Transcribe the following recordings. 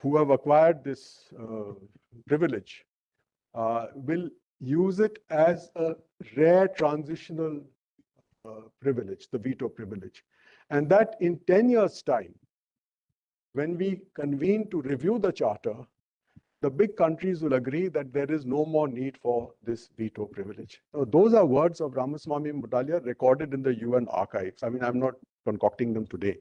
who have acquired this privilege will use it as a rare transitional privilege, the veto privilege. And that in 10 years' time, when we convene to review the charter, the big countries will agree that there is no more need for this veto privilege. So those are words of Ramaswamy Mudalia recorded in the UN archives. I mean, I'm not concocting them today.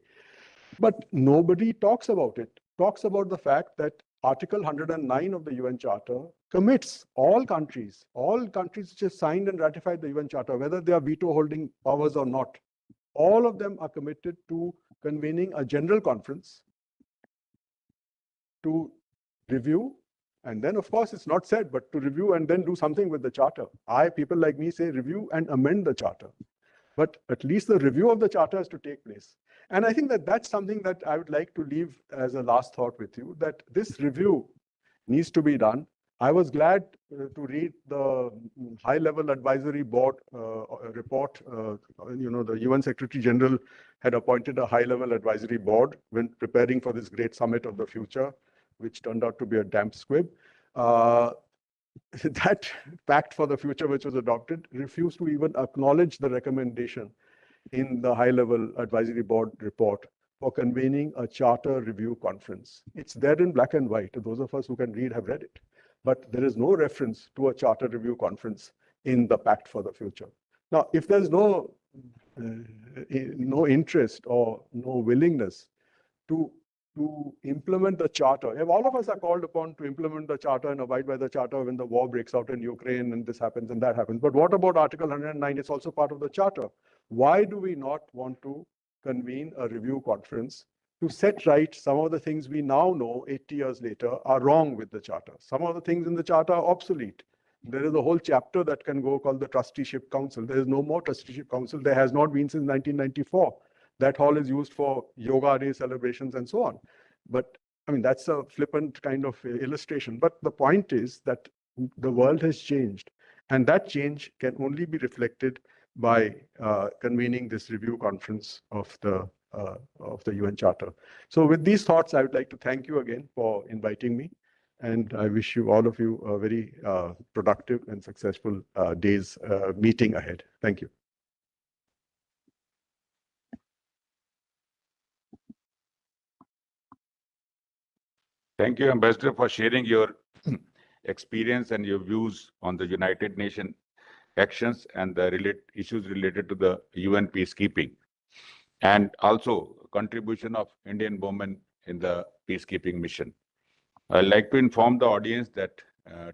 But nobody talks about it, talks about the fact that Article 109 of the UN Charter commits all countries which have signed and ratified the UN Charter, whether they are veto holding powers or not, all of them are committed to convening a general conference to review. And then, of course, it's not said, but to review and then do something with the charter. People like me say review and amend the charter. But at least the review of the charter has to take place. And I think that that's something that I would like to leave as a last thought with you, that this review needs to be done. I was glad to read the high-level advisory board report. The UN Secretary General had appointed a high-level advisory board when preparing for this great summit of the future, which turned out to be a damp squib. That pact for the future, which was adopted, refused to even acknowledge the recommendation in the high-level advisory board report for convening a charter review conference. It's there in black and white. Those of us who can read have read it. But there is no reference to a charter review conference in the pact for the future. Now, if there's no interest or no willingness to implement the charter. If all of us are called upon to implement the charter and abide by the charter when the war breaks out in Ukraine and this happens and that happens. But what about Article 109? It's also part of the charter. Why do we not want to convene a review conference to set right some of the things we now know 80 years later are wrong with the charter? Some of the things in the charter are obsolete. There is a whole chapter that can go called the Trusteeship Council. There is no more Trusteeship Council. There has not been since 1994. That hall is used for yoga day celebrations and so on. But I mean, that's a flippant kind of illustration. But the point is that the world has changed. And that change can only be reflected by convening this review conference of the UN Charter. So with these thoughts, I would like to thank you again for inviting me. And I wish you, all of you, a very productive and successful day's meeting ahead. Thank you. Thank you, Ambassador, for sharing your experience and your views on the United Nations actions and the issues related to the UN peacekeeping, and also contribution of Indian women in the peacekeeping mission. I'd like to inform the audience that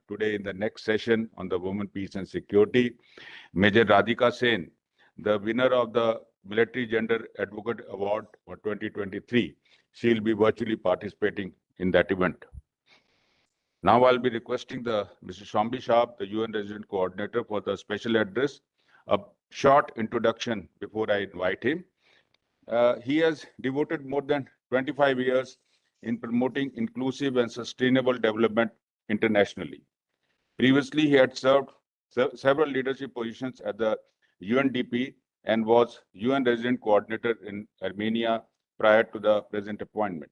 today in the next session on the Women, Peace and Security, Major Radhika Sen, the winner of the Military Gender Advocate Award for 2023, she'll be virtually participating in that event. Now I'll be requesting Mr. Shambhi Shah, the UN Resident Coordinator, for the special address. A short introduction before I invite him. He has devoted more than 25 years in promoting inclusive and sustainable development internationally. Previously, he had served several leadership positions at the UNDP and was UN Resident Coordinator in Armenia prior to the present appointment.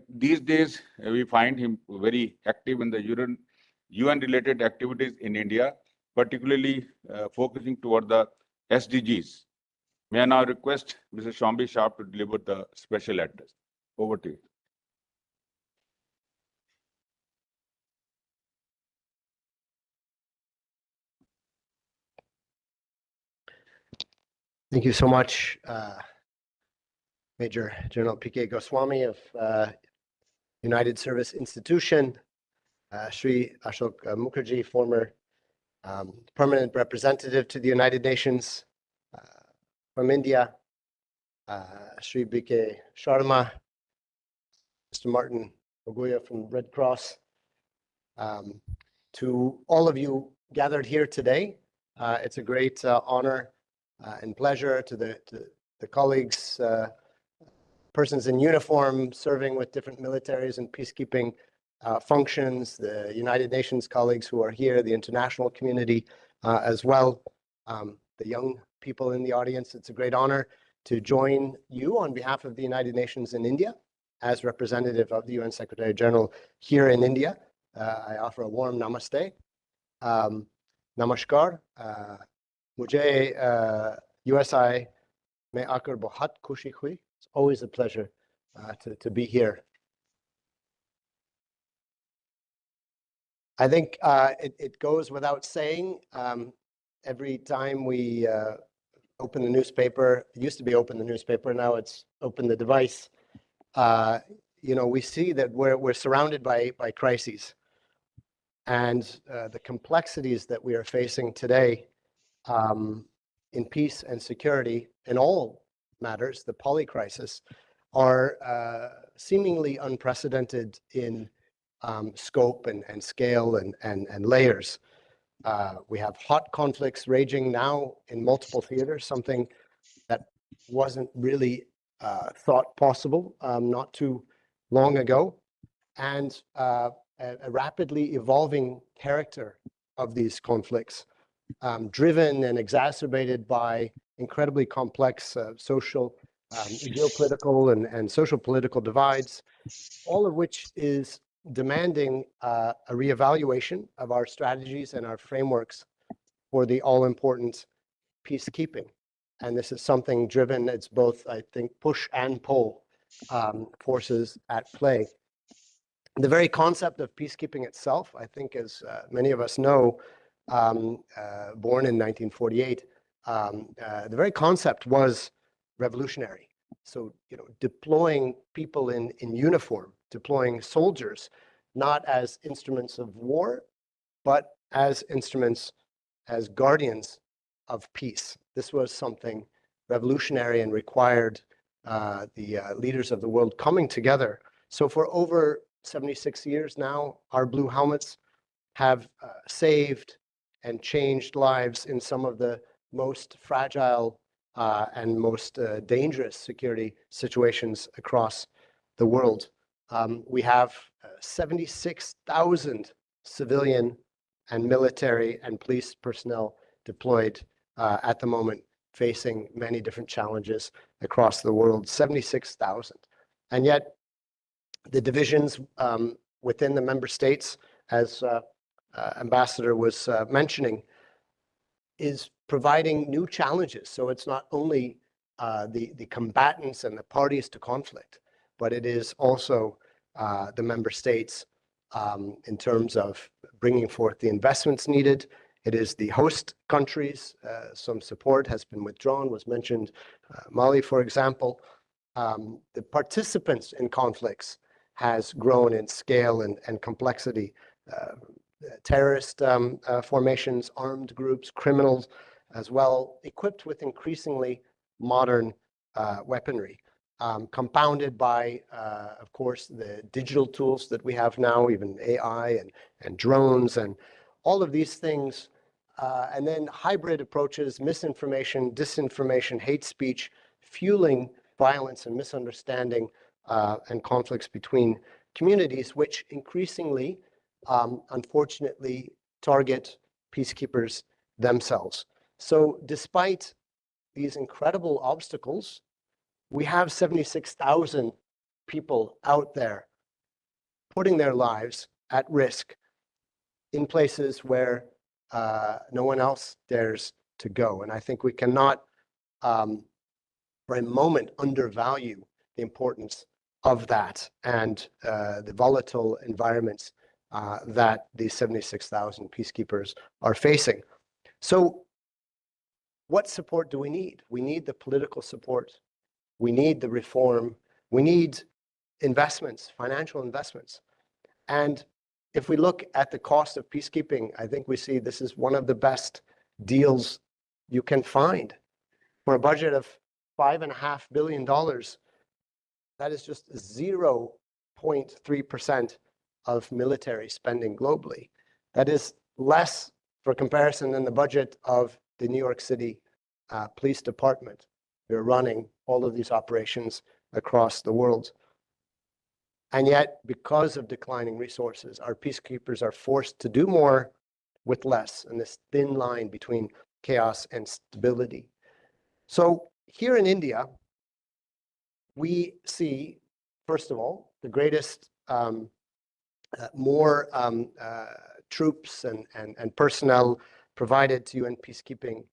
These days, we find him very active in the UN-related activities in India, particularly focusing toward the SDGs. May I now request Mr. Shambhi Shah to deliver the special address. Over to you. Thank you so much, Major General P.K. Goswami of United Service Institution, Sri Ashok Mukherjee, former permanent representative to the United Nations from India, Sri B.K. Sharma, Mr. Martin Oguya from Red Cross, to all of you gathered here today. It's a great honor and pleasure to the colleagues, persons in uniform serving with different militaries and peacekeeping functions, the United Nations colleagues who are here, the international community as well, the young people in the audience. It's a great honor to join you on behalf of the United Nations in India as representative of the UN Secretary General here in India, I offer a warm namaste. Namaskar. Mujhe USI mein aakar bahut khushi hui. It's always a pleasure to be here. I think it goes without saying, every time we open the newspaper, it used to be open the newspaper, now it's open the device, we see that we're surrounded by crises. And the complexities that we are facing today in peace and security in all matters, the poly crisis, are seemingly unprecedented in scope and scale and layers. We have hot conflicts raging now in multiple theaters, something that wasn't really thought possible not too long ago, and a rapidly evolving character of these conflicts, driven and exacerbated by incredibly complex social, geopolitical and social political divides, all of which is demanding a reevaluation of our strategies and our frameworks for the all-important peacekeeping. And this is something driven, it's both, I think, push and pull forces at play. The very concept of peacekeeping itself, I think, as many of us know, born in 1948, the very concept was revolutionary. So, deploying people in uniform, deploying soldiers, not as instruments of war, but as instruments, as guardians of peace. This was something revolutionary and required the leaders of the world coming together. So for over 76 years now, our blue helmets have saved and changed lives in some of the most fragile and most dangerous security situations across the world. We have 76,000 civilian and military and police personnel deployed at the moment, facing many different challenges across the world, 76,000. And yet the divisions within the member states, as Ambassador was mentioning, is providing new challenges. So it's not only the combatants and the parties to conflict, but it is also the member states in terms of bringing forth the investments needed. It is the host countries. Some support has been withdrawn, was mentioned, Mali, for example. The participants in conflicts has grown in scale and complexity. Terrorist formations, armed groups, criminals as well, equipped with increasingly modern weaponry, compounded by, of course, the digital tools that we have now, even AI and drones and all of these things, and then hybrid approaches, misinformation, disinformation, hate speech, fueling violence and misunderstanding and conflicts between communities, which increasingly, unfortunately, target peacekeepers themselves. So despite these incredible obstacles, we have 76,000 people out there putting their lives at risk in places where no one else dares to go. And I think we cannot, for a moment, undervalue the importance of that and the volatile environments that these 76,000 peacekeepers are facing. So what support do we need? We need the political support. We need the reform. We need investments, financial investments. And if we look at the cost of peacekeeping, I think we see this is one of the best deals you can find. For a budget of $5.5 billion, that is just 0.3% of military spending globally. That is less, for comparison, than the budget of the New York City Police Department. We're running all of these operations across the world. And yet, because of declining resources, our peacekeepers are forced to do more with less, and this thin line between chaos and stability. So here in India, we see first of all, the greatest, more troops and personnel provided to UN peacekeeping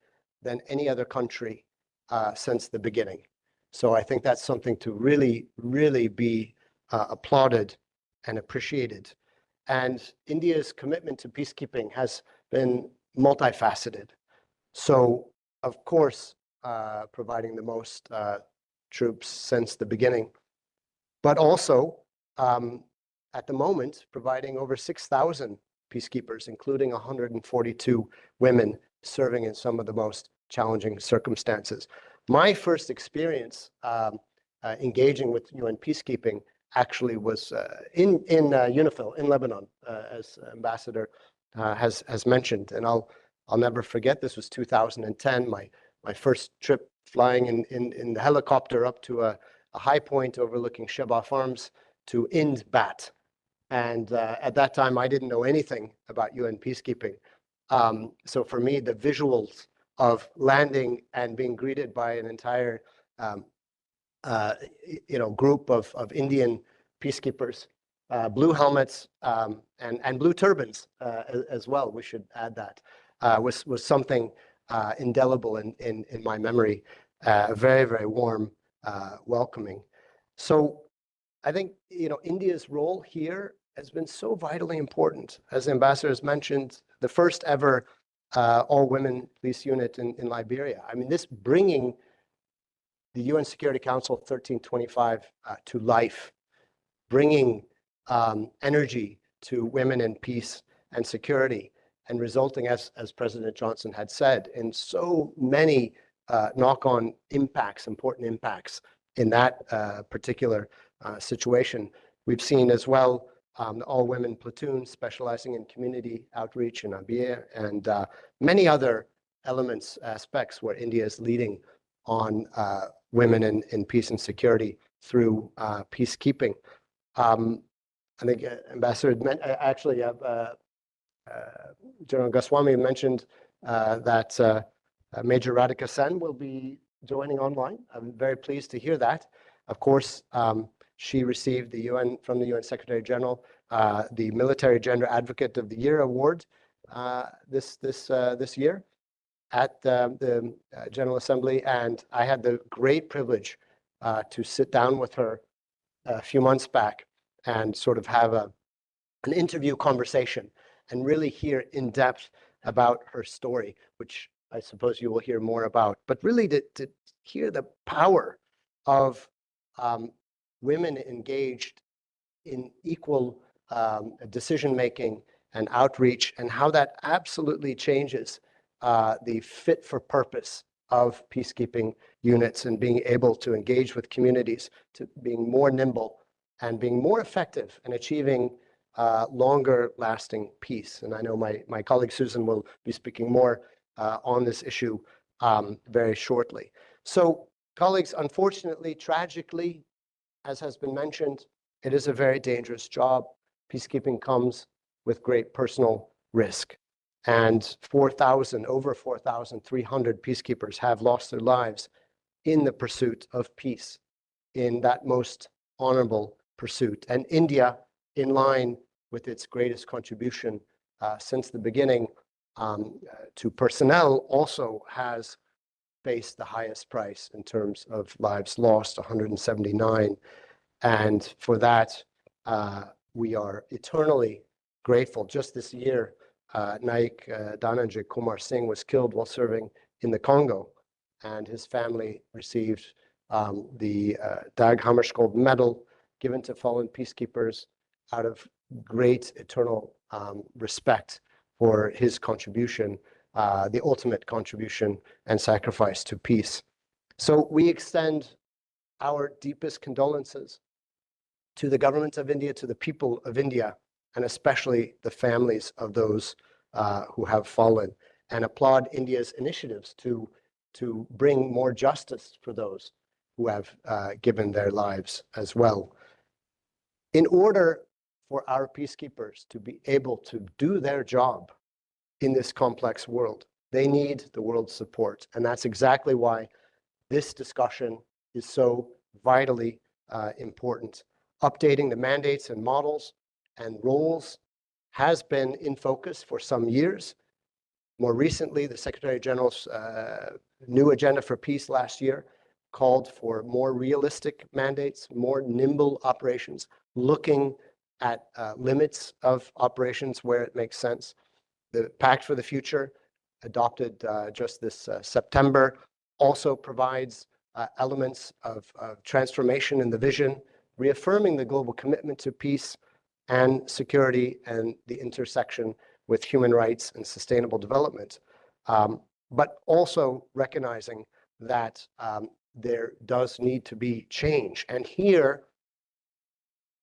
than any other country since the beginning. So I think that's something to really, really be applauded and appreciated. And India's commitment to peacekeeping has been multifaceted. So, of course, providing the most troops since the beginning, but also at the moment providing over 6,000 peacekeepers, including 142 women serving in some of the most challenging circumstances. My first experience engaging with UN peacekeeping actually was in UNIFIL in Lebanon, as Ambassador has mentioned, and I'll never forget. This was 2010. My first trip flying in the helicopter up to a high point overlooking Sheba Farms to Ind Bat, and at that time I didn't know anything about UN peacekeeping. So for me, the visuals of landing and being greeted by an entire group of Indian peacekeepers, blue helmets and blue turbans as well, we should add that, was something indelible in my memory, very, very warm, welcoming. So I think, India's role here has been so vitally important. As the ambassador has mentioned, the first ever all-women police unit in Liberia. I mean, this bringing the UN Security Council 1325 to life, bringing energy to women in peace and security, and resulting, as President Johnson had said, in so many knock-on impacts, important impacts in that particular situation. We've seen as well the all-women platoon specializing in community outreach in Abia, and many other elements, aspects where India is leading on women in peace and security through peacekeeping. I think Ambassador actually General Goswami mentioned that Major Radhika Sen will be joining online. I'm very pleased to hear that. Of course, she received from the UN Secretary General the Military Gender Advocate of the Year award this year at the General Assembly, and I had the great privilege to sit down with her a few months back and sort of have an interview conversation and really hear in depth about her story, which I suppose you will hear more about, but really to hear the power of women engaged in equal decision-making and outreach, and how that absolutely changes the fit for purpose of peacekeeping units and being able to engage with communities, to being more nimble and being more effective in achieving longer lasting peace. And I know my colleague Susan will be speaking more on this issue very shortly. So colleagues, unfortunately, tragically, as has been mentioned, it is a very dangerous job. Peacekeeping comes with great personal risk. And over 4,300 peacekeepers have lost their lives in the pursuit of peace, in that most honorable pursuit. And India, in line with its greatest contribution since the beginning to personnel, also has faced the highest price in terms of lives lost, 179. And for that, we are eternally grateful. Just this year, Naik Dhananjay Kumar Singh was killed while serving in the Congo, and his family received the Dag Hammarskjöld Medal given to fallen peacekeepers out of great eternal respect for his contribution, the ultimate contribution and sacrifice to peace. So we extend our deepest condolences to the government of India, to the people of India, and especially the families of those who have fallen, and applaud India's initiatives to bring more justice for those who have given their lives as well. In order for our peacekeepers to be able to do their job in this complex world, they need the world's support. And that's exactly why this discussion is so vitally important. updating the mandates and models and roles has been in focus for some years. More recently, the Secretary General's new agenda for peace last year called for more realistic mandates, more nimble operations, looking at limits of operations where it makes sense. The Pact for the Future, adopted just this September, also provides elements of transformation in the vision, reaffirming the global commitment to peace and security and the intersection with human rights and sustainable development, but also recognizing that there does need to be change. And here,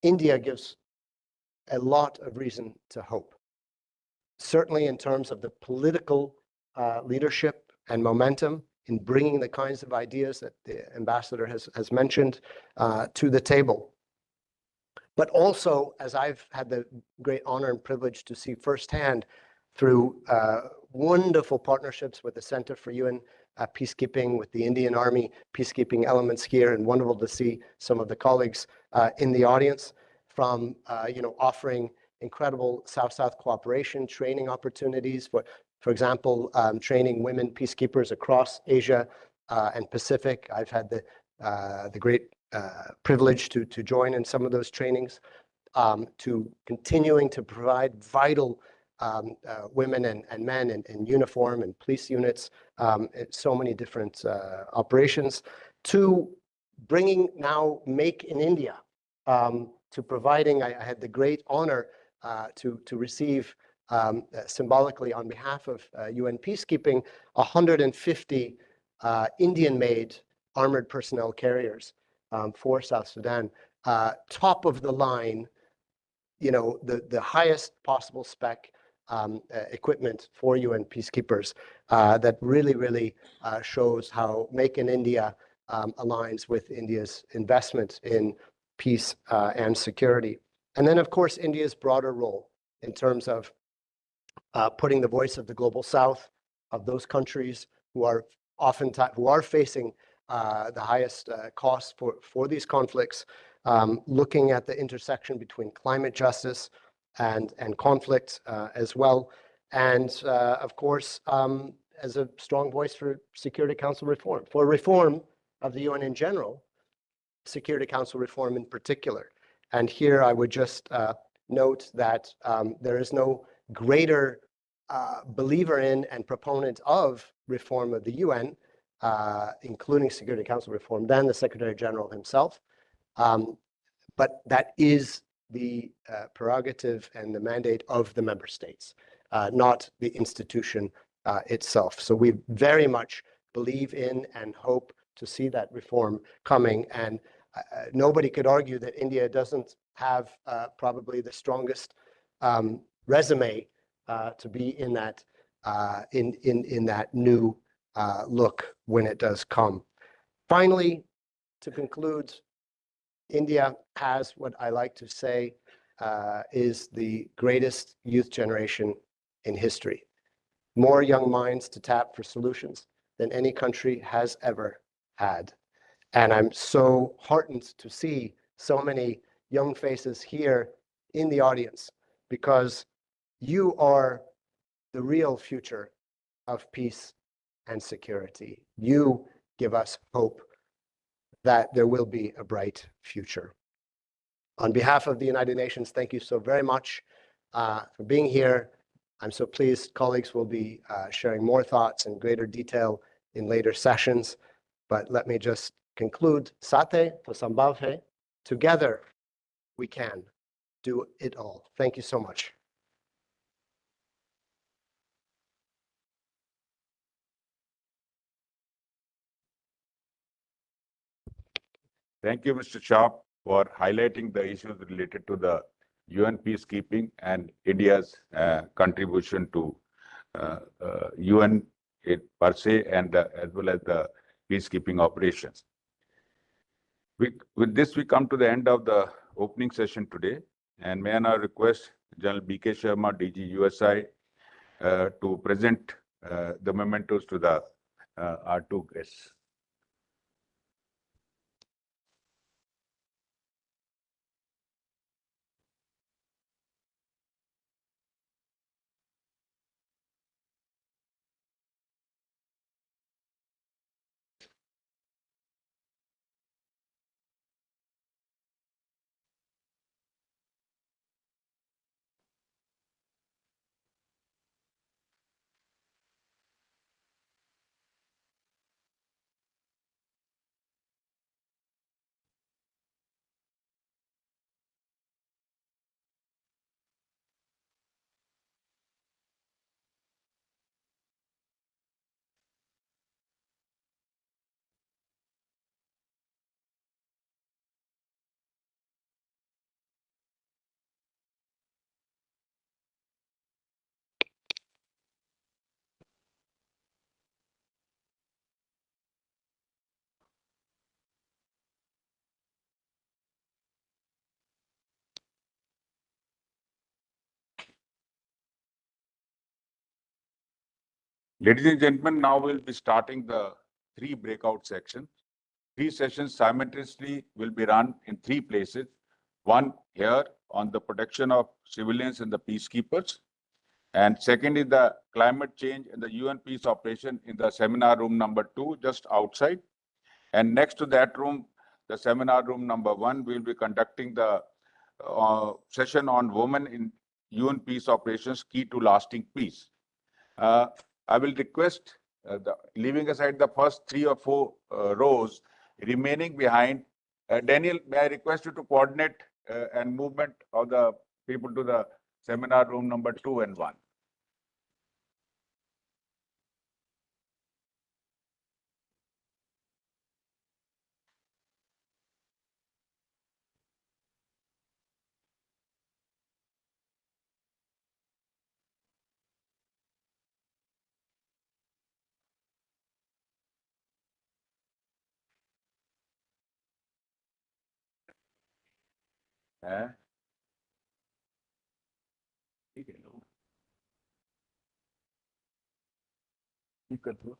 India gives a lot of reason to hope. Certainly in terms of the political leadership and momentum in bringing the kinds of ideas that the ambassador has mentioned to the table. But also, as I've had the great honor and privilege to see firsthand through wonderful partnerships with the Center for UN Peacekeeping, with the Indian Army peacekeeping elements here, and wonderful to see some of the colleagues in the audience from offering incredible South-South cooperation, training opportunities for example, training women peacekeepers across Asia and Pacific. I've had the great privilege to join in some of those trainings, to continuing to provide vital women and men in uniform and police units, so many different operations, to bringing now Make in India, to providing, I had the great honor to receive symbolically on behalf of UN peacekeeping 150 Indian-made armored personnel carriers for South Sudan, top of the line, the highest possible spec equipment for UN peacekeepers that really shows how Make in India aligns with India's investment in peace and security. And then, of course, India's broader role in terms of putting the voice of the global South, of those countries who are facing the highest costs for these conflicts, looking at the intersection between climate justice and conflict as well, and of course, as a strong voice for Security Council reform, for reform of the UN in general, Security Council reform in particular. And here I would just note that there is no greater believer in and proponent of reform of the UN, including Security Council reform, than the Secretary General himself. But that is the prerogative and the mandate of the member states, not the institution itself. So we very much believe in and hope to see that reform coming. And nobody could argue that India doesn't have probably the strongest resume to be in that in that new look when it does come. Finally, to conclude, India has what I like to say is the greatest youth generation in history. More young minds to tap for solutions than any country has ever had. And I'm so heartened to see so many young faces here in the audience, because you are the real future of peace and security. You give us hope that there will be a bright future. On behalf of the United Nations, thank you so very much for being here. I'm so pleased colleagues will be sharing more thoughts in greater detail in later sessions. But let me just conclude. Sate to Sambhav hai. Together we can do it all. Thank you so much. Thank you, Mr. Shah, for highlighting the issues related to the UN peacekeeping and India's contribution to UN per se, and as well as the peacekeeping operations. With this, we come to the end of the opening session today, and may I now request General B.K. Sharma, DG USI, to present the mementos to the our two guests. Ladies and gentlemen, now we'll be starting the 3 breakout sections. 3 sessions simultaneously will be run in 3 places. One here on the protection of civilians and the peacekeepers. And second is the climate change and the UN peace operation in the seminar room number 2, just outside. And next to that room, the seminar room number 1, we'll be conducting the session on women in UN peace operations, key to lasting peace. I will request, leaving aside the first 3 or 4 rows remaining behind, Daniel, may I request you to coordinate and movement of the people to the seminar room number 2 and 1. ठीक है लो ठीक कर दो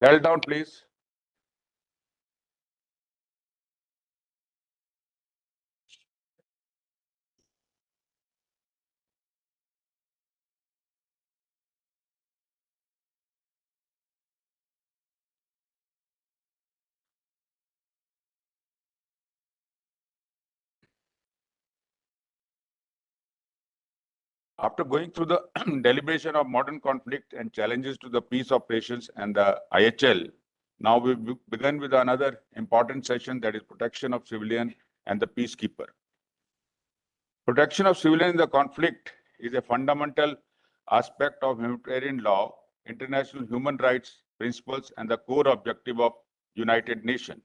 Held down, please. After going through the deliberation of modern conflict and challenges to the peace operations and the IHL, now we begin with another important session, that is protection of civilian and the peacekeeper. Protection of civilian in the conflict is a fundamental aspect of humanitarian law, international human rights principles, and the core objective of United Nations.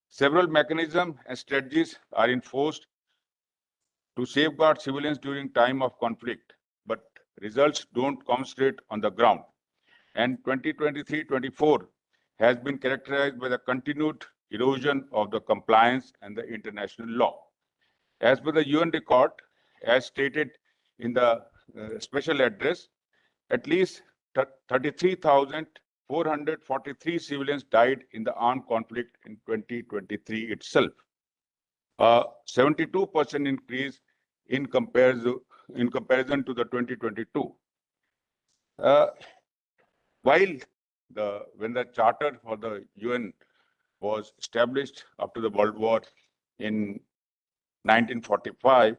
Several mechanisms and strategies are enforced to safeguard civilians during time of conflict, but results don't come straight on the ground. And 2023-24 has been characterized by the continued erosion of the compliance and the international law. As per the UN record, as stated in the special address, at least 33,443 civilians died in the armed conflict in 2023 itself. A 72% increase in comparison to the 2022. When the charter for the UN was established after the World War in 1945,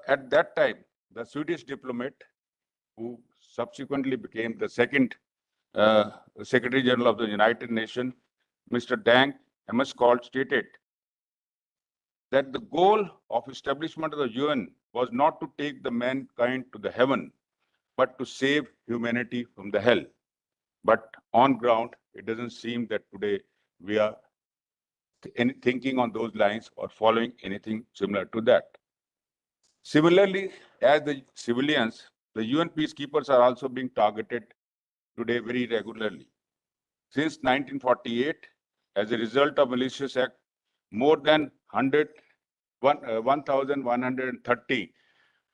at that time, the Swedish diplomat, who subsequently became the second Secretary General of the United Nations, Mr. Dang Hammarskjöld, stated that the goal of establishment of the UN was not to take the mankind to the heaven, but to save humanity from the hell. But on ground, it doesn't seem that today we are thinking on those lines or following anything similar to that. Similarly, as the civilians, the UN peacekeepers are also being targeted today very regularly. Since 1948, as a result of Malicious Act, more than 1,130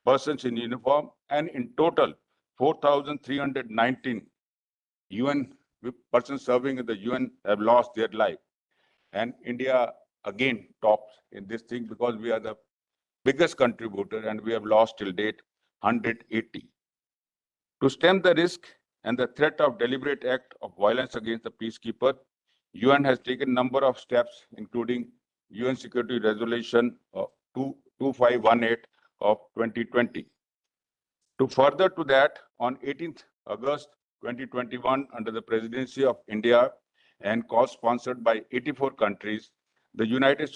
persons in uniform, and in total 4,319 UN persons serving in the UN have lost their life. And India again tops in this thing because we are the biggest contributor and we have lost till date 180. To stem the risk and the threat of deliberate act of violence against the peacekeeper, UN has taken a number of steps, including UN Security Resolution 2518 of 2020. To further to that, on 18th August 2021, under the presidency of India and co-sponsored by 84 countries, the United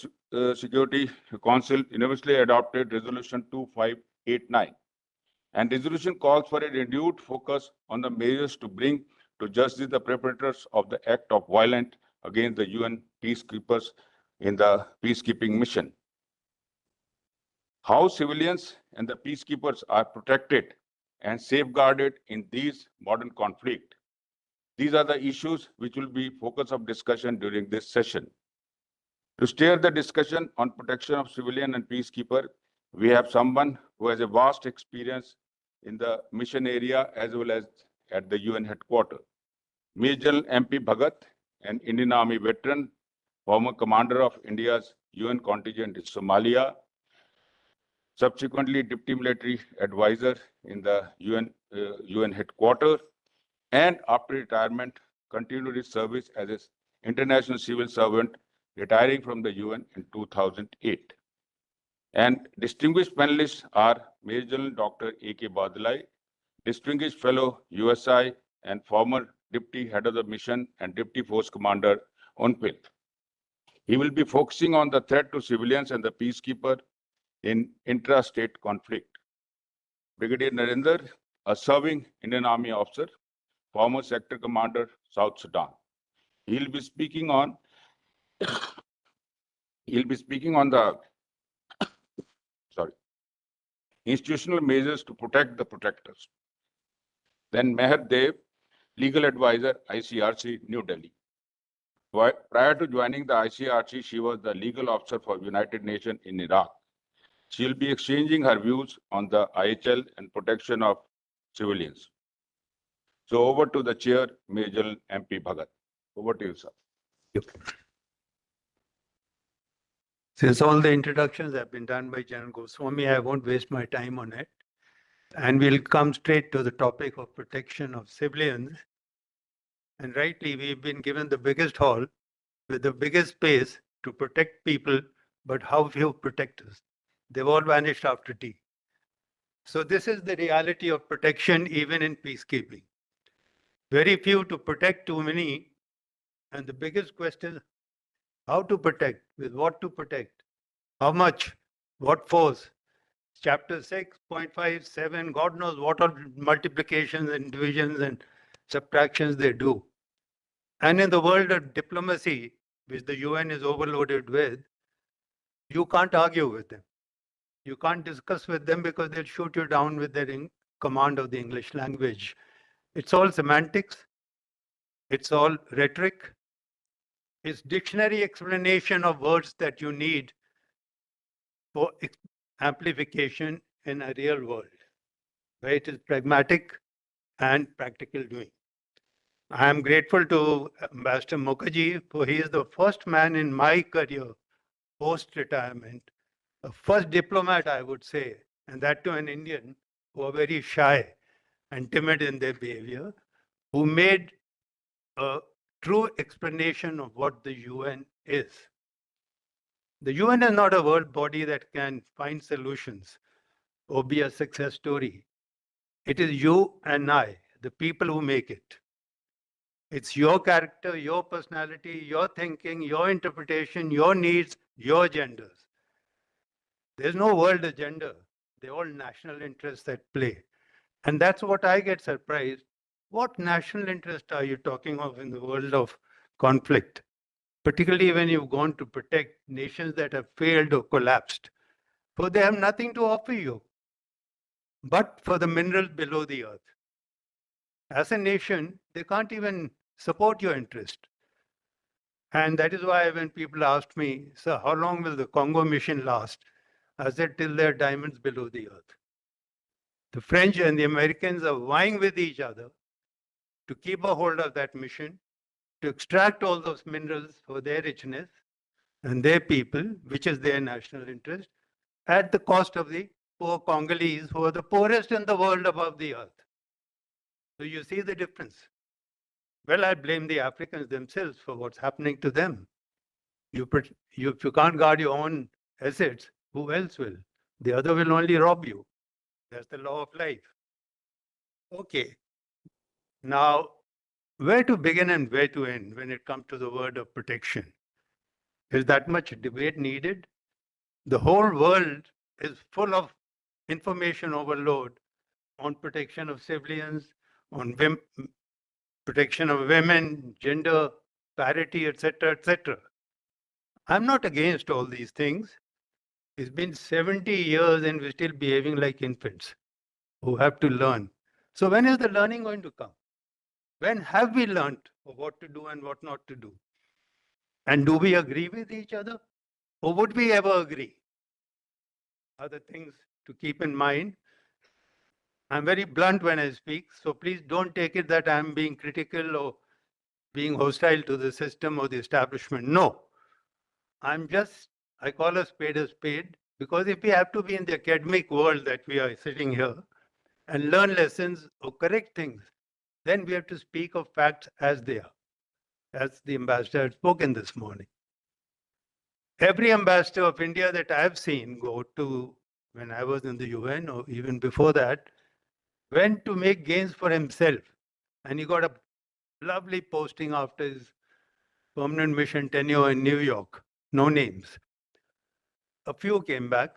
Security Council universally adopted Resolution 2589. And resolution calls for a renewed focus on the measures to bring to justice the perpetrators of the act of violence against the UN peacekeepers in the peacekeeping mission. How civilians and the peacekeepers are protected and safeguarded in these modern conflict. These are the issues which will be focus of discussion during this session. To steer the discussion on protection of civilian and peacekeeper, we have someone who has a vast experience in the mission area as well as at the UN headquarters. Major MP Bhagat, an Indian Army veteran, former commander of India's UN contingent in Somalia, subsequently deputy military advisor in the UN headquarters, and after retirement, continued his service as an international civil servant, retiring from the UN in 2008. And distinguished panelists are Major General Dr. A.K. Badlai, distinguished fellow USI and former deputy head of the mission and deputy force commander UNPIL. He will be focusing on the threat to civilians and the peacekeeper in intra-state conflict. Brigadier Narendra, a serving Indian Army officer, former sector commander, South Sudan. He'll be speaking on the institutional measures to protect the protectors. Then Meher Dev, legal advisor, ICRC, New Delhi. Prior to joining the ICRC, she was the legal officer for United Nations in Iraq. She'll be exchanging her views on the IHL and protection of civilians. So over to the chair, Major MP Bhagat. Over to you, sir. Since all the introductions have been done by General Goswami, I won't waste my time on it. And we'll come straight to the topic of protection of civilians. And rightly, we've been given the biggest hall with the biggest space to protect people, but how few protectors. They've all vanished after tea. So this is the reality of protection even in peacekeeping. Very few to protect too many. And the biggest question, how to protect, with what to protect, how much, what force. Chapter 6.57, God knows what all multiplications and divisions and subtractions they do. And in the world of diplomacy, which the UN is overloaded with, you can't argue with them. You can't discuss with them because they'll shoot you down with their command of the English language. It's all semantics. It's all rhetoric. It's dictionary explanation of words that you need for amplification in a real world, where it is pragmatic and practical doing. I am grateful to Ambassador Mukherjee, for he is the first man in my career post-retirement, the first diplomat, I would say, and that to an Indian who are very shy and timid in their behavior, who made a true explanation of what the UN is. The UN is not a world body that can find solutions or be a success story. It is you and I, the people who make it. It's your character, your personality, your thinking, your interpretation, your needs, your agendas. There's no world agenda. They're all national interests at play. And that's what I get surprised. What national interest are you talking of in the world of conflict? Particularly when you've gone to protect nations that have failed or collapsed. For they have nothing to offer you but for the minerals below the earth. As a nation, they can't even support your interest. And that is why when people asked me, sir, how long will the Congo mission last? I said, till there are diamonds below the earth. The French and the Americans are vying with each other to keep a hold of that mission, to extract all those minerals for their richness and their people, which is their national interest, at the cost of the poor Congolese, who are the poorest in the world above the earth. So you see the difference. Well, I blame the Africans themselves for what's happening to them. If you can't guard your own assets, who else will? The other will only rob you. That's the law of life. Okay. Now, where to begin and where to end when it comes to the word of protection? Is that much debate needed? The whole world is full of information overload on protection of civilians, on protection of women, gender parity, etc., etc. I'm not against all these things. It's been 70 years and we're still behaving like infants who have to learn. So when is the learning going to come? When have we learned what to do and what not to do? And do we agree with each other? Or would we ever agree? Other things to keep in mind. I'm very blunt when I speak, so please don't take it that I'm being critical or being hostile to the system or the establishment. No. I call a spade, because if we have to be in the academic world that we are sitting here and learn lessons or correct things, then we have to speak of facts as they are, as the ambassador had spoken this morning. Every ambassador of India that I've seen go to, when I was in the UN or even before that, went to make gains for himself. And he got a lovely posting after his permanent mission tenure in New York. No names. A few came back.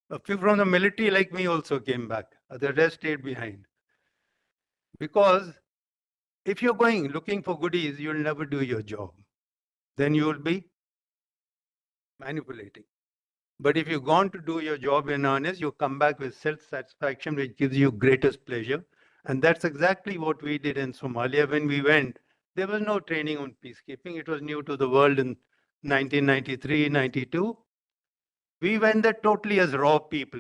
A few from the military like me also came back. The rest stayed behind. Because if you're going looking for goodies, you'll never do your job. Then you will be manipulating. But if you've gone to do your job in earnest, you come back with self-satisfaction, which gives you greatest pleasure. And that's exactly what we did in Somalia when we went. There was no training on peacekeeping. It was new to the world in 1993, 92. We went there totally as raw people.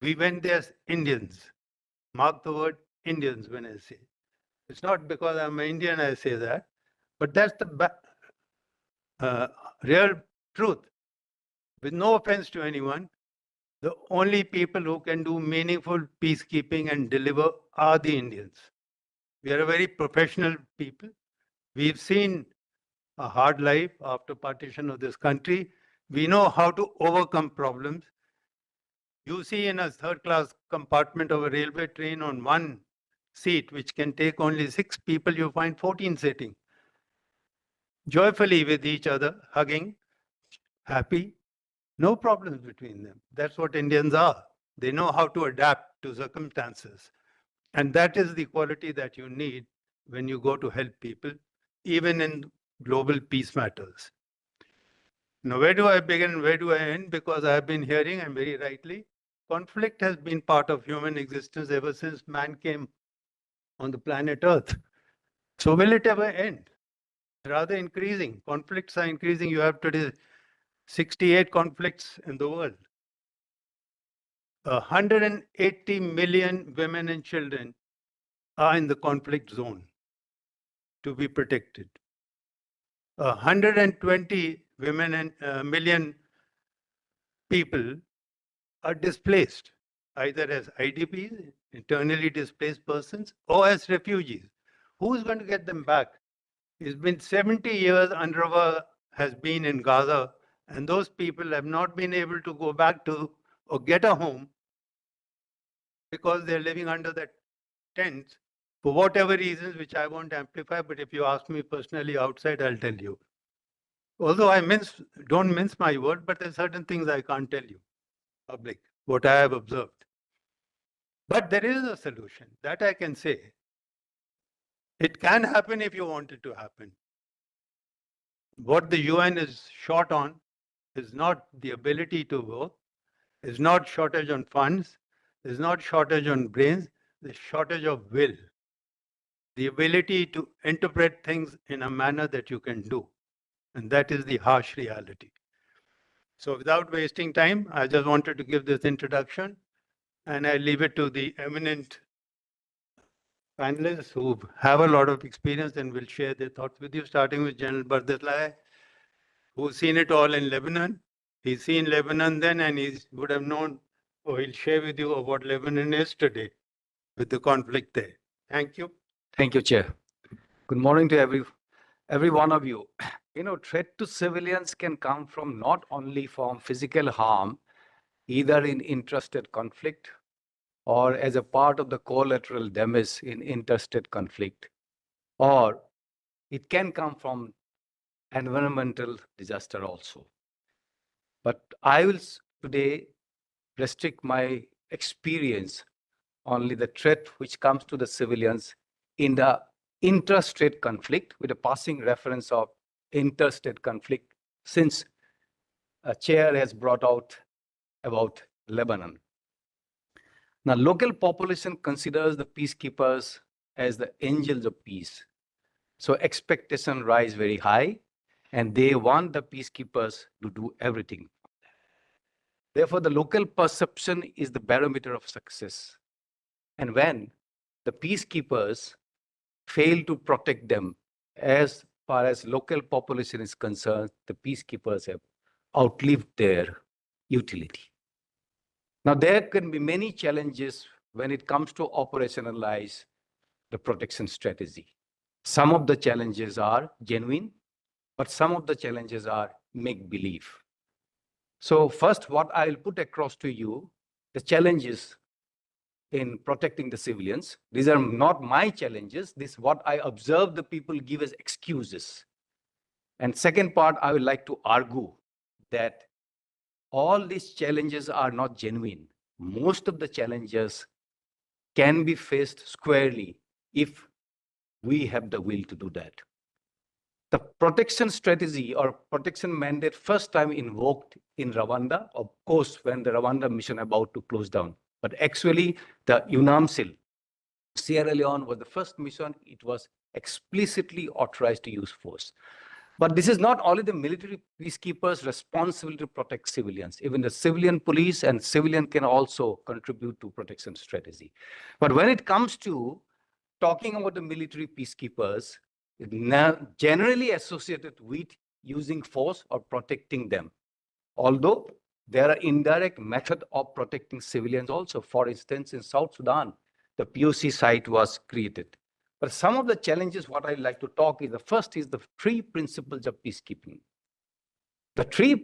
We went there as Indians. Mark the word Indians when I say. It's not because I'm Indian I say that, but that's the real truth. With no offense to anyone, the only people who can do meaningful peacekeeping and deliver are the Indians. We are a very professional people. We've seen a hard life after partition of this country. We know how to overcome problems. You see in a third-class compartment of a railway train on one seat, which can take only 6 people, you find 14 sitting, joyfully with each other, hugging, happy, no problems between them. That's what Indians are. They know how to adapt to circumstances. And that is the quality that you need when you go to help people, even in global peace matters. Now, where do I begin? Where do I end? Because I have been hearing, and very rightly, conflict has been part of human existence ever since man came on the planet Earth. So will it ever end? Rather increasing. Conflicts are increasing. You have today 68 conflicts in the world. 180 million women and children are in the conflict zone to be protected. 120 women and million people are displaced, either as IDPs, internally displaced persons, or as refugees. Who's going to get them back? It's been 70 years UNRWA has been in Gaza, and those people have not been able to go back to or get a home because they're living under the tents for whatever reasons, which I won't amplify, but if you ask me personally outside, I'll tell you. Although don't mince my word, but there's certain things I can't tell you public, what I have observed. But there is a solution, that I can say. It can happen if you want it to happen. What the UN is short on is not the ability to work, is not shortage on funds, is not shortage on brains, the shortage of will. The ability to interpret things in a manner that you can do. And that is the harsh reality. So without wasting time, I just wanted to give this introduction, and I leave it to the eminent panelists who have a lot of experience and will share their thoughts with you, starting with General Bardalai, who's seen it all in Lebanon. He's seen Lebanon then, and he would have known, or he'll share with you what Lebanon is today with the conflict there. Thank you. Thank you, Chair. Good morning to every one of you. You know, threat to civilians can come from not only from physical harm, either in intrastate conflict or as a part of the collateral damage in interstate conflict, or it can come from environmental disaster also. But I will today restrict my experience only the threat which comes to the civilians in the interstate conflict, with a passing reference of interstate conflict, since a chair has brought out about Lebanon. Now, local population considers the peacekeepers as the angels of peace. So expectation rise very high, and they want the peacekeepers to do everything. Therefore, the local perception is the barometer of success. And when the peacekeepers fail to protect them, as far as local population is concerned, the peacekeepers have outlived their utility. Now, there can be many challenges when it comes to operationalize the protection strategy. Some of the challenges are genuine, but some of the challenges are make-believe. So first, what I will put across to you, the challenges in protecting the civilians. These are not my challenges. This is what I observe the people give as excuses. And second part, I would like to argue that all these challenges are not genuine. Most of the challenges can be faced squarely if we have the will to do that. The protection strategy or protection mandate first time invoked in Rwanda, of course, when the Rwanda mission about to close down. But actually, the UNAMSIL, Sierra Leone was the first mission. It was explicitly authorized to use force. But this is not only the military peacekeepers' responsibility to protect civilians. Even the civilian police and civilian can also contribute to protection strategy. But when it comes to talking about the military peacekeepers is now generally associated with using force or protecting them. Although there are indirect methods of protecting civilians also. For instance, in South Sudan, the POC site was created. But some of the challenges, what I'd like to talk is, the first is the three principles of peacekeeping. The three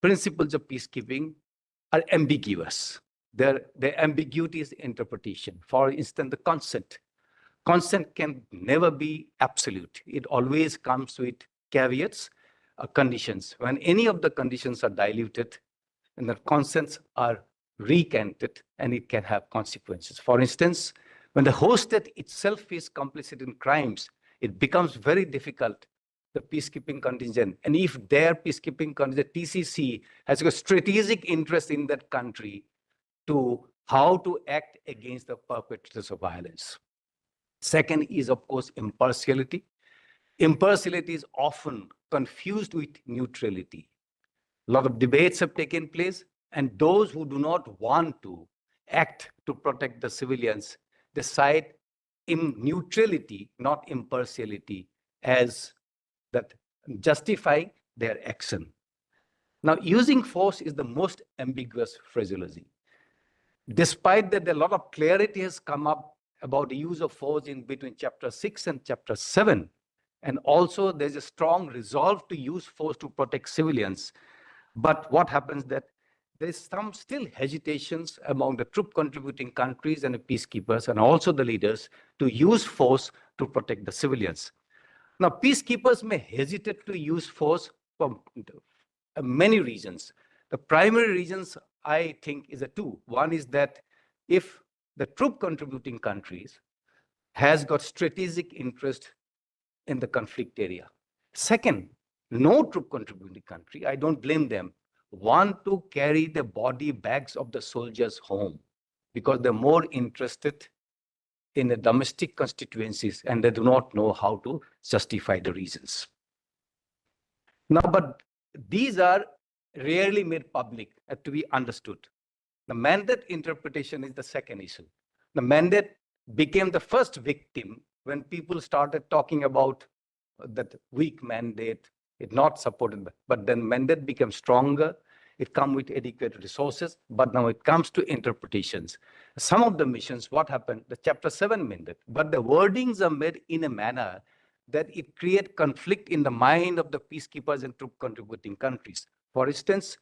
principles of peacekeeping are ambiguous. Their ambiguity is interpretation. For instance, the consent. Consent can never be absolute. It always comes with caveats, conditions. When any of the conditions are diluted and the consents are recanted, and it can have consequences. For instance, when the host state itself is complicit in crimes, it becomes very difficult, the peacekeeping contingent. And if their peacekeeping contingent, TCC, has a strategic interest in that country to how to act against the perpetrators of violence. Second is, of course, impartiality. Impartiality is often confused with neutrality. A lot of debates have taken place, and those who do not want to act to protect the civilians decide in neutrality, not impartiality, as that justifying their action. Now, using force is the most ambiguous phraseology. Despite that, a lot of clarity has come up about the use of force in between chapter 6 and chapter 7. And also there's a strong resolve to use force to protect civilians. But what happens that there's some still hesitations among the troop contributing countries and the peacekeepers and also the leaders to use force to protect the civilians. Now, peacekeepers may hesitate to use force for many reasons. The primary reasons, I think, is two. One is that if the troop contributing countries has got strategic interest in the conflict area. Second, no troop contributing country, I don't blame them, want to carry the body bags of the soldiers home because they're more interested in the domestic constituencies and they do not know how to justify the reasons. Now, but these are rarely made public to be understood. The mandate interpretation is the second issue. The mandate became the first victim when people started talking about that weak mandate, it not supported, but then mandate became stronger. It comes with adequate resources, but now it comes to interpretations. Some of the missions, what happened, the chapter 7 mandate, but the wordings are made in a manner that it creates conflict in the mind of the peacekeepers and troop contributing countries. For instance,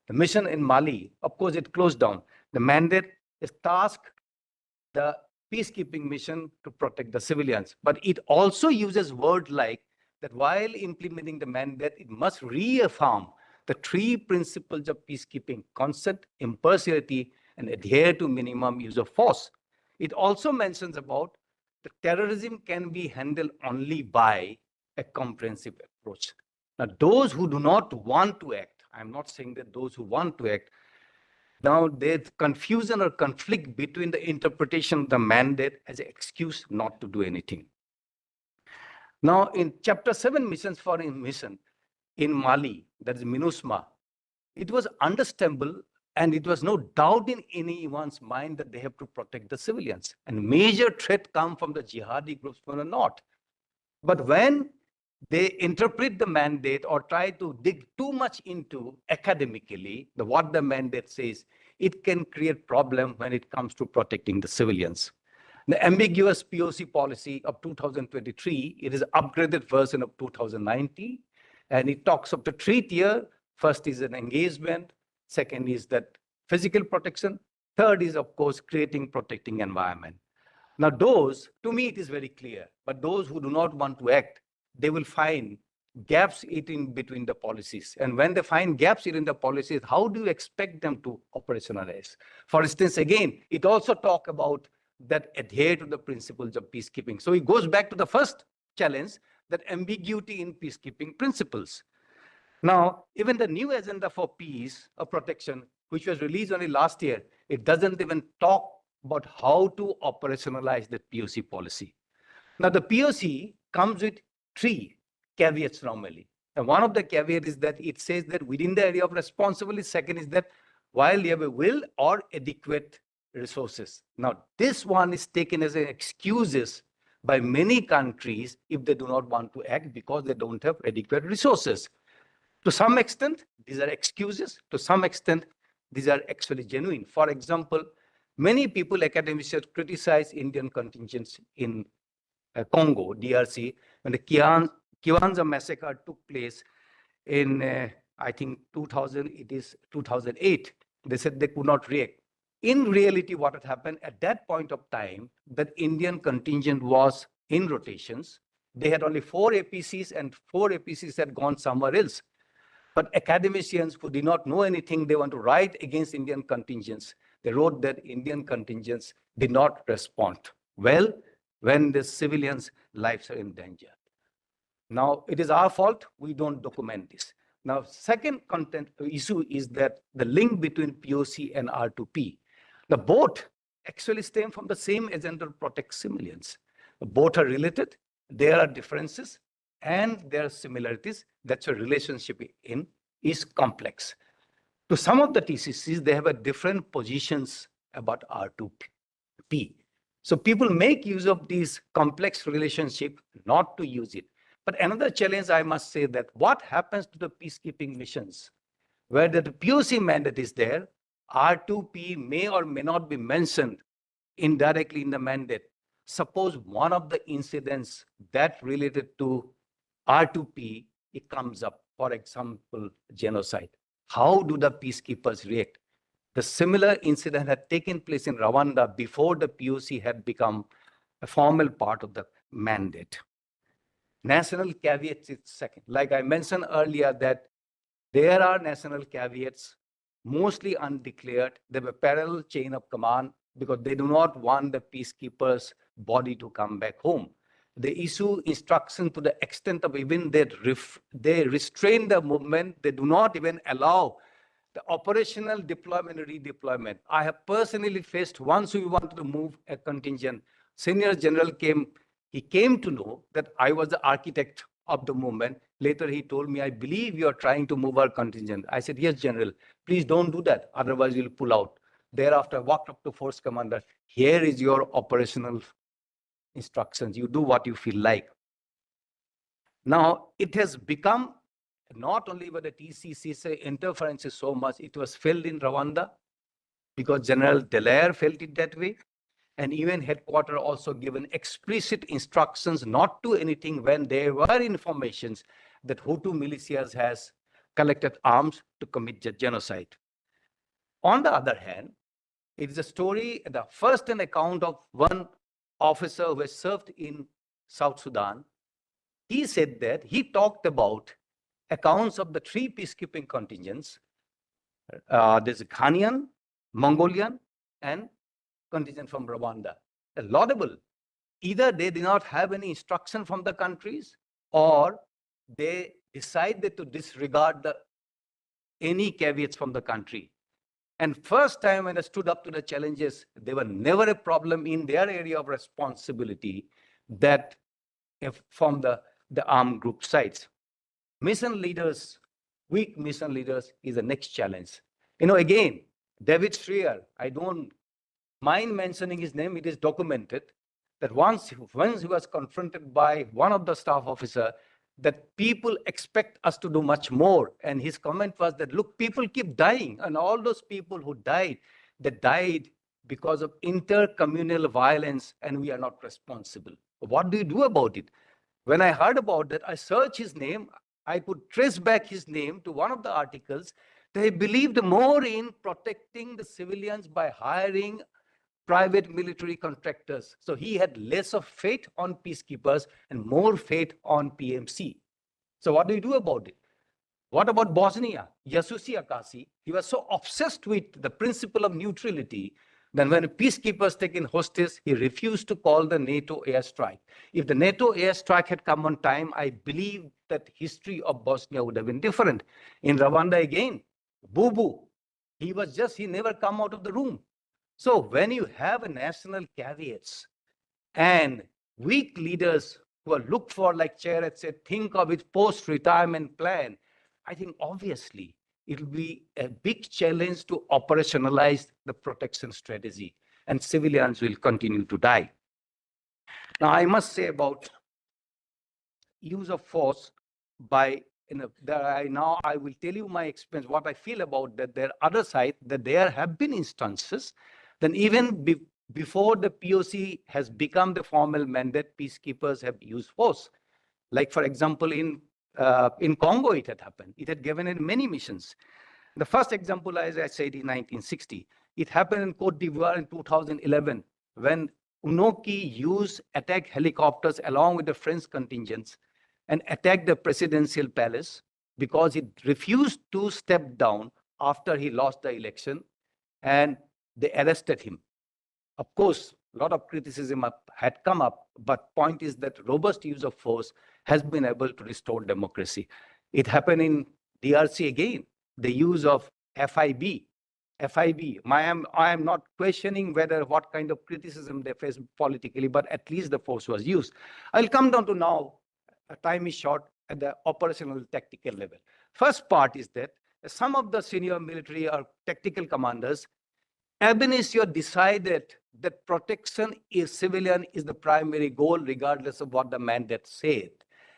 the mission in Mali, of course, it closed down. The mandate is tasked the peacekeeping mission to protect the civilians, but it also uses words like that while implementing the mandate, it must reaffirm the three principles of peacekeeping: consent, impartiality, and adhere to minimum use of force. It also mentions about the terrorism can be handled only by a comprehensive approach. Now, those who do not want to act, I'm not saying that those who want to act, now there's confusion or conflict between the interpretation of the mandate as an excuse not to do anything. Now, in chapter 7 missions for a mission in Mali, that is MINUSMA, it was understandable and it was no doubt in anyone's mind that they have to protect the civilians. And major threat come from the jihadi groups from the north. But when they interpret the mandate or try to dig too much into academically, what the mandate says, it can create problem when it comes to protecting the civilians. The ambiguous POC policy of 2023, it is an upgraded version of 2019, and it talks of the three tier. First is an engagement, second is that physical protection, third is, of course, protecting environment. Now those, to me, it is very clear, but those who do not want to act, they will find gaps in between the policies. And when they find gaps in the policies, how do you expect them to operationalize? For instance, again, it also talks about that adhere to the principles of peacekeeping. So it goes back to the first challenge, that ambiguity in peacekeeping principles. Now, even the new agenda for peace or protection, which was released only last year, it doesn't even talk about how to operationalize the POC policy. Now, the POC comes with three caveats normally. And one of the caveats is that it says that within the area of responsibility, second is that while you have a will or adequate resources. Now, this one is taken as an excuses by many countries if they do not want to act because they don't have adequate resources. To some extent, these are excuses. To some extent, these are actually genuine. For example, many people, academicians, criticize Indian contingents in Congo, DRC, when the Kiwanja massacre took place in, I think, 2008. They said they could not react. In reality, what had happened at that point of time, that Indian contingent was in rotations. They had only 4 APCs, and 4 APCs had gone somewhere else. But academicians who did not know anything, they want to write against Indian contingents. They wrote that Indian contingents did not respond well when the civilians' lives are in danger. Now, it is our fault, we don't document this. Now, second content issue is that the link between POC and R2P. The both actually stem from the same agenda to protect civilians. Both are related, there are differences, and there are similarities. That's a relationship is complex. To some of the TCCs, they have a different positions about R2P. So people make use of these complex relationship not to use it. But another challenge, I must say, that what happens to the peacekeeping missions where the POC mandate is there, R2P may or may not be mentioned indirectly in the mandate. Suppose one of the incidents that related to R2P, it comes up, for example, genocide. How do the peacekeepers react? The similar incident had taken place in Rwanda before the POC had become a formal part of the mandate. National caveats is second. Like I mentioned earlier, that there are national caveats, mostly undeclared. They have a parallel chain of command because they do not want the peacekeepers' body to come back home. They issue instruction to the extent of even they restrain the movement. They do not even allow the operational deployment and redeployment. I have personally faced, once we wanted to move a contingent, senior general came, he came to know that I was the architect of the movement. Later he told me, I believe you are trying to move our contingent. I said, yes, General, please don't do that. Otherwise we'll pull out. Thereafter, I walked up to force commander. Here is your operational instructions. You do what you feel like. Now, it has become not only by the TCC's interferences so much, it was felt in Rwanda because General Dallaire felt it that way. And even headquarters also given explicit instructions not to anything when there were informations that Hutu militias has collected arms to commit genocide. On the other hand, it is a story, the first an account of one officer who has served in South Sudan. He said that he talked about accounts of the 3 peacekeeping contingents. There's a Ghanaian, Mongolian, and contingent from Rwanda. Laudable. Either they did not have any instruction from the countries, or they decided to disregard any caveats from the country. And first time when I stood up to the challenges, they were never a problem in their area of responsibility that from the armed group sides. Mission leaders, weak mission leaders is the next challenge. Again, David Schreier, I don't mind mentioning his name, it is documented that once he was confronted by one of the staff officer that people expect us to do much more. And his comment was that, look, people keep dying. And all those people who died, they died because of intercommunal violence, and we are not responsible. What do you do about it? When I heard about that, I searched his name. I could trace back his name to one of the articles. They believed more in protecting the civilians by hiring private military contractors. So he had less of faith on peacekeepers and more faith on PMC. So what do you do about it? What about Bosnia? Yasusi Akasi, he was so obsessed with the principle of neutrality that when peacekeepers taken hostage, he refused to call the NATO airstrike. If the NATO airstrike had come on time, I believe that history of Bosnia would have been different. In Rwanda again, Bubu, he never come out of the room. So when you have national caveats and weak leaders who are looked for, like Chair had said, think of it post-retirement plan, I think obviously it will be a big challenge to operationalize the protection strategy, and civilians will continue to die. Now, I must say about use of force by, I will tell you my experience, what I feel about that. There other side, that there have been instances, then even before the POC has become the formal mandate, peacekeepers have used force. Like, for example, in Congo, it had happened. It had given in many missions. The first example, as I said, in 1960. It happened in Cote d'Ivoire in 2011, when UNOKI used attack helicopters along with the French contingents and attacked the presidential palace because it refused to step down after he lost the election, and they arrested him. Of course, a lot of criticism had come up, but point is that robust use of force has been able to restore democracy. It happened in DRC again, the use of FIB. I am not questioning what kind of criticism they face politically, but at least the force was used. I'll come down to now, time is short, at the operational tactical level. First part is that some of the senior military or tactical commanders ab initio decided that protection is civilian is the primary goal, regardless of what the mandate said.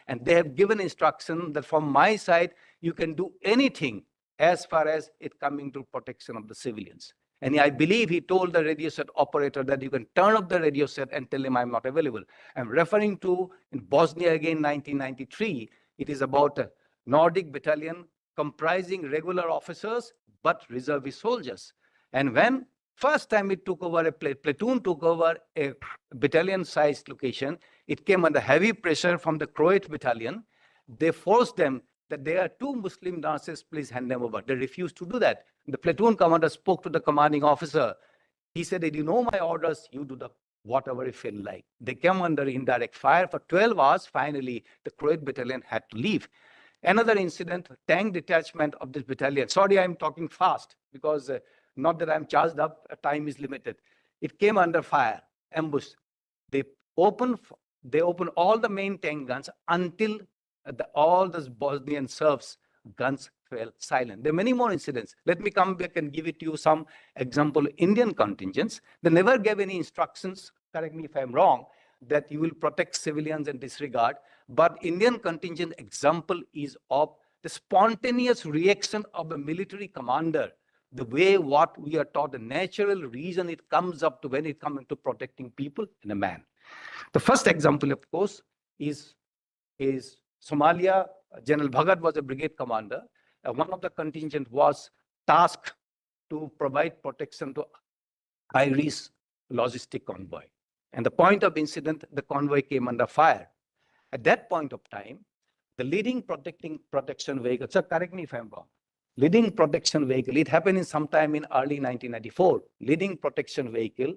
And they have given instruction that from my side, you can do anything as far as it coming to protection of the civilians. And I believe he told the radio set operator that you can turn off the radio set and tell him I'm not available. I'm referring to in Bosnia again, 1993. It is about a Nordic battalion comprising regular officers, but reservist soldiers. And when first time it took over, a platoon took over a battalion-sized location, it came under heavy pressure from the Croat battalion. They forced them that there are 2 Muslim nurses, please hand them over. They refused to do that. The platoon commander spoke to the commanding officer. He said, you know my orders, you do whatever you feel like. They came under indirect fire for 12 hours. Finally, the Croat battalion had to leave. Another incident, tank detachment of this battalion. Sorry, I'm talking fast because not that I'm charged up, time is limited. It came under fire, ambush. They opened all the main tank guns until all the Bosnian Serbs guns fell silent. There are many more incidents. Let me come back and give it to you some example. Indian contingents, they never gave any instructions, correct me if I'm wrong, that you will protect civilians and disregard. But Indian contingent example is of the spontaneous reaction of a military commander, the way what we are taught, the natural reason it comes up to when it comes to protecting people and a man. The first example, of course, is Somalia. General Bhagat was a brigade commander. One of the contingent was tasked to provide protection to Irish logistic convoy. And the point of incident, the convoy came under fire. At that point of time, the leading protection vehicle, sir, correct me if I'm wrong, leading protection vehicle, it happened in sometime in early 1994, leading protection vehicle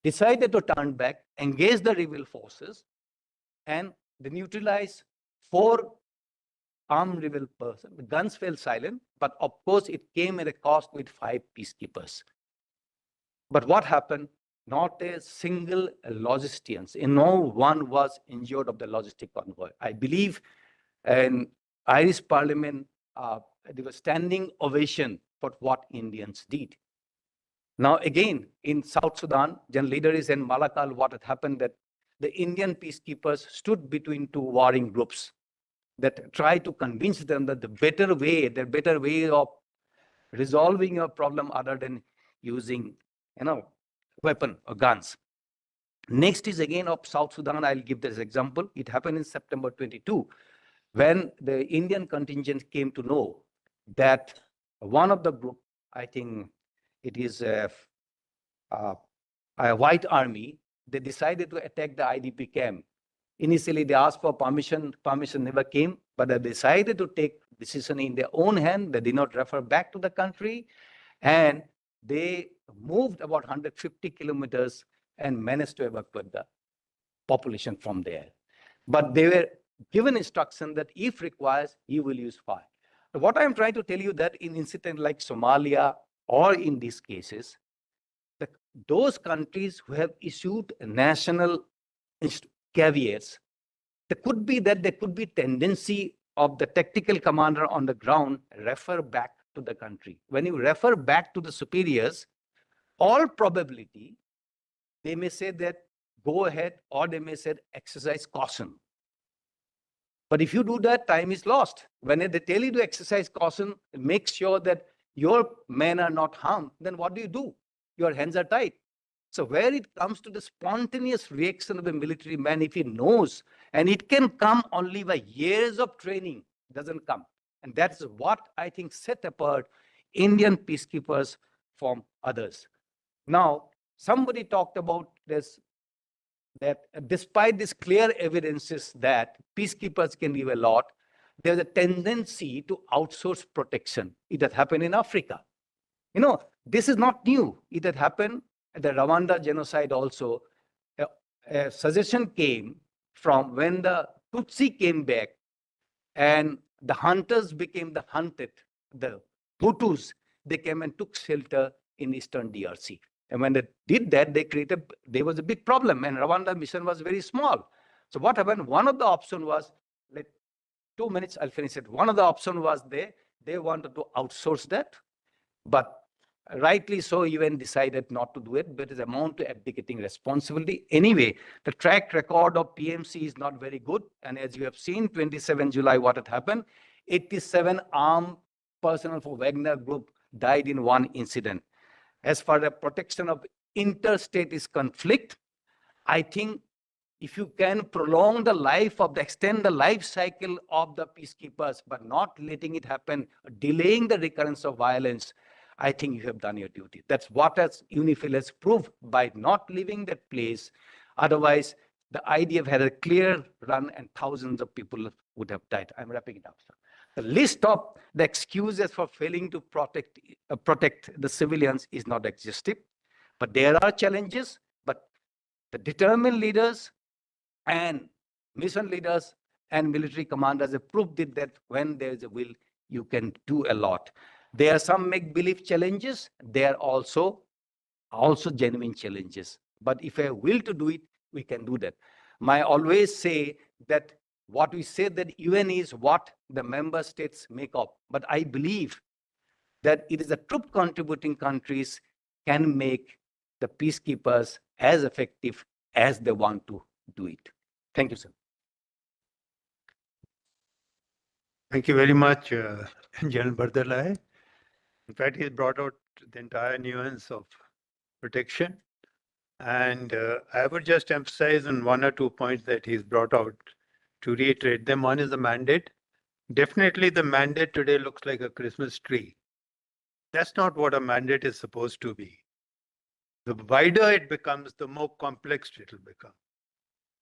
decided to turn back, engage the rebel forces, and they neutralized 4 armed rebel persons. The guns fell silent, but of course it came at a cost with 5 peacekeepers. But what happened? Not a single logistician, no one was injured of the logistic convoy. I believe in Irish Parliament, there was standing ovation for what Indians did. Now again, in South Sudan, General leaders in Malakal, what had happened that the Indian peacekeepers stood between 2 warring groups that tried to convince them that the better way of resolving a problem other than using, weapon or guns. Next is again of South Sudan. I'll give this example. It happened in September 22, when the Indian contingent came to know that one of the group, I think it is a white army, they decided to attack the IDP camp. Initially, they asked for permission never came, but they decided to take decision in their own hand. They did not refer back to the country, and they moved about 150 kilometers and managed to evacuate the population from there. But they were given instruction that if requires, you will use fire. But what I'm trying to tell you that in incident like Somalia or in these cases, those countries who have issued national caveats, there could be tendency of the tactical commander on the ground refer back to the country. When you refer back to the superiors, all probability, they may say that go ahead, or they may say exercise caution. But if you do that, time is lost. When they tell you to exercise caution, make sure that your men are not harmed, then what do? Your hands are tied. So where it comes to the spontaneous reaction of the military man, if he knows, and it can come only by years of training, doesn't come. And that's what I think set apart Indian peacekeepers from others. Now, somebody talked about this, that despite these clear evidences that peacekeepers can give a lot, there's a tendency to outsource protection. It has happened in Africa. You know, this is not new. It had happened at the Rwanda genocide also. A suggestion came from when the Tutsi came back and the hunters became the hunted, the Hutus, they came and took shelter in eastern DRC. And when they did that, there was a big problem, and Rwanda mission was very small. So what happened? One of the options was, 2 minutes, I'll finish it. One of the options was they wanted to outsource that, but rightly so, even decided not to do it, but it's amount to abdicating responsibility. Anyway, the track record of PMC is not very good. And as you have seen, 27 July, what had happened, 87 armed personnel for Wagner Group died in one incident. As far as the protection of interstate is conflict, I think if you can prolong the life of extend the life cycle of the peacekeepers, but not letting it happen, delaying the recurrence of violence, I think you have done your duty. That's what UNIFIL has proved by not leaving that place. Otherwise, the IDF had a clear run and thousands of people would have died. I'm wrapping it up, sir. The list of the excuses for failing to protect the civilians is not exhaustive, but there are challenges. But the determined leaders and mission leaders and military commanders have proved it that when there is a will, you can do a lot. There are some make-believe challenges. There are also genuine challenges. But if I will to do it, we can do that. I always say that what we say that UN is what the member states make up. But I believe that it is the troop contributing countries can make the peacekeepers as effective as they want to do it. Thank you, sir. Thank you very much, General Bardalai. In fact, he's brought out the entire nuance of protection. And I would just emphasize on 1 or 2 points that he's brought out to reiterate them. One is the mandate. Definitely the mandate today looks like a Christmas tree. That's not what a mandate is supposed to be. The wider it becomes, the more complex it will become.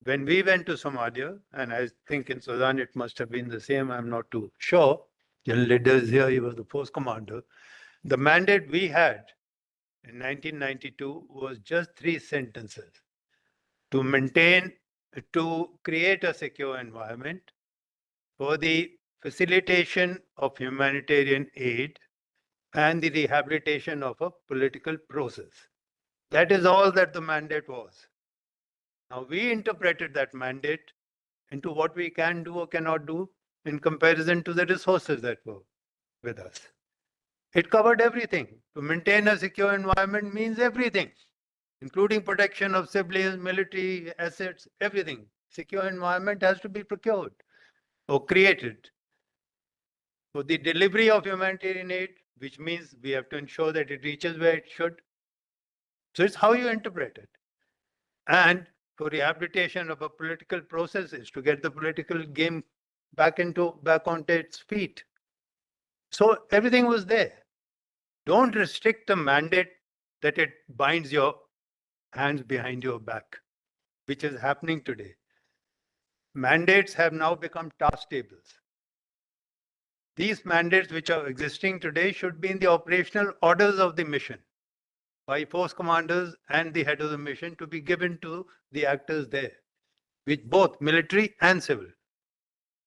When we went to Somalia, and I think in Sudan it must have been the same, I'm not too sure. General Leader is here, he was the force commander. The mandate we had in 1992 was just 3 sentences: to create a secure environment, for the facilitation of humanitarian aid, and the rehabilitation of a political process. That is all that the mandate was. Now we interpreted that mandate into what we can do or cannot do in comparison to the resources that were with us. It covered everything. To maintain a secure environment means everything, including protection of civilians, military assets, everything. Secure environment has to be procured or created. For the delivery of humanitarian aid, which means we have to ensure that it reaches where it should. So it's how you interpret it. And for rehabilitation of a political process is to get the political game back onto its feet. So everything was there. Don't restrict the mandate that it binds your hands behind your back, which is happening today. Mandates have now become task tables. These mandates which are existing today should be in the operational orders of the mission by force commanders and the head of the mission to be given to the actors there, with both military and civil.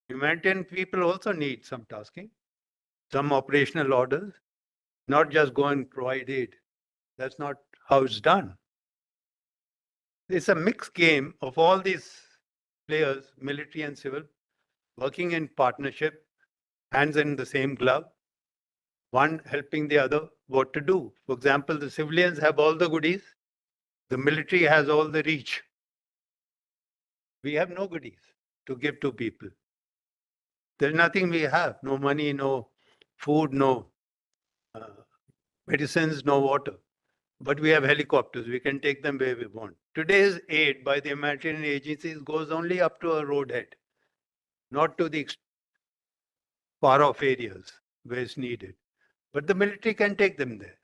Humanitarian people also need some tasking, some operational orders, not just go and provide aid. That's not how it's done. It's a mixed game of all these players, military and civil, working in partnership, hands in the same glove, one helping the other what to do. For example, the civilians have all the goodies, the military has all the reach. We have no goodies to give to people. There's nothing we have, no money, no food, no medicines, no water. But we have helicopters, we can take them where we want. Today's aid by the humanitarian agencies goes only up to a roadhead, not to the far off areas where it's needed. But the military can take them there.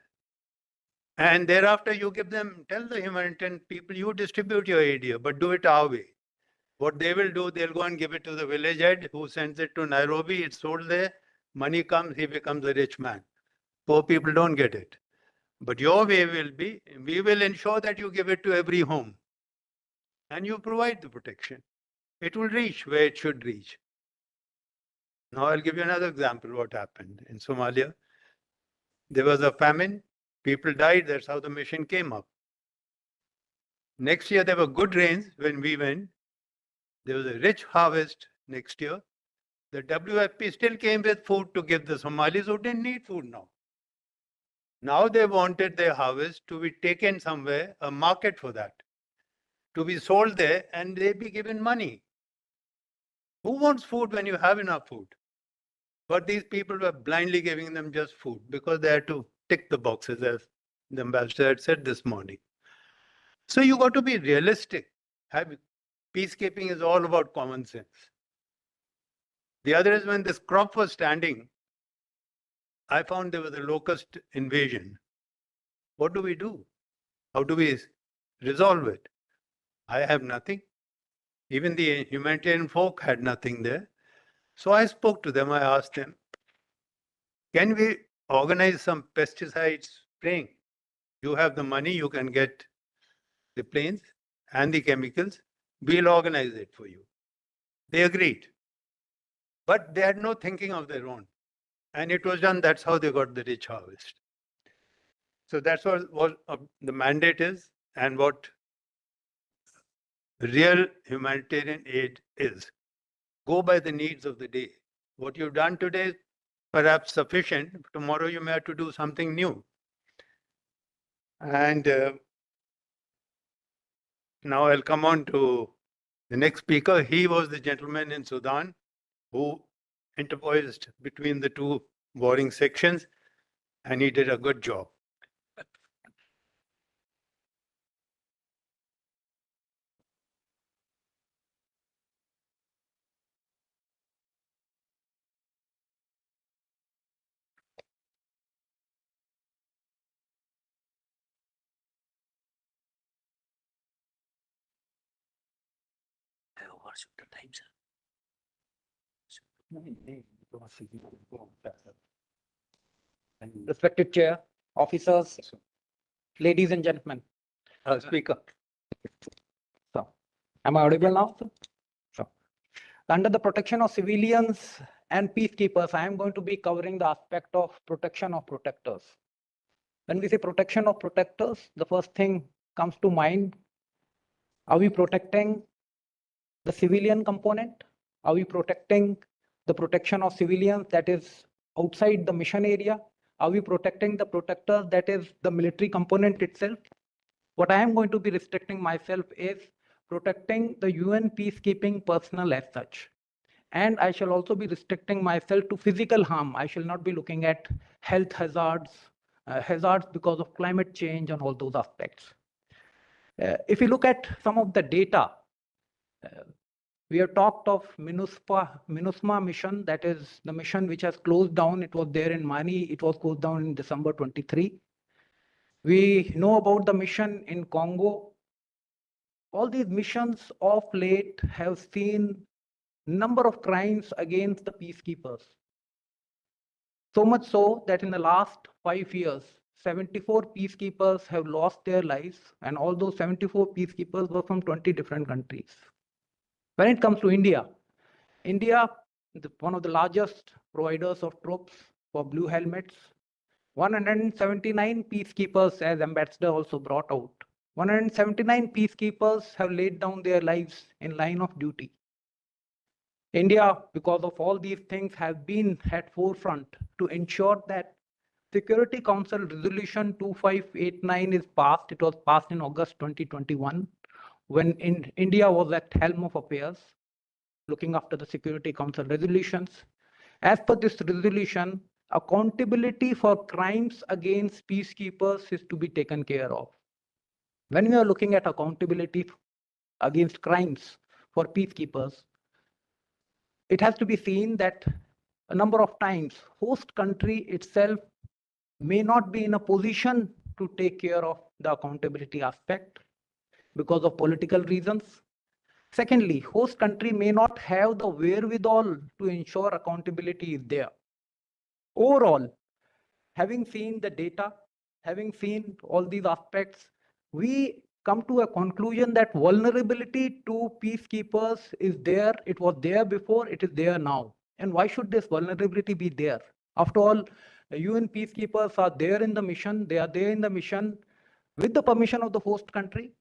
And thereafter you give them, tell the humanitarian people, you distribute your aid here, but do it our way. What they will do, they'll go and give it to the village head who sends it to Nairobi, it's sold there, money comes, he becomes a rich man. Poor people don't get it. But your way will be, we will ensure that you give it to every home and you provide the protection. It will reach where it should reach. Now I'll give you another example what happened in Somalia. There was a famine, people died, that's how the mission came up. Next year there were good rains when we went. There was a rich harvest next year. The WFP still came with food to give the Somalis who didn't need food now. Now they wanted their harvest to be taken somewhere, a market for that, to be sold there and they be given money. Who wants food when you have enough food? But these people were blindly giving them just food because they had to tick the boxes, as the ambassador had said this morning. So you got to be realistic. Peacekeeping is all about common sense. The other is when this crop was standing, I found there was a locust invasion. What do we do? How do we resolve it? I have nothing. Even the humanitarian folk had nothing there. So I spoke to them. I asked them, can we organize some pesticide spraying? You have the money, you can get the planes and the chemicals. We'll organize it for you. They agreed. But they had no thinking of their own. And it was done, that's how they got the rich harvest. So that's what the mandate is and what real humanitarian aid is. Go by the needs of the day. What you've done today is perhaps sufficient. Tomorrow you may have to do something new. And now I'll come on to the next speaker. He was the gentleman in Sudan who interposed between the two warring sections, and he did a good job. What's the time, sir? Respected Chair, officers, ladies and gentlemen. Speaker. So, am I audible now? So, under the protection of civilians and peacekeepers, I am going to be covering the aspect of protection of protectors. When we say protection of protectors, the first thing comes to mind, are we protecting the civilian component? Are we protecting the protection of civilians that is outside the mission area? Are we protecting the protectors that is the military component itself? What I am going to be restricting myself is protecting the UN peacekeeping personnel as such. And I shall also be restricting myself to physical harm. I shall not be looking at health hazards, hazards because of climate change and all those aspects. If you look at some of the data, we have talked of MINUSMA mission, that is the mission which has closed down. It was there in Mani, it was closed down in December 23. We know about the mission in Congo. All these missions of late have seen number of crimes against the peacekeepers. So much so that in the last 5 years, 74 peacekeepers have lost their lives, and all those 74 peacekeepers were from 20 different countries. When it comes to India, one of the largest providers of troops for blue helmets, 179 peacekeepers, as Ambassador also brought out, 179 peacekeepers have laid down their lives in line of duty. India, because of all these things, has been at forefront to ensure that Security Council Resolution 2589 is passed. It was passed in August 2021. when India was at helm of affairs, looking after the Security Council resolutions. As per this resolution, accountability for crimes against peacekeepers is to be taken care of. When we are looking at accountability against crimes for peacekeepers, it has to be seen that a number of times host country itself may not be in a position to take care of the accountability aspect because of political reasons. Secondly, host country may not have the wherewithal to ensure accountability is there. Overall, having seen the data, having seen all these aspects, we come to a conclusion that vulnerability to peacekeepers is there. It was there before, it is there now. And why should this vulnerability be there? After all, UN peacekeepers are there in the mission. They are there in the mission with the permission of the host country,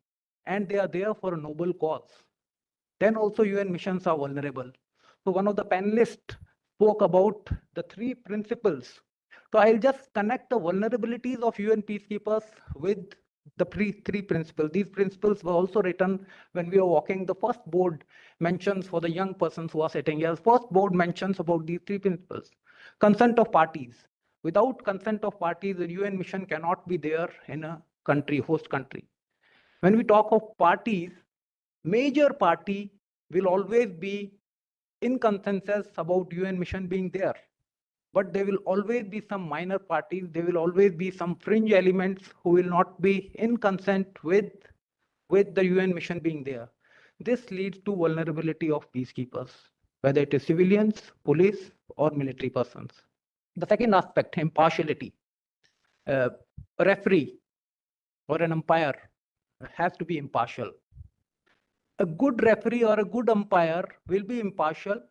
and they are there for a noble cause. Then also UN missions are vulnerable. So one of the panelists spoke about the three principles. So I'll just connect the vulnerabilities of UN peacekeepers with the three principles. These principles were also written when we were walking. The first board mentions for the young persons who are sitting here. First board mentions about these three principles. Consent of parties. Without consent of parties, the UN mission cannot be there in a country, host country. When we talk of parties, major party will always be in consensus about UN mission being there. But there will always be some minor parties, there will always be some fringe elements who will not be in consent with the UN mission being there. This leads to vulnerability of peacekeepers, whether it is civilians, police, or military persons. The second aspect, impartiality. A referee or an umpire has to be impartial. A good referee or a good umpire will be impartial,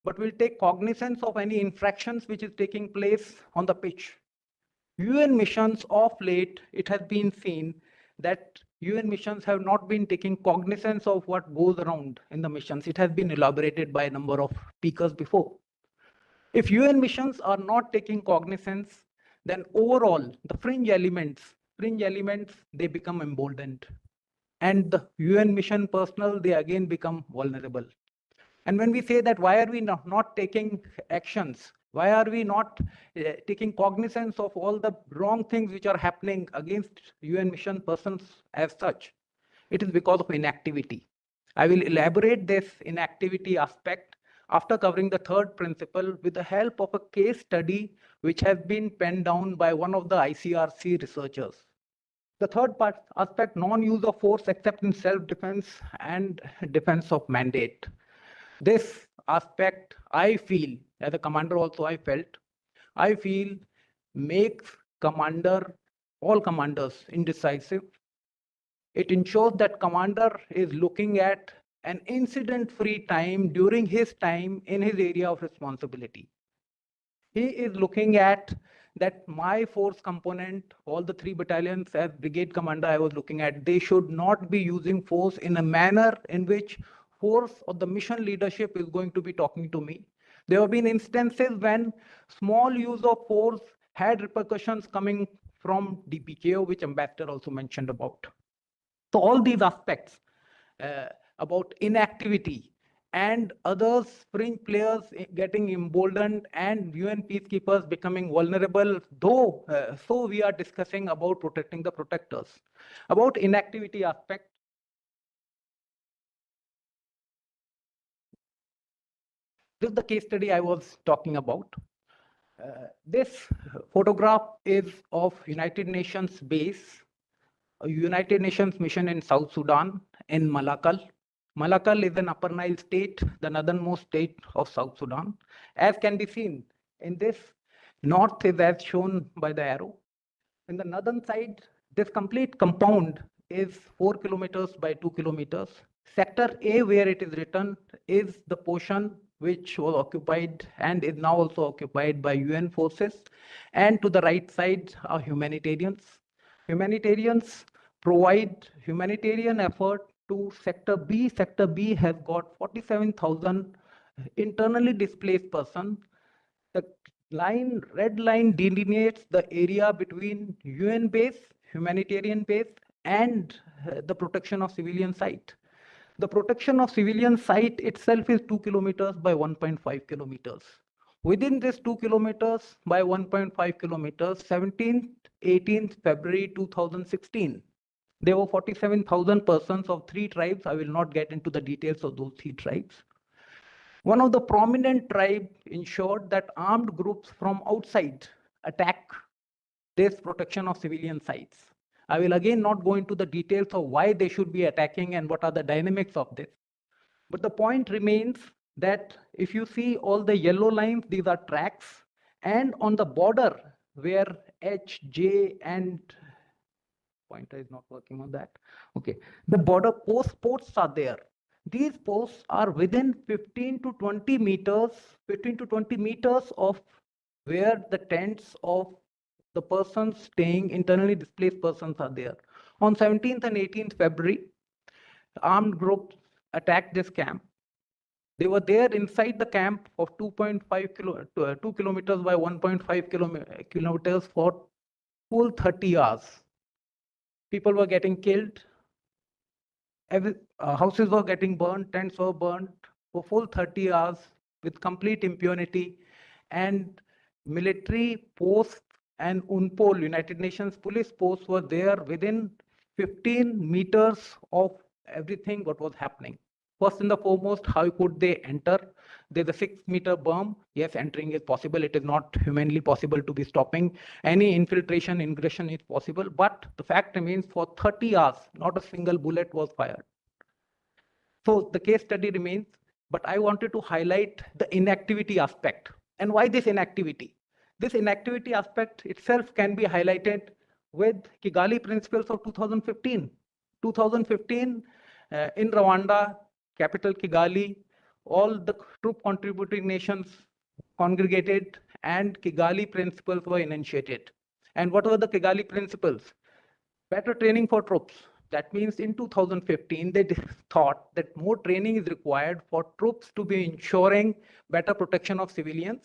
but will take cognizance of any infractions which is taking place on the pitch. UN missions of late, it has been seen that UN missions have not been taking cognizance of what goes around in the missions. It has been elaborated by a number of speakers before. If UN missions are not taking cognizance, then overall the fringe elements, they become emboldened. And the UN mission personnel, they again become vulnerable. And when we say that, why are we not taking actions? Why are we not taking cognizance of all the wrong things which are happening against UN mission persons as such? It is because of inactivity. I will elaborate this inactivity aspect after covering the third principle with the help of a case study which has been penned down by one of the ICRC researchers. The third aspect, non-use of force except in self-defense and defense of mandate. This aspect, I feel, as a commander also I feel makes all commanders indecisive. It ensures that commander is looking at an incident-free time during his time in his area of responsibility. He is looking at that my force component, all the 3 battalions as brigade commander I was looking at, they should not be using force in a manner in which force or the mission leadership is going to be talking to me. There have been instances when small use of force had repercussions coming from DPKO, which Ambassador also mentioned about. So all these aspects about inactivity and others, fringe players getting emboldened and UN peacekeepers becoming vulnerable, though, so we are discussing about protecting the protectors. About inactivity aspect, this is the case study I was talking about. This photograph is of United Nations base, a United Nations mission in South Sudan in Malakal. Malakal is an Upper Nile state, the northernmost state of South Sudan. As can be seen in this, north is as shown by the arrow. In the northern side, this complete compound is 4 kilometers by 2 kilometers. Sector A, where it is written, is the portion which was occupied and is now also occupied by UN forces. And to the right side are humanitarians. Humanitarians provide humanitarian effort to Sector B. Sector B has got 47,000 internally displaced persons. The red line delineates the area between UN base, humanitarian base, and the protection of civilian site. The protection of civilian site itself is 2 kilometers by 1.5 kilometers. Within this 2 kilometers by 1.5 kilometers, 17th, 18th February 2016, there were 47,000 persons of 3 tribes. I will not get into the details of those 3 tribes. One of the prominent tribe ensured that armed groups from outside attack this protection of civilian sites. I will again not go into the details of why they should be attacking and what are the dynamics of this. But the point remains that if you see all the yellow lines, these are tracks, and on the border where H, J, and pointer is not working on that. Okay, the border posts are there. These posts are within 15 to 20 meters, 15 to 20 meters of where the tents of the persons staying, internally displaced persons are there. On 17th and 18th February, armed groups attacked this camp. They were there inside the camp of 2 kilometers by 1.5 kilometers for full 30 hours. People were getting killed. Houses were getting burned, tents were burned for full 30 hours with complete impunity. And military posts and UNPOL, United Nations police posts, were there within 15 meters of everything what was happening. First and the foremost, how could they enter? There's a 6-meter berm. Yes, entering is possible. It is not humanly possible to be stopping. Any infiltration, ingression is possible. But the fact remains, for 30 hours, not a single bullet was fired. So the case study remains. But I wanted to highlight the inactivity aspect. And why this inactivity? This inactivity aspect itself can be highlighted with Kigali Principles of 2015. 2015, in Rwanda, capital Kigali, all the troop contributing nations congregated and Kigali Principles were initiated. And what were the Kigali Principles? Better training for troops. That means in 2015, they thought that more training is required for troops to be ensuring better protection of civilians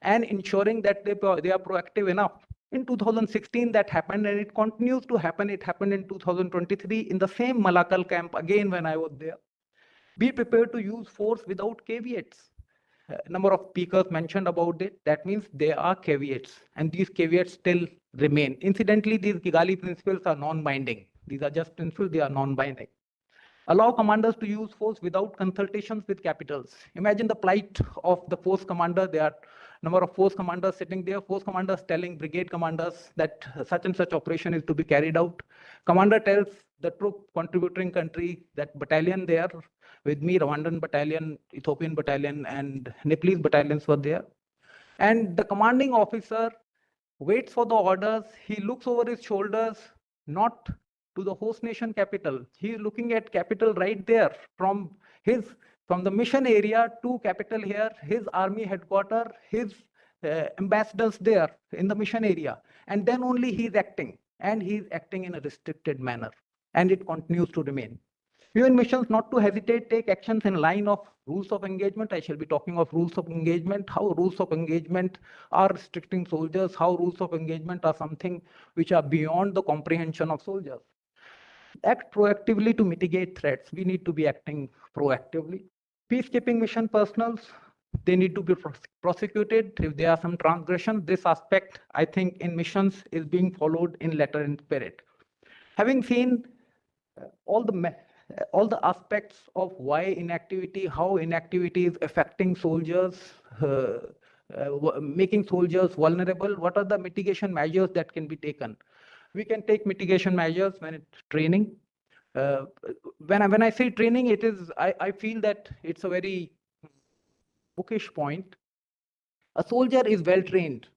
and ensuring that they are proactive enough. In 2016, that happened, and it continues to happen. It happened in 2023 in the same Malakal camp, again, when I was there. Be prepared to use force without caveats. Number of speakers mentioned about it. That means there are caveats, and these caveats still remain. Incidentally, these Kigali principles are non-binding. These are just principles, they are non-binding. Allow commanders to use force without consultations with capitals. Imagine the plight of the force commander. There are number of force commanders sitting there. Force commanders telling brigade commanders that such and such operation is to be carried out. Commander tells the troop contributing country, that battalion there with me, Rwandan battalion, Ethiopian battalion, and Nepalese battalions were there. And the commanding officer waits for the orders. He looks over his shoulders, not to the host nation capital. He is looking at capital right there, from the mission area to capital here, his army headquarters, his ambassadors there in the mission area. And then only he is acting, and he is acting in a restricted manner. And it continues to remain. UN missions not to hesitate, take actions in line of rules of engagement. I shall be talking of rules of engagement, how rules of engagement are restricting soldiers, how rules of engagement are something which are beyond the comprehension of soldiers. Act proactively to mitigate threats. We need to be acting proactively. Peacekeeping mission personnel, they need to be prosecuted if there are some transgression. This aspect, I think, in missions is being followed in letter and spirit. Having seen all the aspects of why inactivity, how inactivity is affecting soldiers, making soldiers vulnerable, what are the mitigation measures that can be taken? We can take mitigation measures when it's training. When I say training, it is, I feel that it's a very bookish point. A soldier is well trained.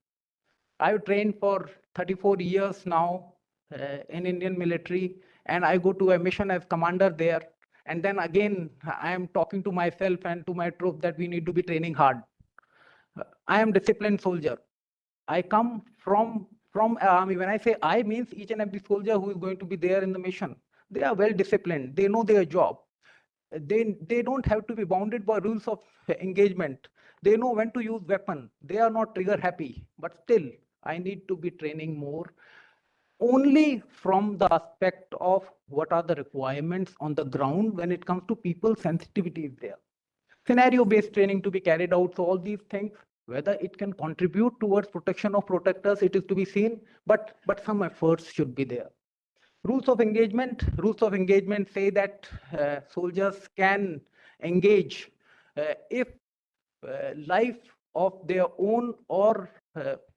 I've trained for 34 years now in Indian military, and I go to a mission as commander there. And then again, I am talking to myself and to my troop that we need to be training hard. I am disciplined soldier. I come from army. When I say I, means each and every soldier who is going to be there in the mission. They are well disciplined. They know their job. They don't have to be bounded by rules of engagement. They know when to use weapon. They are not trigger happy, but still I need to be training more. only from the aspect of what are the requirements on the ground when it comes to people sensitivity is there. Scenario-based training to be carried out. So all these things, whether it can contribute towards protection of protectors, it is to be seen, but some efforts should be there. Rules of engagement say that soldiers can engage if life of their own or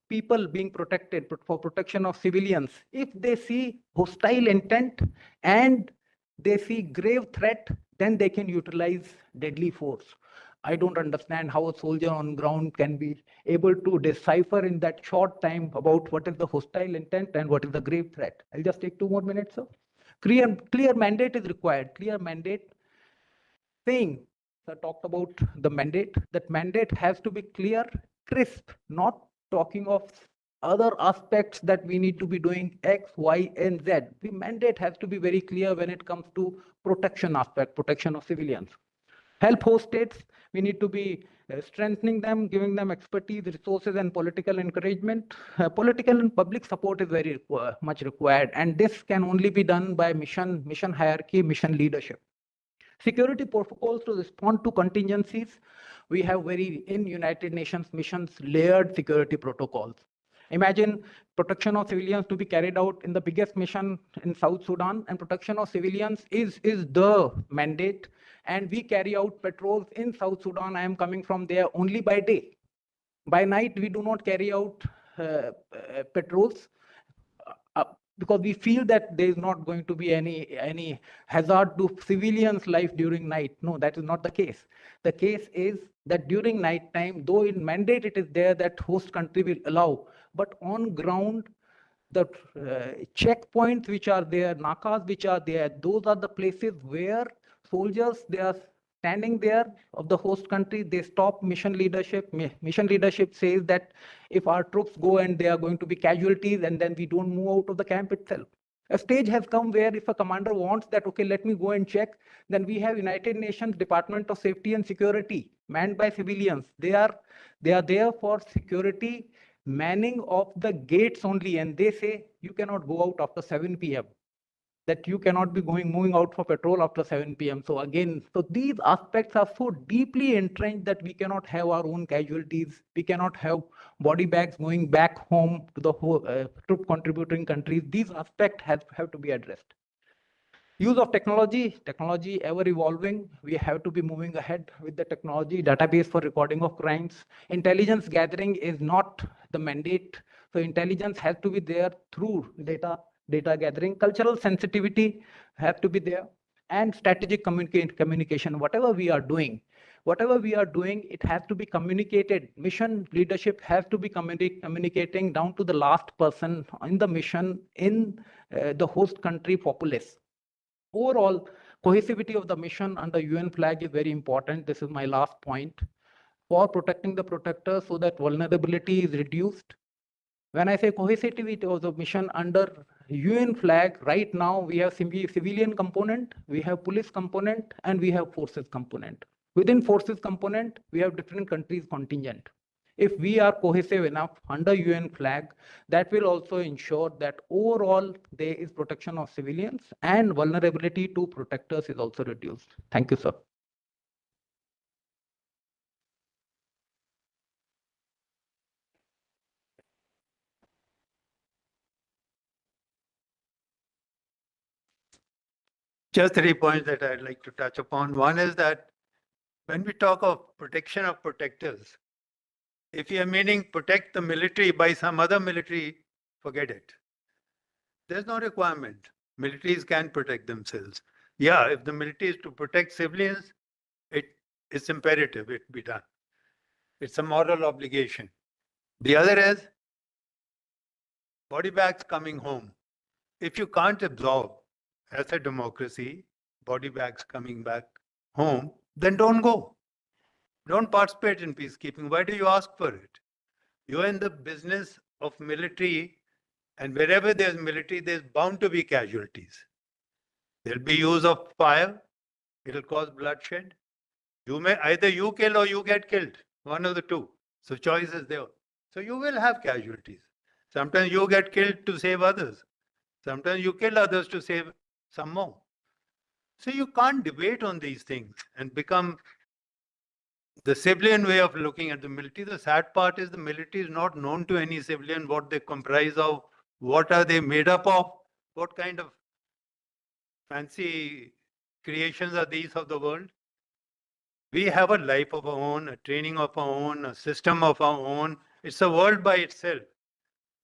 people being protected for protection of civilians, if they see hostile intent and they see grave threat, then they can utilize deadly force. I don't understand how a soldier on ground can be able to decipher in that short time about what is the hostile intent and what is the grave threat. I'll just take 2 more minutes, sir. Clear mandate is required. Clear mandate saying, sir talked about the mandate. That mandate has to be clear, crisp, not talking of other aspects that we need to be doing X, Y, and Z. The mandate has to be very clear when it comes to protection aspect, protection of civilians. Help host states, we need to be strengthening them, giving them expertise, resources, and political encouragement. Political and public support is very much required, and this can only be done by mission hierarchy, mission leadership. Security protocols to respond to contingencies. We have in United Nations missions layered security protocols. Imagine protection of civilians to be carried out in the biggest mission in South Sudan, and protection of civilians is the mandate. And we carry out patrols in South Sudan. I am coming from there only by day. By night, we do not carry out patrols because we feel that there is not going to be any hazard to civilians' life during night. No, that is not the case. The case is that during night time, though in mandate it is there that host country will allow, but on ground, the checkpoints which are there, nakas which are there, those are the places where soldiers, they are standing there of the host country, they stop mission leadership. Mission leadership says that if our troops go and they are going to be casualties, and then we don't move out of the camp itself. A stage has come where if a commander wants that, okay, let me go and check, then we have United Nations Department of Safety and Security manned by civilians. They are there for security, manning of the gates only, and they say you cannot go out after 7 p.m. that you cannot be moving out for patrol after 7 p.m. So again, so these aspects are so deeply entrenched that we cannot have our own casualties. We cannot have body bags going back home to the whole, troop contributing countries. These aspects have to be addressed. Use of technology ever evolving. We have to be moving ahead with the technology. Database for recording of crimes. Intelligence gathering is not the mandate. So intelligence has to be there through data gathering. Cultural sensitivity have to be there, and strategic communication. Whatever we are doing, it has to be communicated. Mission leadership has to be communicating down to the last person in the mission, in the host country populace. Overall, cohesivity of the mission under UN flag is very important. This is my last point. For protecting the protectors so that vulnerability is reduced. When I say cohesivity of the mission under UN flag, right now we have civilian component, we have police component, and we have forces component. Within forces component, we have different countries contingent. If we are cohesive enough under UN flag, that will also ensure that overall there is protection of civilians and vulnerability to protectors is also reduced. Thank you, sir. Just 3 points that I'd like to touch upon. One is that when we talk of protection of protectors, if you are meaning protect the military by some other military, forget it. There's no requirement. Militaries can protect themselves. Yeah, if the military is to protect civilians, it's imperative it be done. It's a moral obligation. The other is body bags coming home. If you can't absorb as a democracy, body bags coming back home, then don't go. Don't participate in peacekeeping. Why do you ask for it? You're in the business of military, and wherever there's military, there's bound to be casualties. There'll be use of fire. It'll cause bloodshed. Either you kill or you get killed. One of the two. So choice is there. So you will have casualties. Sometimes you get killed to save others. Sometimes you kill others to save some more. So you can't debate on these things and become the civilian way of looking at the military. The sad part is the military is not known to any civilian what they comprise of, what are they made up of, what kind of fancy creations are these of the world. We have a life of our own, a training of our own, a system of our own. It's a world by itself.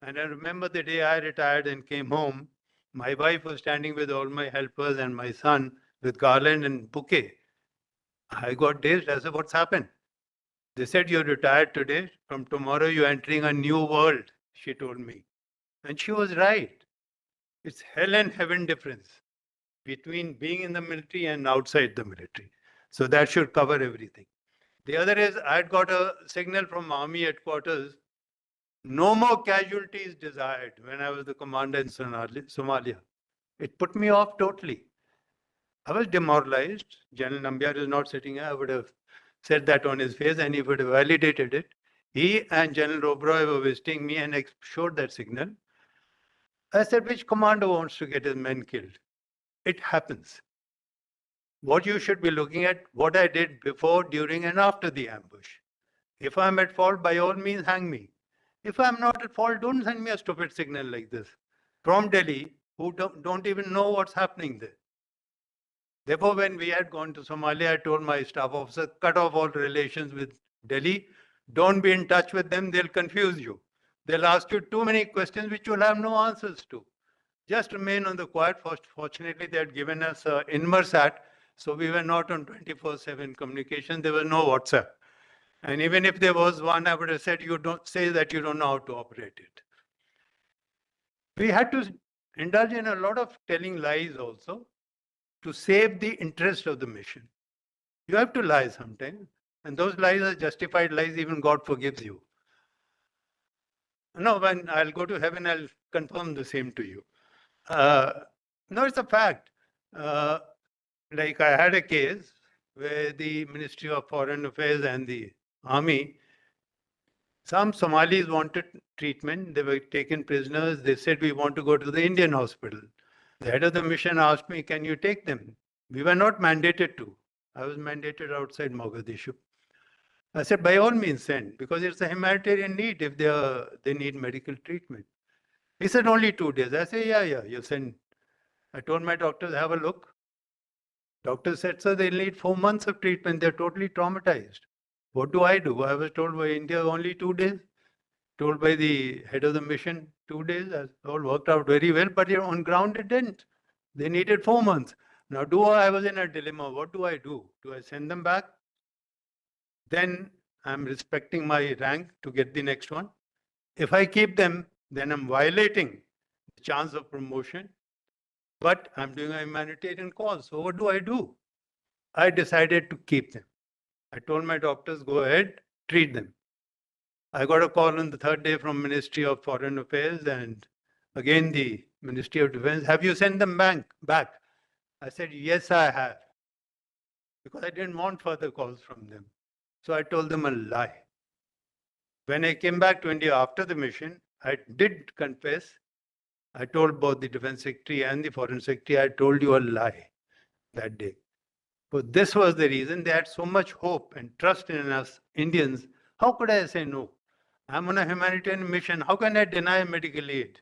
And I remember the day I retired and came home, my wife was standing with all my helpers and my son with garland and bouquet. I got dazed. I said, what's happened? They said, you're retired today. From tomorrow, you're entering a new world, she told me. And she was right. It's hell and heaven difference between being in the military and outside the military. So that should cover everything. The other is, I had got a signal from Army headquarters, no more casualties desired when I was the commander in Somalia. It put me off totally. I was demoralized. General Nambiar is not sitting here. I would have said that on his face and he would have validated it. He and General Oberoi were visiting me and showed that signal. I said, which commander wants to get his men killed? It happens. What you should be looking at, what I did before, during, and after the ambush. If I'm at fault, by all means, hang me. If I'm not at fault, don't send me a stupid signal like this from Delhi, who don't even know what's happening there. Therefore, when we had gone to Somalia, I told my staff officer, cut off all relations with Delhi. Don't be in touch with them. They'll confuse you. They'll ask you too many questions which you'll have no answers to. Just remain on the quiet. Fortunately, they had given us Inmarsat, so we were not on 24/7 communication. There was no WhatsApp. And even if there was one, I would have said, you don't say that you don't know how to operate it. We had to indulge in a lot of telling lies also to save the interest of the mission. You have to lie sometimes. And those lies are justified lies, even God forgives you. No, when I'll go to heaven, I'll confirm the same to you. No, it's a fact. Like I had a case where the Ministry of Foreign Affairs and the Army, some Somalis wanted treatment. They were taken prisoners. They said, we want to go to the Indian hospital. The head of the mission asked me, can you take them? We were not mandated to. I was mandated outside Mogadishu. I said, by all means send, because it's a humanitarian need if they need medical treatment. He said, only 2 days. I said, yeah, you send. I told my doctors, have a look. Doctor said, sir, they'll need 4 months of treatment. They're totally traumatized. What do? I was told by India only 2 days. Told by the head of the mission 2 days. It all worked out very well, but on ground it didn't. They needed 4 months. Now, I was in a dilemma. What do I do? Do I send them back? Then I'm respecting my rank to get the next one. If I keep them, then I'm violating the chance of promotion. But I'm doing a humanitarian cause. So what do? I decided to keep them. I told my doctors, go ahead, treat them. I got a call on the 3rd day from Ministry of Foreign Affairs and again the Ministry of Defense. Have you sent them back? I said, yes, I have. Because I didn't want further calls from them. So I told them a lie. When I came back to India after the mission, I did confess. I told both the Defense Secretary and the Foreign Secretary, I told you a lie that day. But this was the reason. They had so much hope and trust in us Indians. How could I say no? I'm on a humanitarian mission. How can I deny medical aid?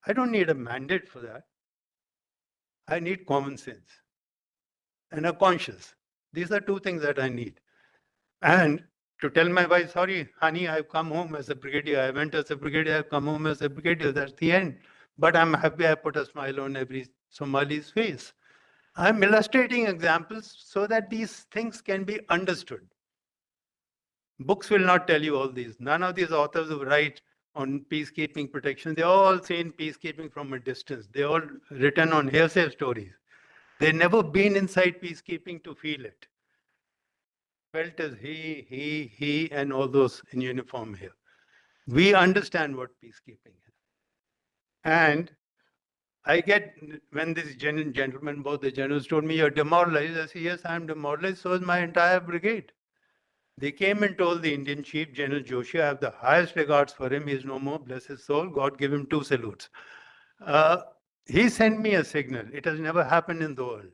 I don't need a mandate for that. I need common sense and a conscience. These are 2 things that I need. And to tell my wife, sorry, honey, I've come home as a brigadier. I went as a brigadier, I've come home as a brigadier. That's the end. But I'm happy I put a smile on every Somali's face. I'm illustrating examples so that these things can be understood. Books will not tell you all these. None of these authors who write on peacekeeping protection, they're all saying peacekeeping from a distance. They're all written on hearsay stories. They've never been inside peacekeeping to feel it. Felt as he, and all those in uniform here. We understand what peacekeeping is. And I get, when this gentleman, both the generals told me, you're demoralized. I said, yes, I'm demoralized. So is my entire brigade. They came and told the Indian chief, General Joshi, I have the highest regards for him. He's no more, bless his soul. God give him 2 salutes. He sent me a signal. It has never happened in the world.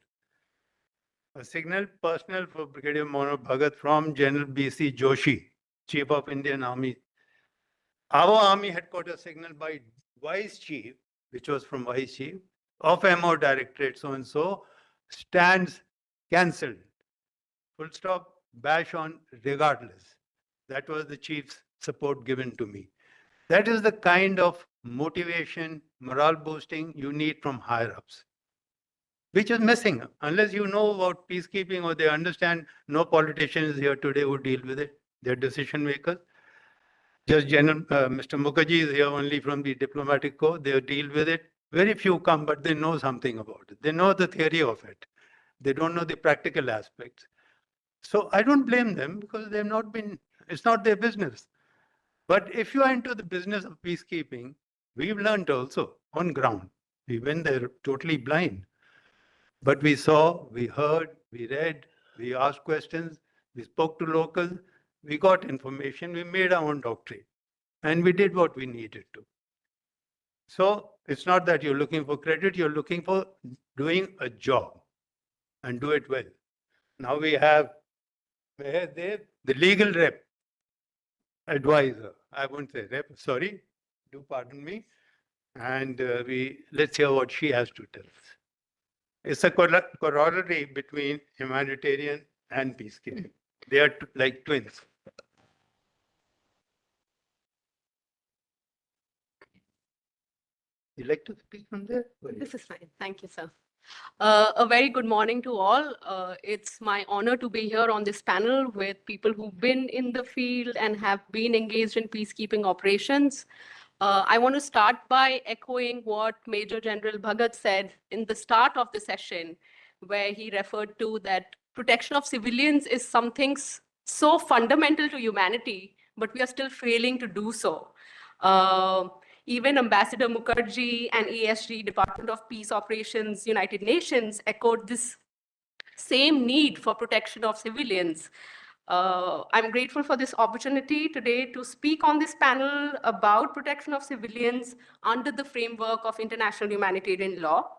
A signal personal for Brigadier Manoj Bhagat from General B.C. Joshi, Chief of Indian Army. Our Army Headquarters signal by Vice Chief, which was from Vice Chief, of MO Directorate so-and-so, stands cancelled. Full stop, bash on regardless. That was the Chief's support given to me. That is the kind of motivation, morale boosting you need from higher ups, which is missing. Unless you know about peacekeeping or they understand, no politician is here today who deal with it. They're decision makers. Just Mr. Mukherjee is here only from the diplomatic corps. They deal with it. Very few come, but they know something about it. They know the theory of it. They don't know the practical aspects. So I don't blame them because they've not been, it's not their business. But if you are into the business of peacekeeping, we've learned also on ground. We went there totally blind. But we saw, we heard, we read, we asked questions, we spoke to locals, we got information, we made our own doctrine, and we did what we needed to. So it's not that you're looking for credit, you're looking for doing a job and do it well. Now we have the legal rep, advisor, I won't say rep, sorry, do pardon me. And let's hear what she has to tell us. It's a corollary between humanitarian and peacekeeping. They are like twins. You like to speak from there? This is fine. Thank you, sir. A very good morning to all. It's my honor to be here on this panel with people who've been in the field and have been engaged in peacekeeping operations. I want to start by echoing what Major General Bhagat said in the start of the session, where he referred to that protection of civilians is something so fundamental to humanity, but we are still failing to do so. Even Ambassador Mukherjee and ESG, Department of Peace Operations, United Nations, echoed this same need for protection of civilians. I'm grateful for this opportunity today to speak on this panel about protection of civilians under the framework of international humanitarian law.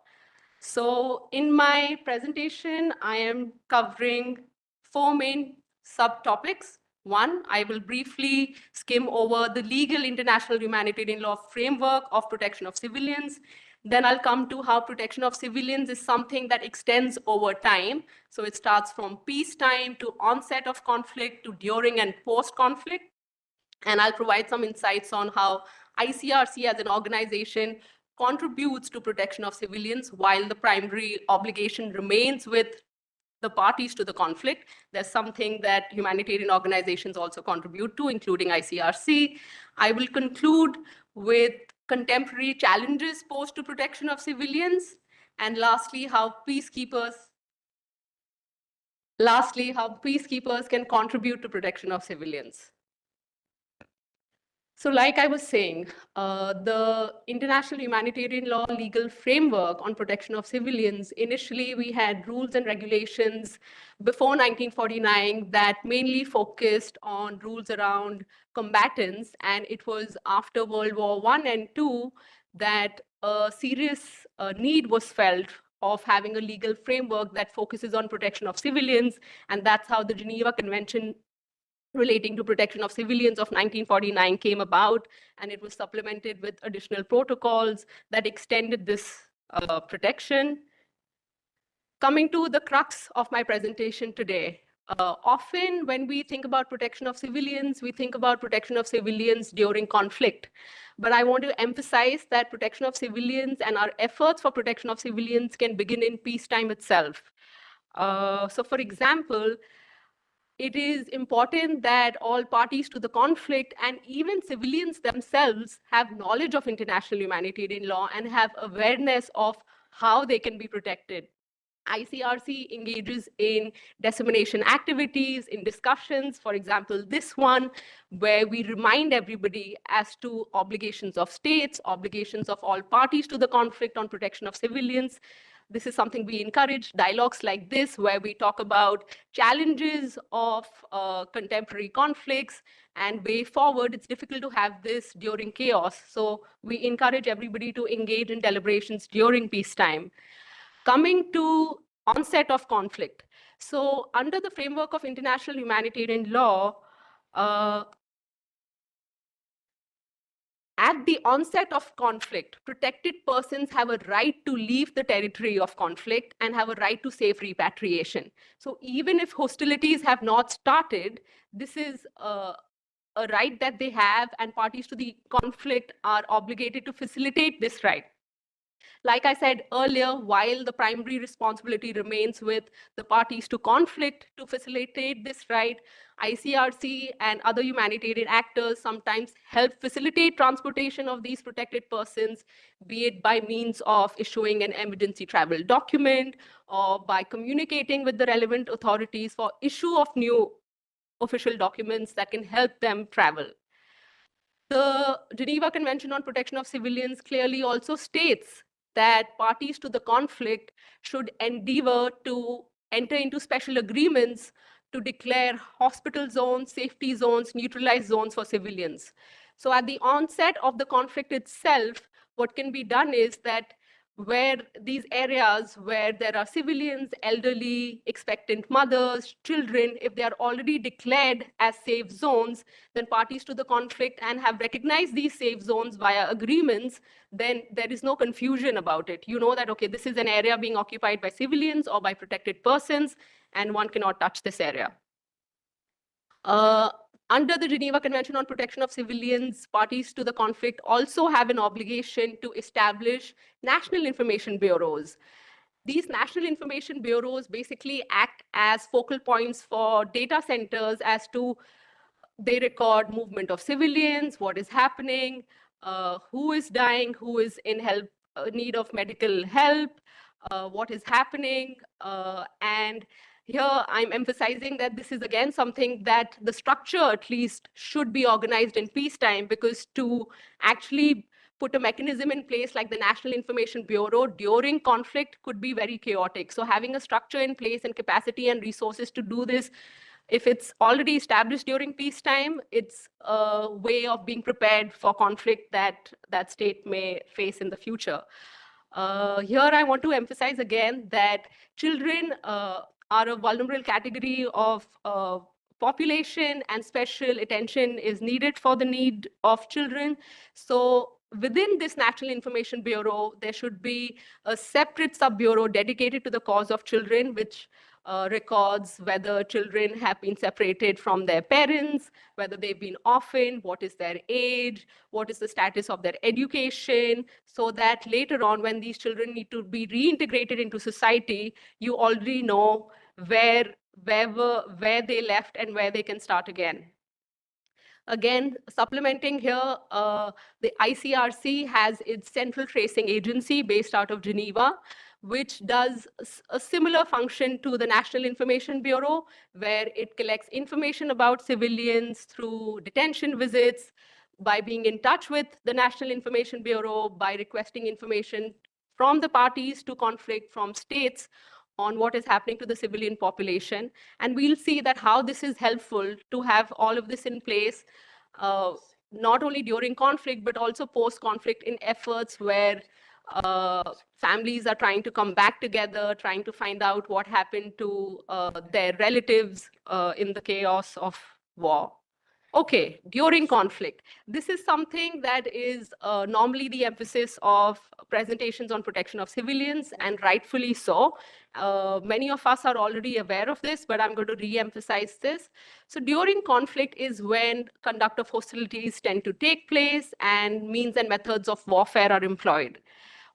So in my presentation, I am covering 4 main subtopics. One, I will briefly skim over the legal international humanitarian law framework of protection of civilians. Then I'll come to how protection of civilians is something that extends over time. So it starts from peacetime to onset of conflict to during and post-conflict. And I'll provide some insights on how ICRC as an organization contributes to protection of civilians while the primary obligation remains with the parties to the conflict. There's something that humanitarian organizations also contribute to, including ICRC. I will conclude with contemporary challenges posed to protection of civilians, and lastly, how peacekeepers can contribute to protection of civilians. So like I was saying, the international humanitarian law legal framework on protection of civilians, initially we had rules and regulations before 1949 that mainly focused on rules around combatants, and it was after World War I and II that a serious need was felt of having a legal framework that focuses on protection of civilians, and that's how the Geneva Convention relating to protection of civilians of 1949 came about, and it was supplemented with additional protocols that extended this protection. Coming to the crux of my presentation today, often when we think about protection of civilians, we think about protection of civilians during conflict. But I want to emphasize that protection of civilians and our efforts for protection of civilians can begin in peacetime itself. So for example, it is important that all parties to the conflict and even civilians themselves have knowledge of international humanitarian law and have awareness of how they can be protected. ICRC engages in dissemination activities, in discussions, for example, this one, where we remind everybody as to obligations of states, obligations of all parties to the conflict on protection of civilians. This is something we encourage, dialogues like this, where we talk about challenges of contemporary conflicts and way forward. It's difficult to have this during chaos. So we encourage everybody to engage in deliberations during peacetime. Coming to onset of conflict. So under the framework of international humanitarian law, at the onset of conflict, protected persons have a right to leave the territory of conflict and have a right to safe repatriation. So even if hostilities have not started, this is a right that they have, and parties to the conflict are obligated to facilitate this right. Like I said earlier, while the primary responsibility remains with the parties to conflict to facilitate this right, ICRC and other humanitarian actors sometimes help facilitate transportation of these protected persons, be it by means of issuing an emergency travel document or by communicating with the relevant authorities for issue of new official documents that can help them travel. The Geneva Convention on Protection of Civilians clearly also states that parties to the conflict should endeavor to enter into special agreements to declare hospital zones, safety zones, neutralized zones for civilians. So at the onset of the conflict itself, what can be done is that where these areas where there are civilians, elderly, expectant mothers, children, if they are already declared as safe zones, then parties to the conflict and have recognized these safe zones via agreements, then there is no confusion about it. You know that, okay, this is an area being occupied by civilians or by protected persons, and one cannot touch this area. Under the Geneva Convention on Protection of Civilians, parties to the conflict also have an obligation to establish national information bureaus. These national information bureaus basically act as focal points for data centers as to they record movement of civilians, what is happening, who is dying, who is in need of medical help, what is happening, and here I'm emphasizing that this is again something that the structure at least should be organized in peacetime, because to actually put a mechanism in place like the National Information Bureau during conflict could be very chaotic. So having a structure in place and capacity and resources to do this, if it's already established during peacetime, it's a way of being prepared for conflict that state may face in the future. Here I want to emphasize again that children are a vulnerable category of population, and special attention is needed for the need of children. So within this National Information Bureau, there should be a separate sub-bureau dedicated to the cause of children, which records whether children have been separated from their parents, whether they've been orphaned, what is their age, what is the status of their education, so that later on when these children need to be reintegrated into society, you already know where they left and where they can start again. Again, supplementing here, the ICRC has its central tracing agency based out of Geneva, which does a similar function to the National Information Bureau, where it collects information about civilians through detention visits, by being in touch with the National Information Bureau, by requesting information from the parties to conflict, from states, on what is happening to the civilian population. And we'll see that how this is helpful to have all of this in place, not only during conflict, but also post-conflict in efforts where families are trying to come back together, trying to find out what happened to their relatives in the chaos of war. Okay, during conflict, this is something that is normally the emphasis of presentations on protection of civilians, and rightfully so. Many of us are already aware of this, but I'm going to re-emphasize this. So during conflict is when conduct of hostilities tend to take place and means and methods of warfare are employed.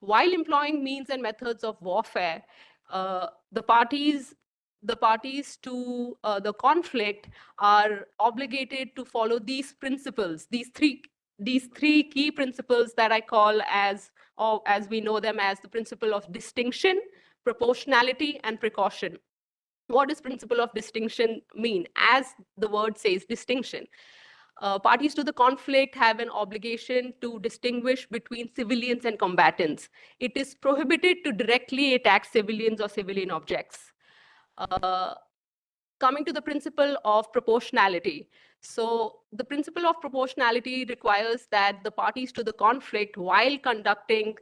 While employing means and methods of warfare, the parties to the conflict are obligated to follow these principles, these three key principles that I call as, or as we know them as, the principle of distinction, proportionality, and precaution. What does principle of distinction mean? As the word says, distinction. parties to the conflict have an obligation to distinguish between civilians and combatants. It is prohibited to directly attack civilians or civilian objects. Coming to the principle of proportionality. So the principle of proportionality requires that the parties to the conflict, while conducting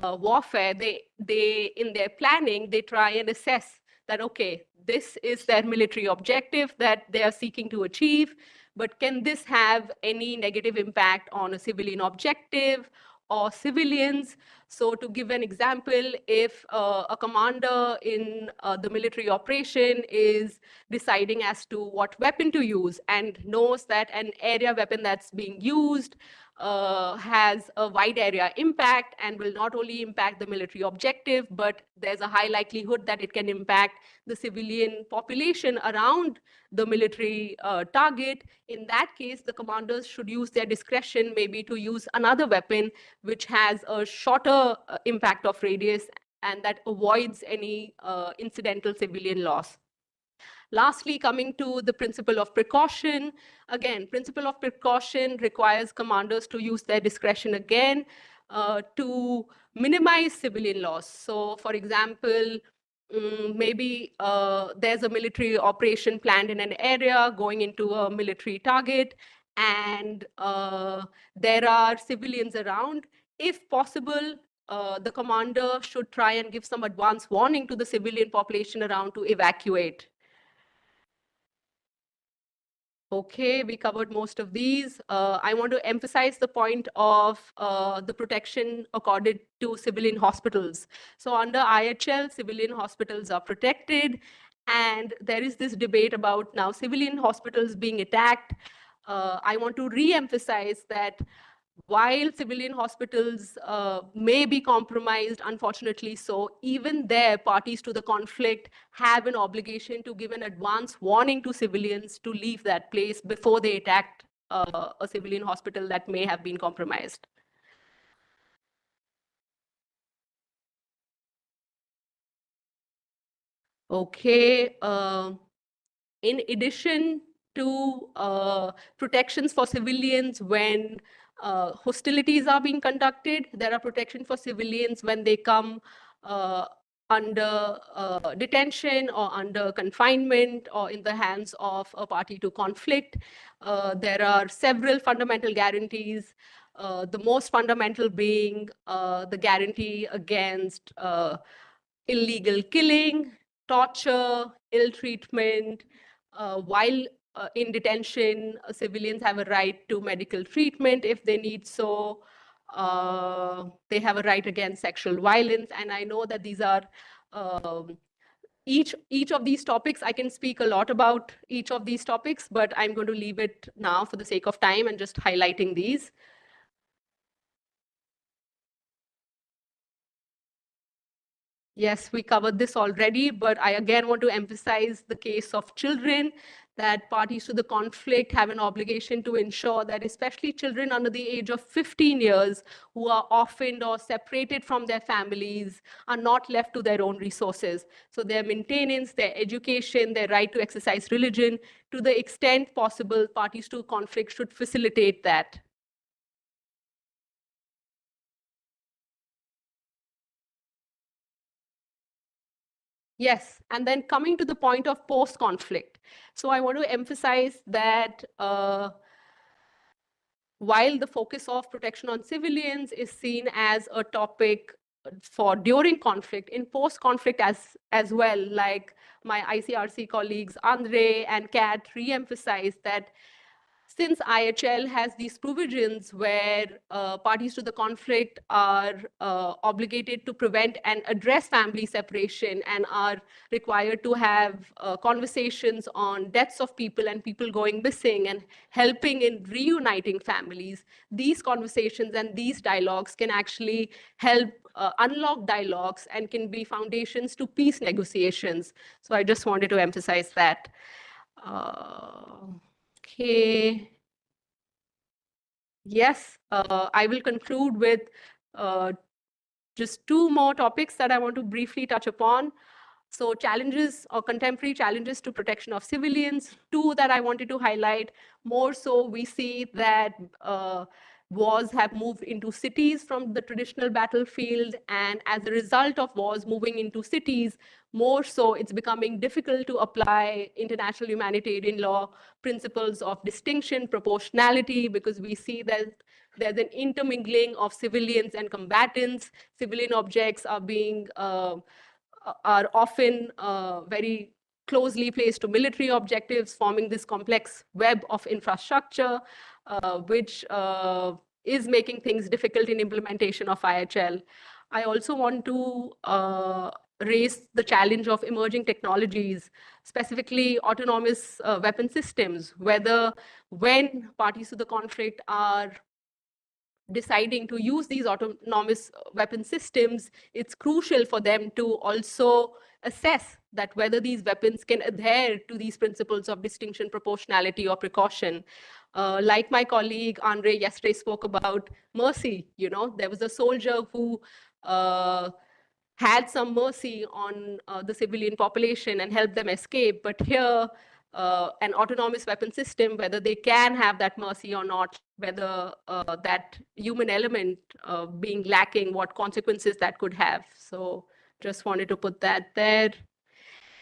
warfare, they in their planning, they try and assess that, okay, this is their military objective that they are seeking to achieve, but can this have any negative impact on a civilian objective or civilians? So to give an example, if a commander in the military operation is deciding as to what weapon to use and knows that an area weapon that's being used has a wide area impact and will not only impact the military objective, but there's a high likelihood that it can impact the civilian population around the military target. In that case, the commanders should use their discretion maybe to use another weapon which has a shorter impact of radius and that avoids any incidental civilian loss. Lastly, coming to the principle of precaution. Again, principle of precaution requires commanders to use their discretion again to minimize civilian loss. So for example, maybe there's a military operation planned in an area going into a military target, and there are civilians around. If possible, the commander should try and give some advance warning to the civilian population around to evacuate. Okay, we covered most of these. I want to emphasize the point of the protection accorded to civilian hospitals. So under IHL, civilian hospitals are protected, and there is this debate about now civilian hospitals being attacked. I want to re-emphasize that while civilian hospitals may be compromised, unfortunately so, even there, parties to the conflict have an obligation to give an advance warning to civilians to leave that place before they attack a civilian hospital that may have been compromised. Okay. In addition to protections for civilians when hostilities are being conducted, there are protections for civilians when they come under detention or under confinement or in the hands of a party to conflict. There are several fundamental guarantees, the most fundamental being the guarantee against illegal killing, torture, ill treatment. While in detention, civilians have a right to medical treatment if they need so. They have a right against sexual violence. And I know that these are each of these topics. I can speak a lot about each of these topics, but I'm going to leave it now for the sake of time and just highlighting these. Yes, we covered this already, but I again want to emphasize the case of children, that parties to the conflict have an obligation to ensure that especially children under the age of 15 years who are orphaned or separated from their families are not left to their own resources. So their maintenance, their education, their right to exercise religion, to the extent possible, parties to conflict should facilitate that. Yes, and then coming to the point of post-conflict. So I want to emphasize that while the focus of protection on civilians is seen as a topic for during conflict, in post-conflict as well, like my ICRC colleagues Andre and Kat re-emphasized that since IHL has these provisions where parties to the conflict are obligated to prevent and address family separation and are required to have conversations on deaths of people and people going missing and helping in reuniting families, these conversations and these dialogues can actually help unlock dialogues and can be foundations to peace negotiations. So I just wanted to emphasize that. Okay. Yes, I will conclude with just two more topics that I want to briefly touch upon. So challenges or contemporary challenges to protection of civilians. Two that I wanted to highlight, more so we see that wars have moved into cities from the traditional battlefield. And as a result of wars moving into cities, more so it's becoming difficult to apply international humanitarian law principles of distinction, proportionality, because we see that there's an intermingling of civilians and combatants. Civilian objects are often very closely placed to military objectives, forming this complex web of infrastructure, which is making things difficult in implementation of IHL. I also want to raise the challenge of emerging technologies, specifically autonomous weapon systems, whether when parties to the conflict are deciding to use these autonomous weapon systems, it's crucial for them to also assess that whether these weapons can adhere to these principles of distinction, proportionality, or precaution. Like my colleague Andre yesterday spoke about mercy, there was a soldier who had some mercy on the civilian population and helped them escape. But here, an autonomous weapon system, whether they can have that mercy or not, whether that human element being lacking, what consequences that could have. So just wanted to put that there.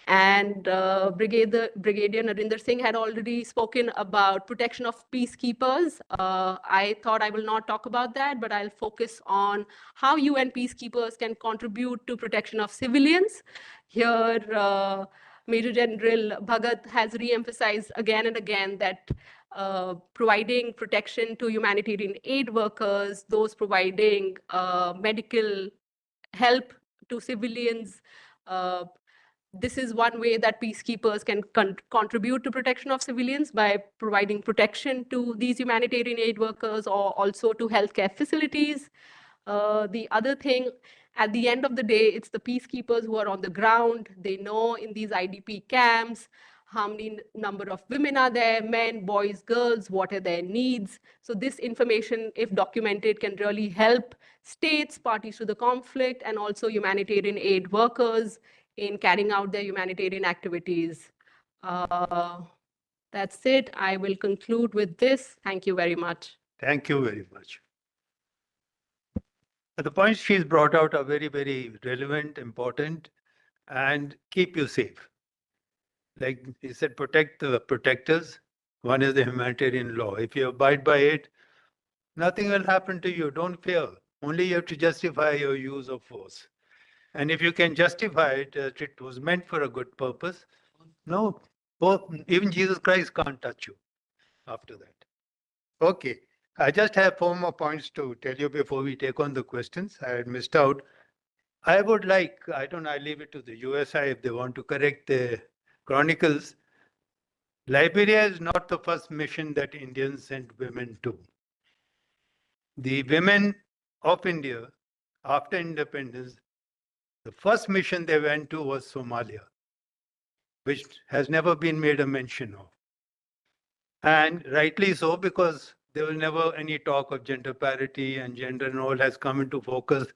And Brigadier Narinder Singh had already spoken about protection of peacekeepers. I thought I will not talk about that, but I'll focus on how UN peacekeepers can contribute to protection of civilians. Here, Major General Bhagat has re-emphasized again and again that providing protection to humanitarian aid workers, those providing medical help to civilians, this is one way that peacekeepers can contribute to protection of civilians by providing protection to these humanitarian aid workers or also to healthcare facilities. The other thing, at the end of the day, it's the peacekeepers who are on the ground. They know in these IDP camps how many number of women are there, men, boys, girls, what are their needs. So this information, if documented, can really help states, parties to the conflict, and also humanitarian aid workers in carrying out their humanitarian activities. That's it. I will conclude with this. Thank you very much. Thank you very much. The points she's brought out are very, very relevant, important, and keep you safe. Like he said, protect the protectors. One is the humanitarian law. If you abide by it, nothing will happen to you. Don't fear. Only you have to justify your use of force. And if you can justify it, that it was meant for a good purpose, no, even Jesus Christ can't touch you after that. Okay, I just have 4 more points to tell you before we take on the questions. I had missed out. I would like, I leave it to the USI if they want to correct the chronicles. Liberia is not the first mission that Indians sent women to. The women of India, after independence, the first mission they went to was Somalia, which has never been made a mention of. And rightly so, because there was never any talk of gender parity, and gender and all has come into focus,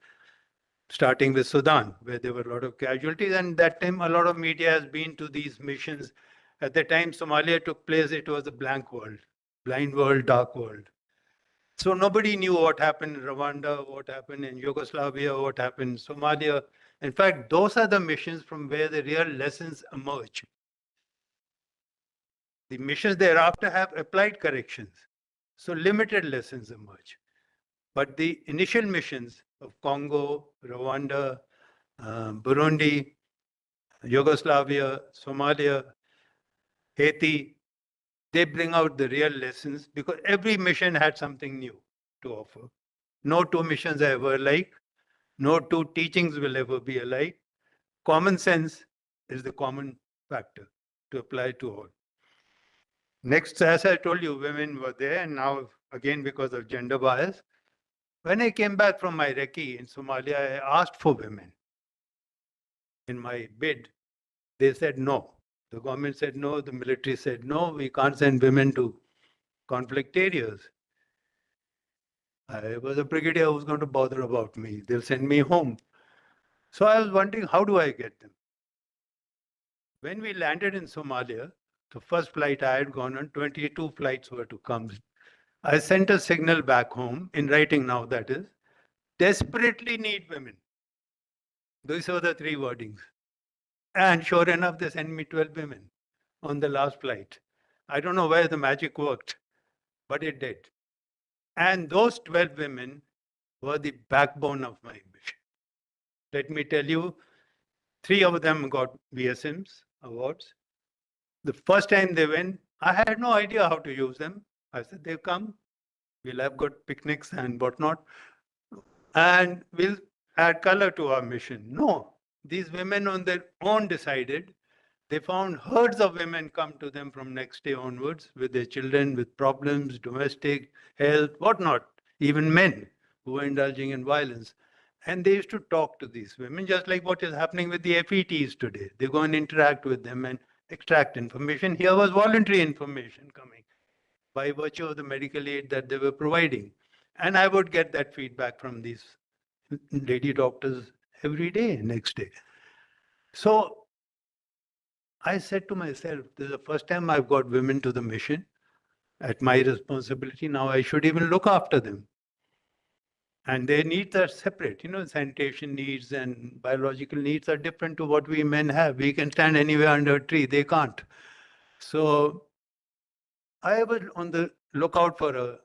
starting with Sudan, where there were a lot of casualties. And that time, a lot of media has been to these missions. At the time Somalia took place, it was a blank world, blind world, dark world. So nobody knew what happened in Rwanda, what happened in Yugoslavia, what happened in Somalia. In fact, those are the missions from where the real lessons emerge. The missions thereafter have applied corrections. So limited lessons emerge. But the initial missions of Congo, Rwanda, Burundi, Yugoslavia, Somalia, Haiti, they bring out the real lessons because every mission had something new to offer. No 2 missions are ever alike. No 2 teachings will ever be alike. Common sense is the common factor to apply to all. Next, as I told you, women were there, and now again because of gender bias. When I came back from my recce in Somalia, I asked for women. In my bid, they said no. The government said no, the military said no, we can't send women to conflict areas. I was a brigadier who was going to bother about me. They'll send me home. So I was wondering, how do I get them? When we landed in Somalia, the first flight I had gone on, 22 flights were to come. I sent a signal back home, in writing now that is, desperately need women. Those were the 3 wordings. And sure enough, they sent me 12 women on the last flight. I don't know where the magic worked, but it did. And those 12 women were the backbone of my mission. Let me tell you, 3 of them got BSMs awards. The first time they went, I had no idea how to use them. I said, they've come, we'll have good picnics and whatnot, and we'll add color to our mission. No, these women on their own decided. They found herds of women come to them from next day onwards with their children, with problems, domestic, health, whatnot, even men who were indulging in violence. And they used to talk to these women, just like what is happening with the FETs today. They go and interact with them and extract information. Here was voluntary information coming by virtue of the medical aid that they were providing. And I would get that feedback from these lady doctors every day, next day. So I said to myself, this is the first time I've got women to the mission at my responsibility. Now I should even look after them. And their needs are separate. You know, sanitation needs and biological needs are different to what we men have. We can stand anywhere under a tree. They can't. So I was on the lookout for a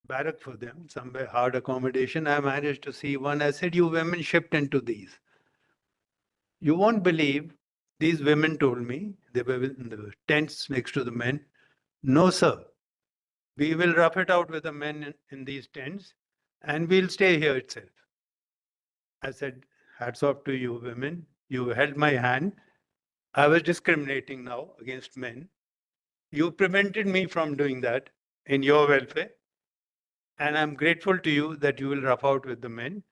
barrack for them, somewhere hard accommodation. I managed to see one. I said, you women shipped into these. You won't believe, these women told me, they were in the tents next to the men. No, sir. We will rough it out with the men in these tents and we'll stay here itself. I said, hats off to you women. You held my hand. I was discriminating now against men. You prevented me from doing that in your welfare. And I'm grateful to you that you will rough out with the men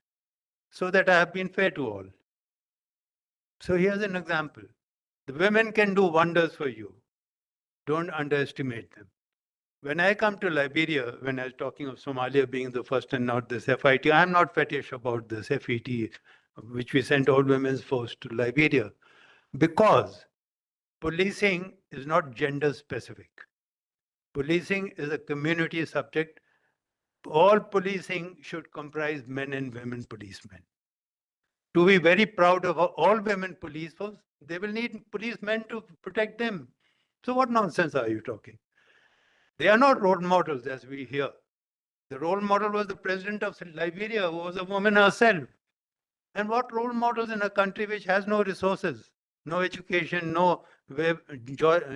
so that I have been fair to all. So here's an example. The women can do wonders for you. Don't underestimate them. When I come to Liberia, when I was talking of Somalia being the first and not this FIT, I'm not fetish about this FET, which we sent all women's force to Liberia, because policing is not gender specific. Policing is a community subject. All policing should comprise men and women policemen. To be very proud of all women police force, they will need policemen to protect them. So what nonsense are you talking? They are not role models as we hear. The role model was the president of Liberia, who was a woman herself. And what role models in a country which has no resources, no education, no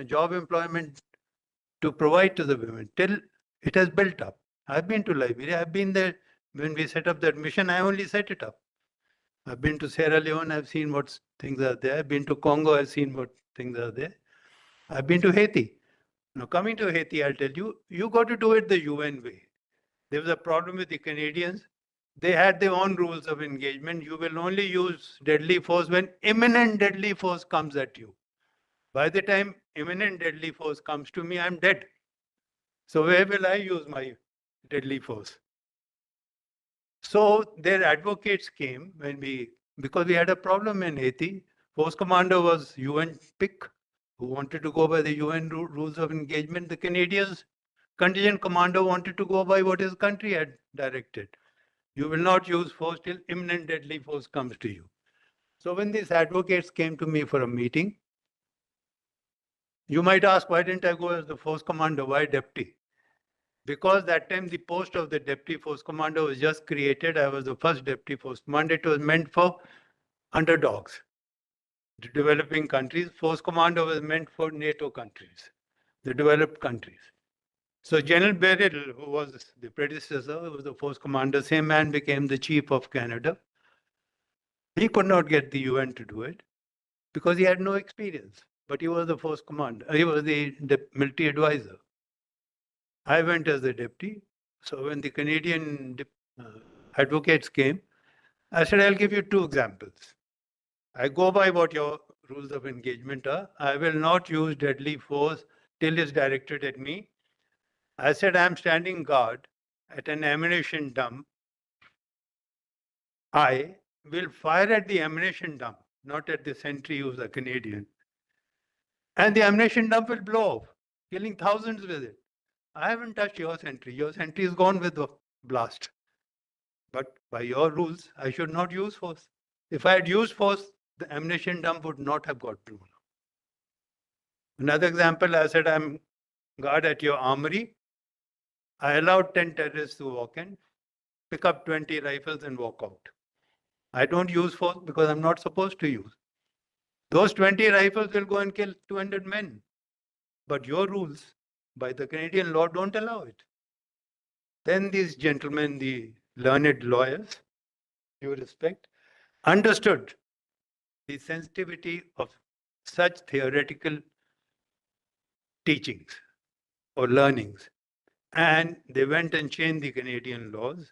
job employment to provide to the women till it has built up? I've been to Liberia. I've been there when we set up that mission. I only set it up. I've been to Sierra Leone. I've seen what things are there. I've been to Congo. I've seen what things are there. I've been to Haiti. Now, coming to Haiti, I'll tell you, you got to do it the UN way. There was a problem with the Canadians. They had their own rules of engagement. You will only use deadly force when imminent deadly force comes at you. By the time imminent deadly force comes to me, I'm dead. So where will I use my deadly force? So their advocates came because we had a problem in Haiti. Force commander was UN pick, who wanted to go by the UN rules of engagement. The Canadians contingent commander wanted to go by what his country had directed. You will not use force till imminent deadly force comes to you. So when these advocates came to me for a meeting, you might ask, why didn't I go as the force commander? Why deputy? Because that time the post of the deputy force commander was just created. I was the first deputy force commander. It was meant for underdogs, the developing countries. Force commander was meant for NATO countries, the developed countries. So General Beryl, who was the predecessor, who was the force commander, same man became the chief of Canada. He could not get the UN to do it because he had no experience, but he was the force commander. He was the military advisor. I went as the deputy. So when the Canadian advocates came, I said, I'll give you 2 examples. I go by what your rules of engagement are. I will not use deadly force till it's directed at me. I said, I'm standing guard at an ammunition dump. I will fire at the ammunition dump, not at the sentry who's a Canadian. and the ammunition dump will blow off, killing thousands with it. I haven't touched your sentry. Your sentry is gone with the blast. But by your rules, I should not use force. If I had used force, the ammunition dump would not have got blown up. Another example, I said, I'm guard at your armory. I allowed 10 terrorists to walk in, pick up 20 rifles and walk out. I don't use force because I'm not supposed to use. Those 20 rifles will go and kill 200 men. But your rules, by the Canadian law, don't allow it. Then these gentlemen, the learned lawyers, due respect, understood the sensitivity of such theoretical teachings or learnings. And they went and changed the Canadian laws.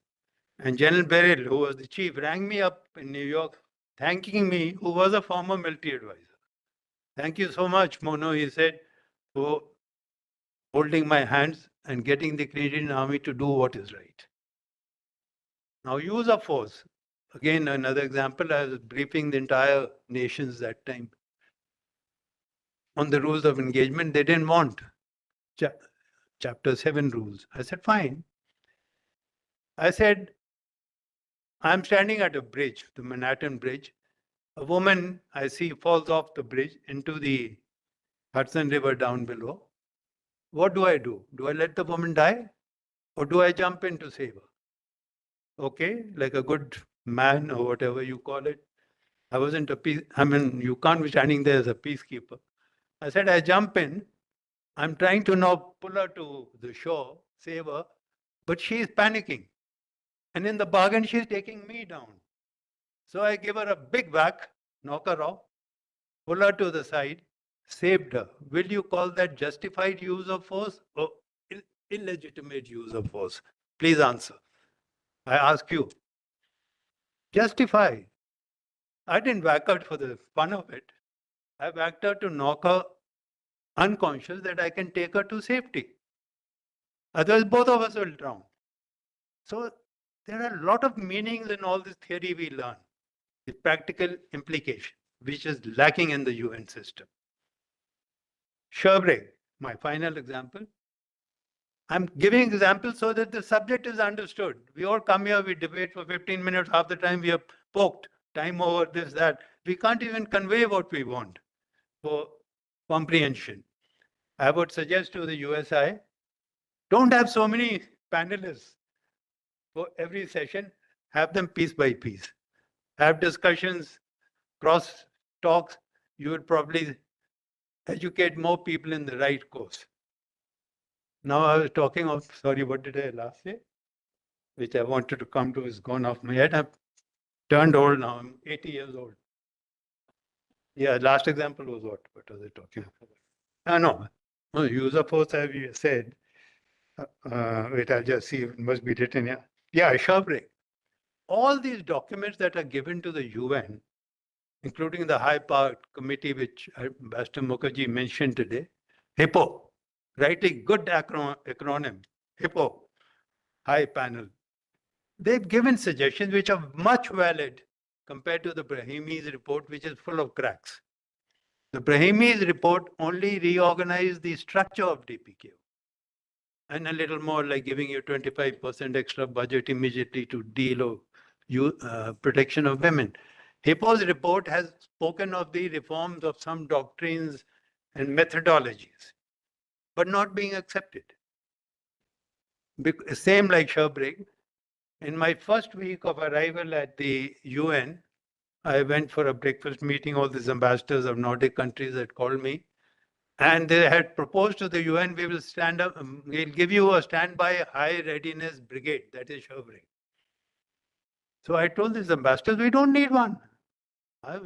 And General Beryl, who was the chief, rang me up in New York, thanking me, who was a former military advisor. Thank you so much, Mono, he said, for holding my hands and getting the Canadian Army to do what is right. Now, use of force. Again, another example, I was briefing the entire nations that time on the rules of engagement. They didn't want Chapter 7 rules. I said, fine. I said, I'm standing at a bridge, the Manhattan Bridge. A woman I see falls off the bridge into the Hudson River down below. What do? Do I let the woman die? Or do I jump in to save her? Okay, like a good man or whatever you call it. I wasn't a peace, I mean, you can't be standing there as a peacekeeper. I said, I jump in. I'm trying to now pull her to the shore, save her, but she's panicking. And in the bargain, she's taking me down. So I give her a big whack, knock her off, pull her to the side, saved her. Will you call that justified use of force or illegitimate use of force? Please answer. I ask you. Justify. I didn't whack her for the fun of it. I whacked her to knock her unconscious that I can take her to safety. Otherwise, both of us will drown. So there are a lot of meanings in all this theory we learn. The practical implication, which is lacking in the UN system. Sherbrooke, my final example. I'm giving examples so that the subject is understood. We all come here, we debate for 15 minutes, half the time we are poked, time over this, that. We can't even convey what we want for comprehension. I would suggest to the USI, don't have so many panelists for every session, have them piece by piece. Have discussions, cross talks, you will probably educate more people in the right course. Now I was talking of, sorry, what did I last say? Which I wanted to come to is gone off my head. I've turned old now, I'm 80 years old. Yeah, last example was what? What was I talking about? No, use of force, as you said. Wait, I'll just see, it must be written here. Yeah, Sherbrooke. All these documents that are given to the UN, including the high-powered committee, which Ambassador Mukherjee mentioned today, HIPPO, writing good acronym, HIPPO, high panel. They've given suggestions which are much valid compared to the Brahimi's report, which is full of cracks. The Brahimi's report only reorganized the structure of DPQ and a little more like giving you 25% extra budget immediately to deal with protection of women. HIPPO's report has spoken of the reforms of some doctrines and methodologies, but not being accepted. Same like Sherbrooke. In my first week of arrival at the UN, I went for a breakfast meeting. All these ambassadors of Nordic countries had called me. And they had proposed to the UN, we will stand up, we'll give you a standby high readiness brigade, that is Sherbrooke. So I told these ambassadors, we don't need one.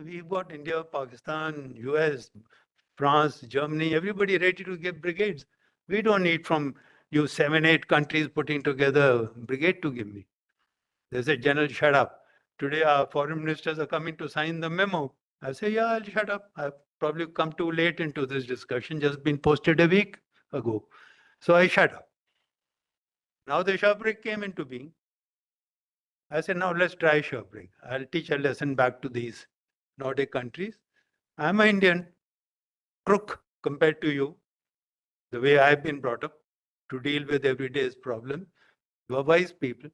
We've got India, Pakistan, US, France, Germany, everybody ready to give brigades. We don't need from you 7, 8 countries putting together a brigade to give me. They said, General, shut up. Today our foreign ministers are coming to sign the memo. I say, yeah, I'll shut up. I've probably come too late into this discussion, just been posted a week ago. So I shut up. Now the Sherbrooke came into being. I said, now let's try Sherbrooke. I'll teach a lesson back to these Nordic countries. I'm an Indian crook. compared to you, the way I've been brought up to deal with everyday's problem. You are wise people.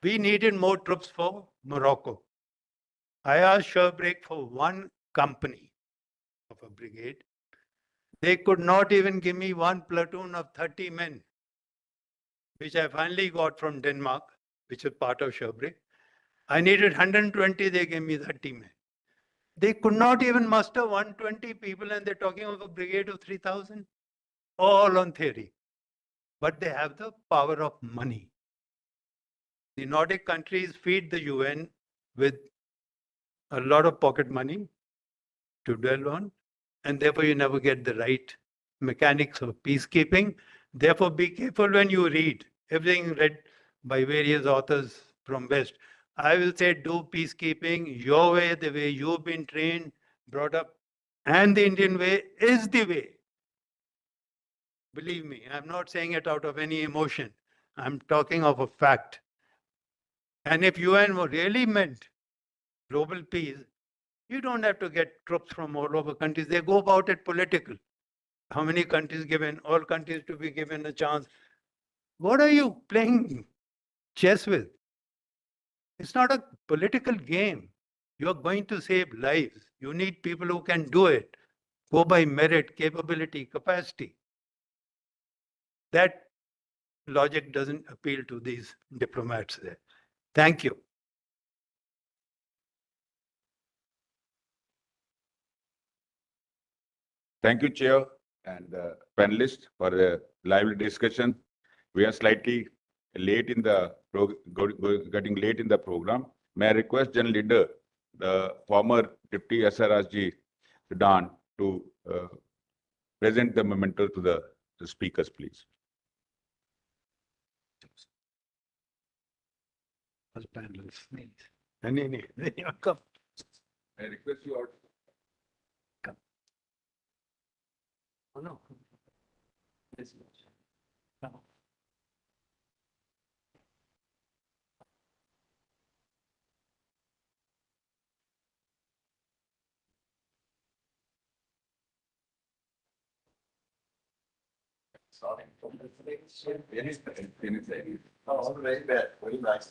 We needed more troops for Morocco. I asked Sherbrooke for one company of a brigade. They could not even give me one platoon of 30 men, which I finally got from Denmark, which is part of Sherbrooke. I needed 120, they gave me 30 men. They could not even muster 120 people, and they're talking of a brigade of 3,000, all on theory. But they have the power of money. The Nordic countries feed the UN with a lot of pocket money to dwell on, and therefore you never get the right mechanics of peacekeeping. Therefore, be careful when you read everything read by various authors from West. I will say do peacekeeping your way, the way you've been trained, brought up, and the Indian way is the way. Believe me, I'm not saying it out of any emotion. I'm talking of a fact. And if UN really meant global peace, you don't have to get troops from all over countries. They go about it political. How many countries given? All countries to be given a chance. What are you playing chess with? It's not a political game. You're going to save lives. You need people who can do it. Go by merit, capability, capacity. That logic doesn't appeal to these diplomats there. Thank you. Thank you, Chair and panelists for the lively discussion. We are slightly late in the getting late in the program. May I request General Leader, the former Deputy SRSG Sudan, to present the memento to the speakers, please. As panelists. Come. I request you all. Oh, no. No. Oh, very bad. Very nice.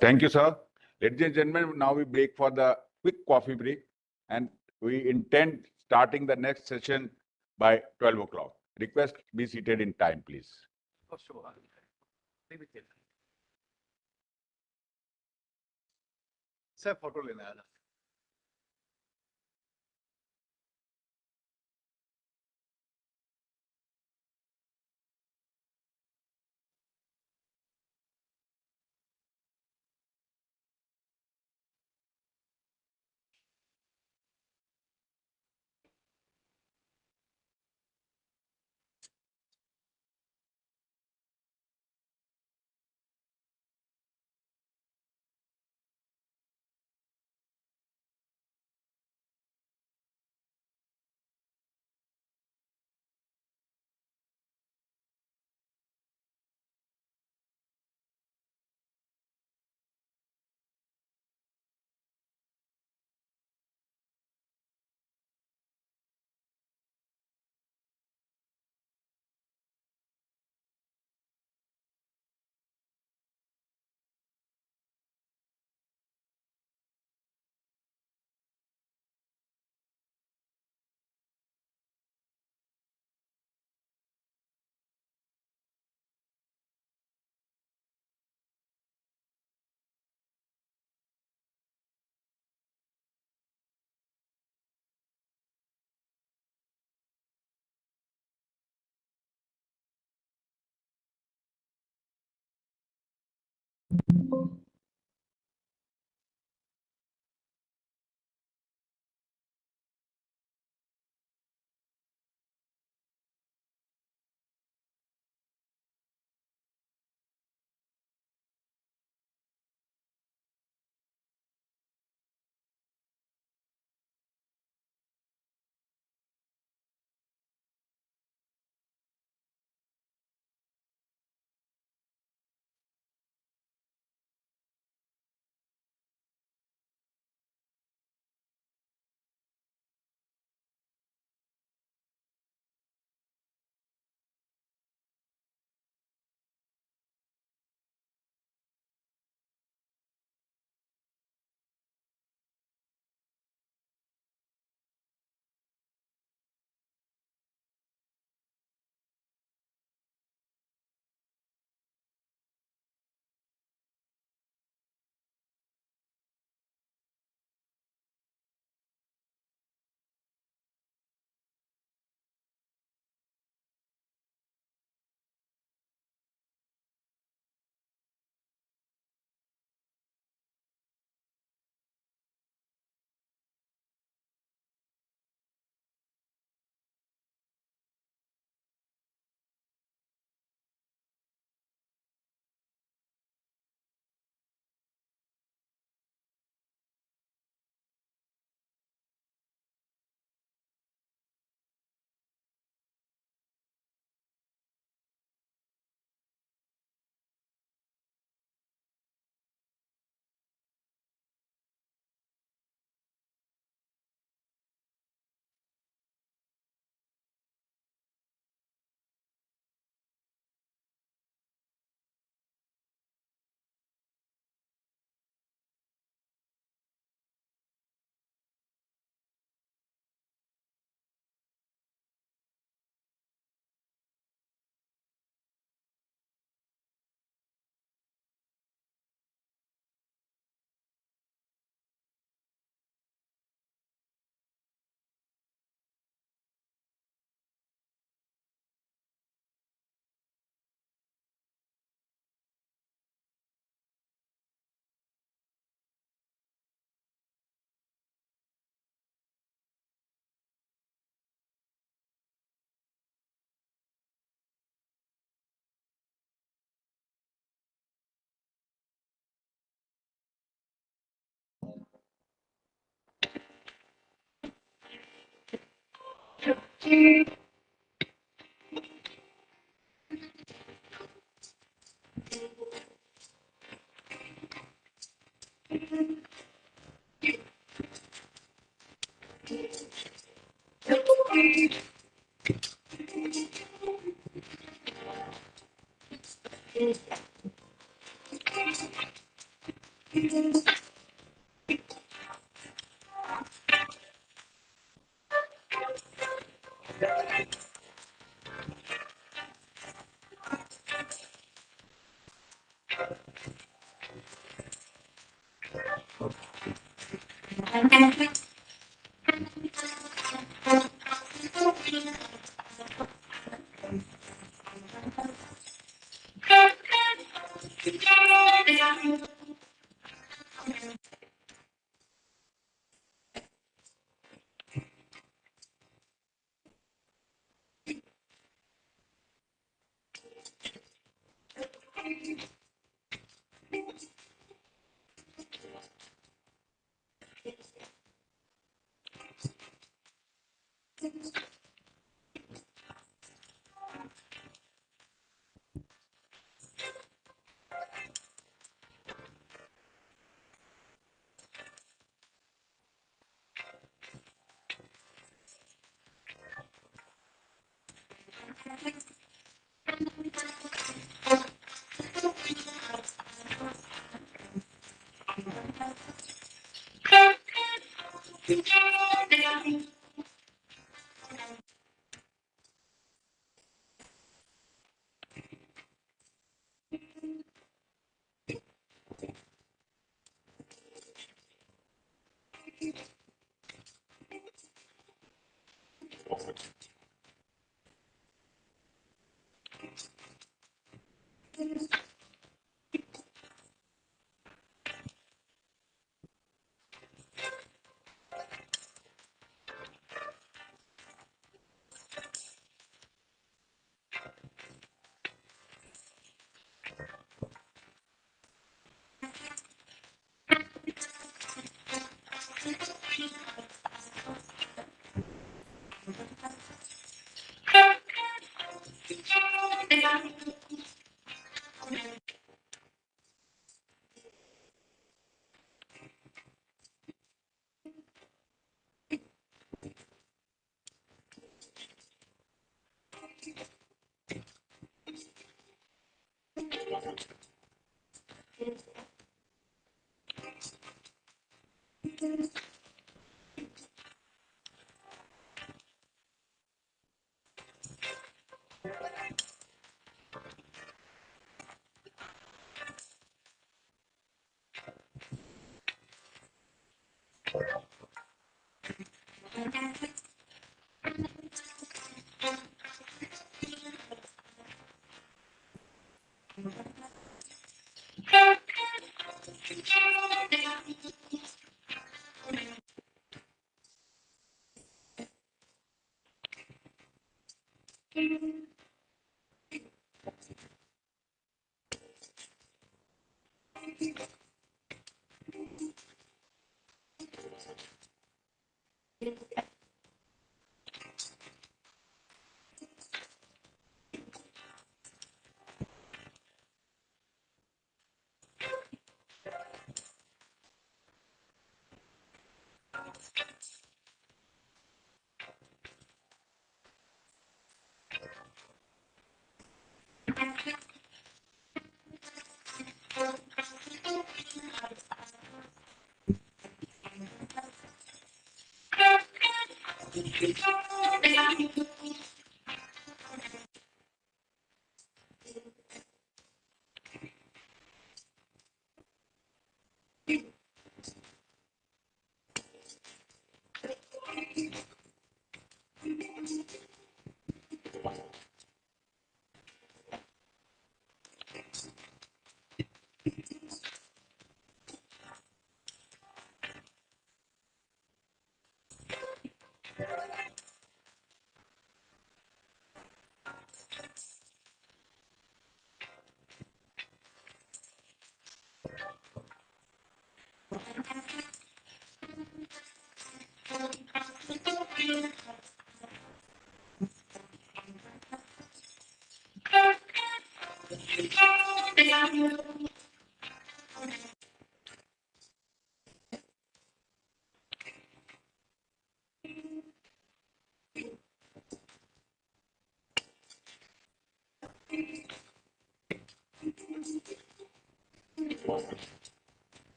Thank you, sir. Ladies and gentlemen, now we break for the quick coffee break, and we intend starting the next session by 12 o'clock. Request be seated in time, please. For sure. Sir photo लेना है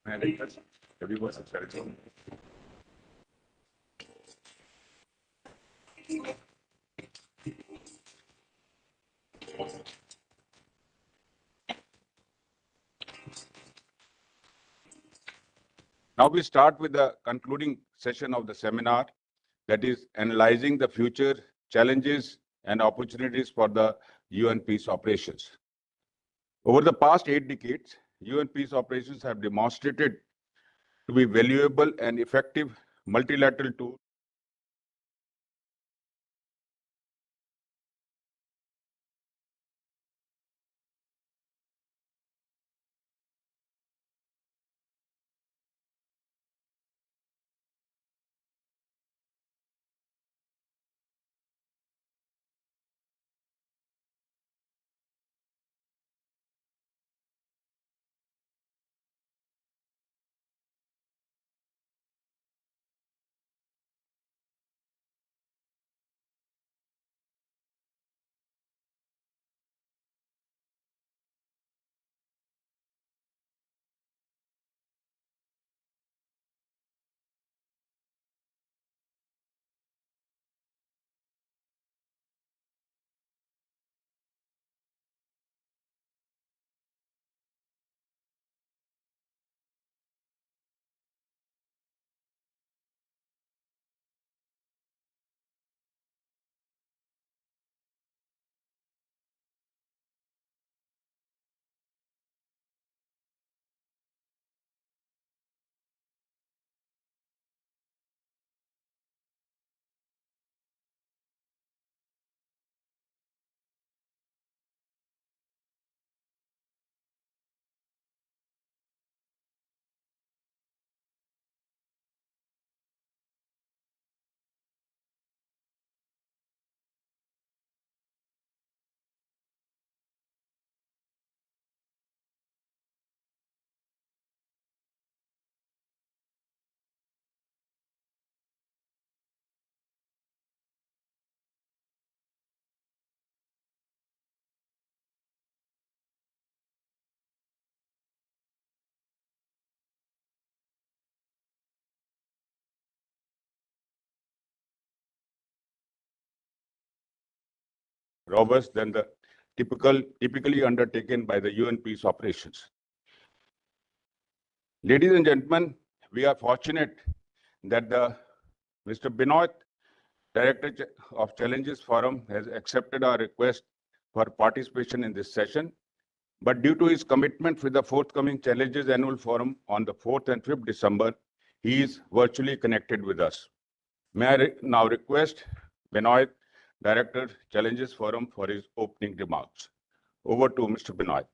I think that's everyone's excited. Now we start with the concluding session of the seminar, that is analyzing the future challenges and opportunities for the UN peace operations. Over the past 8 decades, UN peace operations have demonstrated to be valuable and effective multilateral tool robust than the typically undertaken by the UN peace operations. Ladies and gentlemen, we are fortunate that Mr. Binoy, Director of Challenges Forum, has accepted our request for participation in this session. But due to his commitment with the forthcoming Challenges Annual Forum on the 4th and 5th December, he is virtually connected with us. May I now request Binoy, Director, Challenges Forum, for his opening remarks. Over to Mr. Binoy.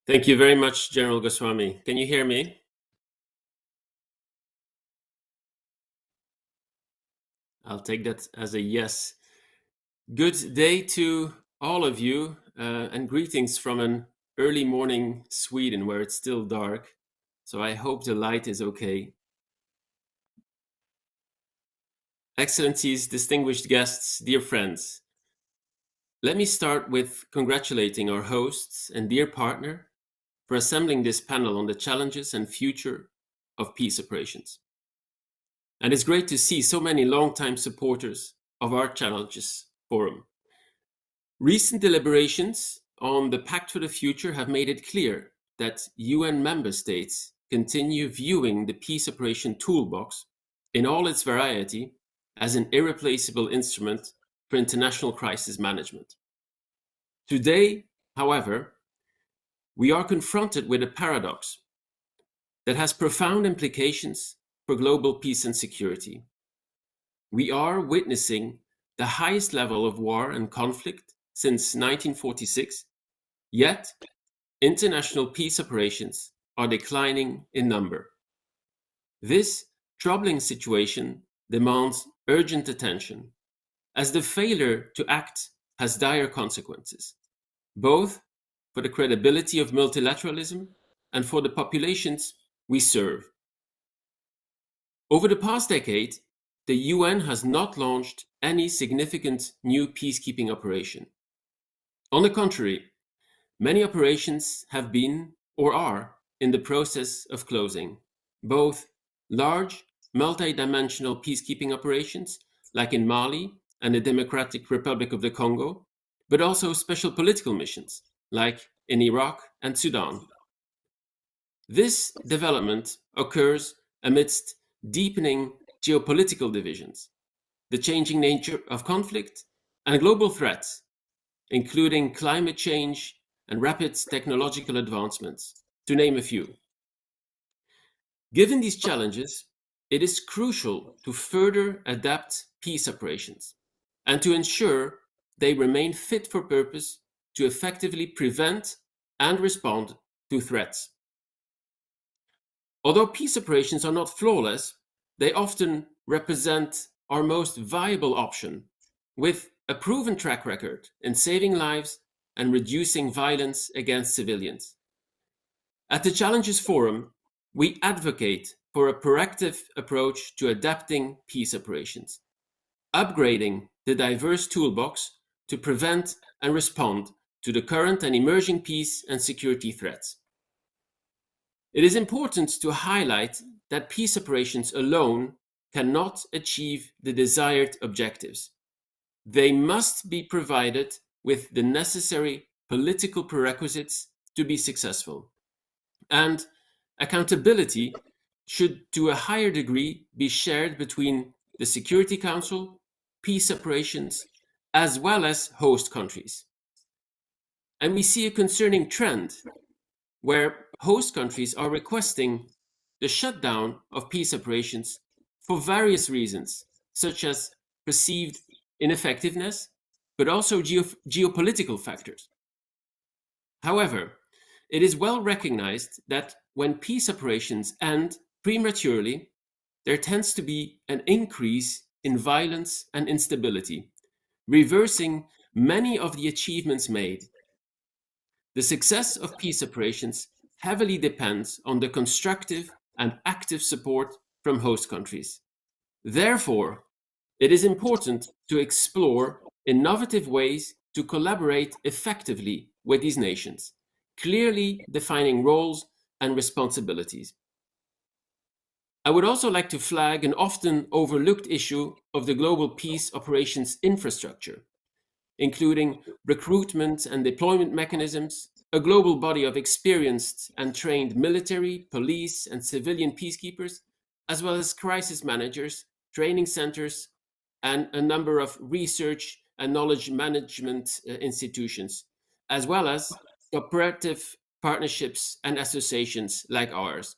Thank you very much, General Goswami. Can you hear me? I'll take that as a yes. Good day to all of you, and greetings from an early morning Sweden where it's still dark. So I hope the light is okay. Excellencies, distinguished guests, dear friends, let me start with congratulating our hosts and dear partner for assembling this panel on the challenges and future of peace operations. And it's great to see so many longtime supporters of our Challenges Forum. Recent deliberations on the Pact for the Future have made it clear that UN member states continue viewing the peace operation toolbox in all its variety as an irreplaceable instrument for international crisis management. Today, however, we are confronted with a paradox that has profound implications for global peace and security. We are witnessing the highest level of war and conflict since 1946, yet international peace operations are declining in number. This troubling situation demands urgent attention, as the failure to act has dire consequences, both for the credibility of multilateralism and for the populations we serve. Over the past decade, the UN has not launched any significant new peacekeeping operation. On the contrary, many operations have been or are in the process of closing, both large, multi-dimensional peacekeeping operations, like in Mali and the Democratic Republic of the Congo, but also special political missions, like in Iraq and Sudan. This development occurs amidst deepening geopolitical divisions, the changing nature of conflict, and global threats, including climate change and rapid technological advancements, to name a few. Given these challenges, it is crucial to further adapt peace operations and to ensure they remain fit for purpose to effectively prevent and respond to threats. Although peace operations are not flawless, they often represent our most viable option, with a proven track record in saving lives and reducing violence against civilians. At the Challenges Forum, we advocate for a proactive approach to adapting peace operations, upgrading the diverse toolbox to prevent and respond to the current and emerging peace and security threats. It is important to highlight that peace operations alone cannot achieve the desired objectives. They must be provided with the necessary political prerequisites to be successful. And accountability should, to a higher degree, be shared between the Security Council, peace operations, as well as host countries. And we see a concerning trend where host countries are requesting the shutdown of peace operations for various reasons, such as perceived ineffectiveness, but also geopolitical factors. However, it is well recognized that when peace operations end prematurely, there tends to be an increase in violence and instability, reversing many of the achievements made. The success of peace operations heavily depends on the constructive and active support from host countries. Therefore, it is important to explore innovative ways to collaborate effectively with these nations, clearly defining roles and responsibilities. I would also like to flag an often overlooked issue of the global peace operations infrastructure, including recruitment and deployment mechanisms, a global body of experienced and trained military, police, and civilian peacekeepers, as well as crisis managers, training centers, and a number of research and knowledge management institutions, as well as cooperative partnerships and associations like ours.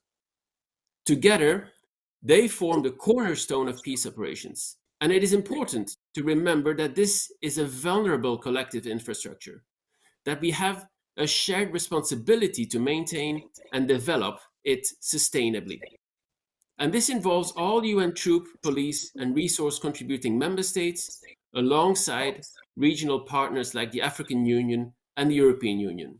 Together, they form the cornerstone of peace operations. And it is important to remember that this is a vulnerable collective infrastructure, that we have a shared responsibility to maintain and develop it sustainably. And this involves all UN troop, police, and resource contributing member states, alongside regional partners like the African Union and the European Union.